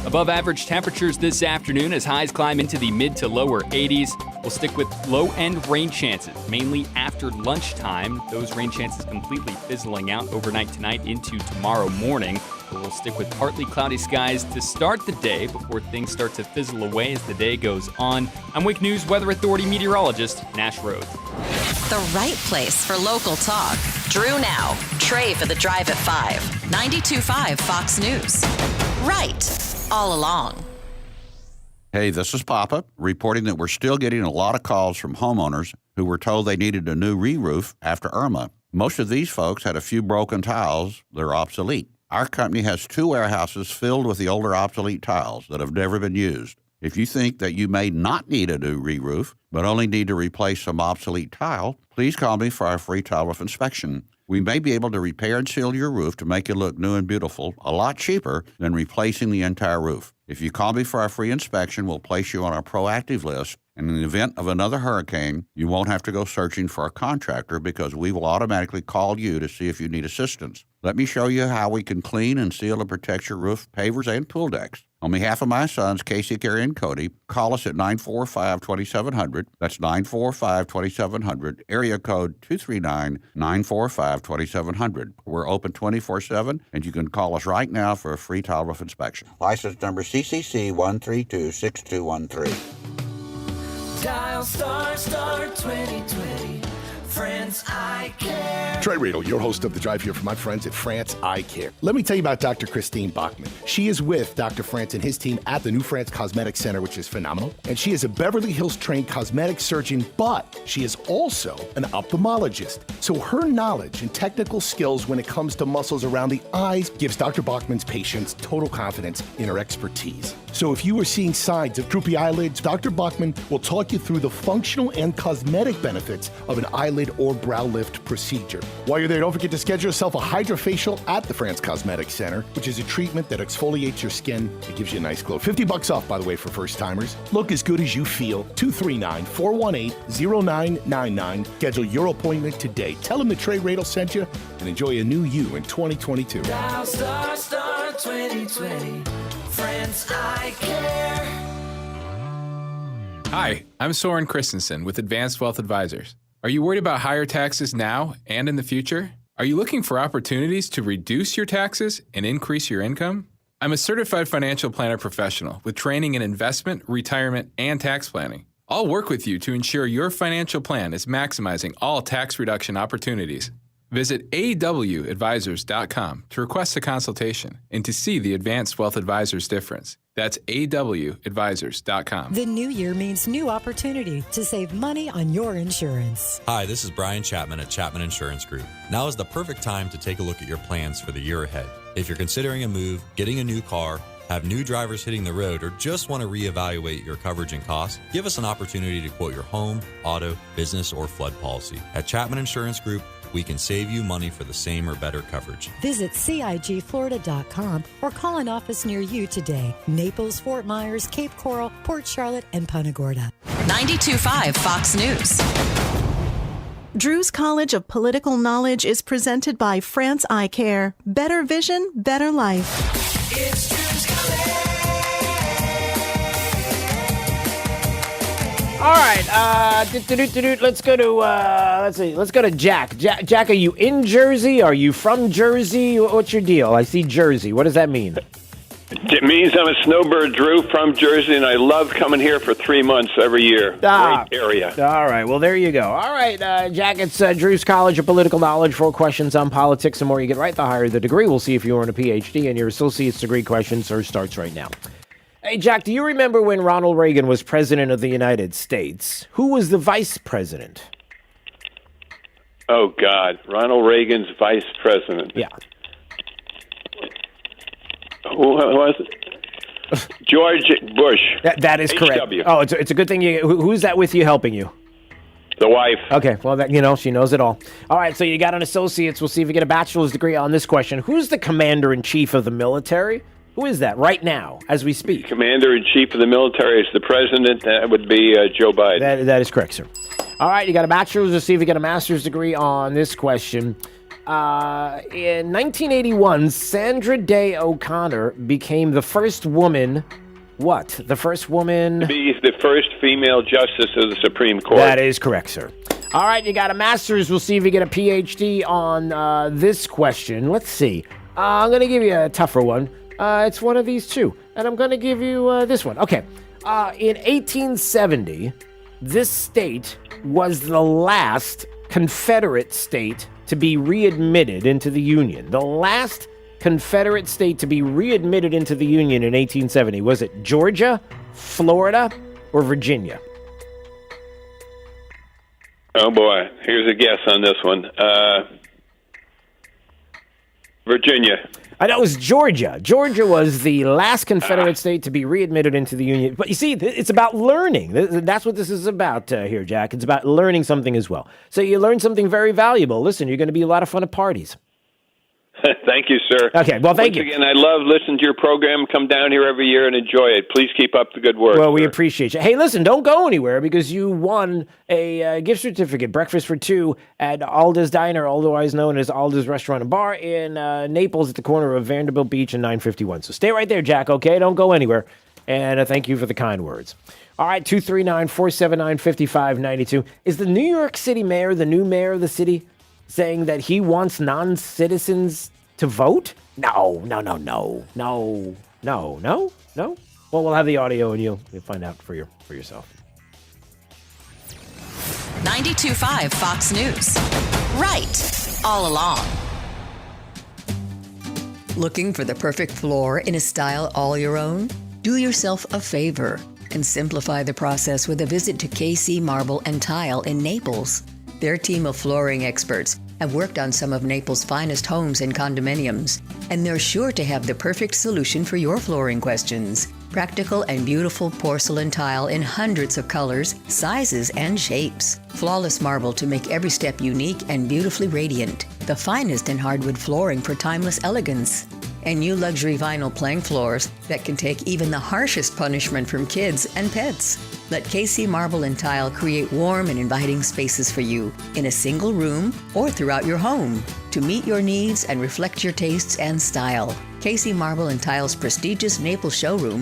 Above average temperatures this afternoon as highs climb into the mid to lower 80s. We'll stick with low-end rain chances, mainly after lunchtime. Those rain chances completely fizzling out overnight tonight into tomorrow morning. We'll stick with partly cloudy skies to start the day before things start to fizzle away as the day goes on. I'm Wink News Weather Authority meteorologist Nash Rhodes. The right place for local talk. Drew now. Trey for the drive at 5. 92.5 Fox News. Right. All along. Hey, this is Papa reporting that we're still getting a lot of calls from homeowners who were told they needed a new re-roof after Irma. Most of these folks had a few broken tiles that are obsolete. Our company has 2 warehouses filled with the older obsolete tiles that have never been used. If you think that you may not need a new re-roof, but only need to replace some obsolete tile, please call me for our free tile roof inspection. We may be able to repair and seal your roof to make it look new and beautiful, a lot cheaper than replacing the entire roof. If you call me for our free inspection, we'll place you on our proactive list. And in the event of another hurricane, you won't have to go searching for a contractor because we will automatically call you to see if you need assistance. Let me show you how we can clean and seal and protect your roof, pavers, and pool decks. On behalf of my sons, Casey, Carrie, and Cody, call us at 945-2700. That's 945-2700, area code 239-945-2700. We're open 24/7, and you can call us right now for a free tile roof inspection. License number CCC 1326213. Dial star 2020. France Eye Care. Trey Riedel, your host of The Drive here for my friends at France Eye Care. Let me tell you about Dr. Christine Bachman. She is with Dr. France and his team at the New France Cosmetic Center, which is phenomenal. And she is a Beverly Hills trained cosmetic surgeon, but she is also an ophthalmologist. So her knowledge and technical skills when it comes to muscles around the eyes gives Dr. Bachman's patients total confidence in her expertise. So if you are seeing signs of droopy eyelids, Dr. Bachman will talk you through the functional and cosmetic benefits of an eyelid or brow lift procedure. While you're there, don't forget to schedule yourself a HydraFacial at the France Cosmetic Center, which is a treatment that exfoliates your skin. It gives you a nice glow. $50 off, by the way, for first-timers. Look as good as you feel. 239-418-0999. Schedule your appointment today. Tell them that Trey Radel sent you and enjoy a new you in 2022. Dial star 2020. Friends, I care. Hi, I'm Soren Christensen with Advanced Wealth Advisors. Are you worried about higher taxes now and in the future? Are you looking for opportunities to reduce your taxes and increase your income? I'm a certified financial planner professional with training in investment, retirement, and tax planning. I'll work with you to ensure your financial plan is maximizing all tax reduction opportunities. Visit awadvisors.com to request a consultation and to see the Advanced Wealth Advisors difference. That's awadvisors.com. The new year means new opportunity to save money on your insurance. Hi, this is Brian Chapman at Chapman Insurance Group. Now is the perfect time to take a look at your plans for the year ahead. If you're considering a move, getting a new car, have new drivers hitting the road, or just want to reevaluate your coverage and costs, give us an opportunity to quote your home, auto, business, or flood policy. At Chapman Insurance Group, we can save you money for the same or better coverage. Visit CIGFlorida.com or call an office near you today. Naples, Fort Myers, Cape Coral, Port Charlotte, and Punta Gorda. 92.5 Fox News. Drew's College of Political Knowledge is presented by France Eye Care. Better vision, better life. It's Drew's College. All right, let's go to Jack. Jack, are you in Jersey? Are you from Jersey? What's your deal? I see Jersey. What does that mean? It means I'm a snowbird, Drew, from Jersey, and I love coming here for 3 months every year. Great area. All right, well, there you go. All right, Jack, it's Drew's College of Political Knowledge. 4 questions on politics. The more you get right, the higher the degree. We'll see if you earn a PhD, and your associate's degree question starts right now. Hey, Jack, do you remember when Ronald Reagan was president of the United States? Who was the vice president? Oh, God. Ronald Reagan's vice president. Yeah. Who was it? George Bush. That is correct. HW. Oh, it's a good thing. Who's that with you helping you? The wife. Okay, well, she knows it all. All right, so you got an associate's. We'll see if you get a bachelor's degree on this question. Who's the commander-in-chief of the military? Who is that right now, as we speak? Commander-in-chief of the military is the president. That would be Joe Biden. That is correct, sir. All right, you got a bachelor's. Let's see if you get a master's degree on this question. In 1981, Sandra Day O'Connor became the first woman. What? The first woman? To be the first female justice of the Supreme Court. That is correct, sir. All right, you got a master's. We'll see if you get a PhD on this question. Let's see. I'm going to give you a tougher one. It's one of these two. And I'm going to give you this one. Okay. In 1870, this state was the last Confederate state to be readmitted into the Union. The last Confederate state to be readmitted into the Union in 1870. Was it Georgia, Florida, or Virginia? Oh, boy. Here's a guess on this one. Virginia. I know it was Georgia. Georgia was the last Confederate state to be readmitted into the Union. But you see, it's about learning. That's what this is about here, Jack. It's about learning something as well. So you learn something very valuable. Listen, you're going to be a lot of fun at parties. Thank you, sir. Okay, well, thank you. Once again, I love listening to your program. Come down here every year and enjoy it. Please keep up the good work. Well, we appreciate you. Hey, listen, don't go anywhere because you won a gift certificate, breakfast for 2 at Alda's Diner, otherwise known as Alda's Restaurant and Bar in Naples at the corner of Vanderbilt Beach and 951. So stay right there, Jack, okay? Don't go anywhere. And thank you for the kind words. All right, 239-479-5592. Is the New York City mayor, the new mayor of the city, saying that he wants non-citizens to vote? No. Well, we'll have the audio and you'll find out for yourself. 92.5 Fox News. Right all along. Looking for the perfect floor in a style all your own? Do yourself a favor and simplify the process with a visit to KC Marble and Tile in Naples. Their team of flooring experts have worked on some of Naples' finest homes and condominiums, and they're sure to have the perfect solution for your flooring questions. Practical and beautiful porcelain tile in hundreds of colors, sizes, and shapes. Flawless marble to make every step unique and beautifully radiant. The finest in hardwood flooring for timeless elegance. And new luxury vinyl plank floors that can take even the harshest punishment from kids and pets. Let KC Marble and Tile create warm and inviting spaces for you in a single room or throughout your home to meet your needs and reflect your tastes and style. KC Marble and Tile's prestigious Naples showroom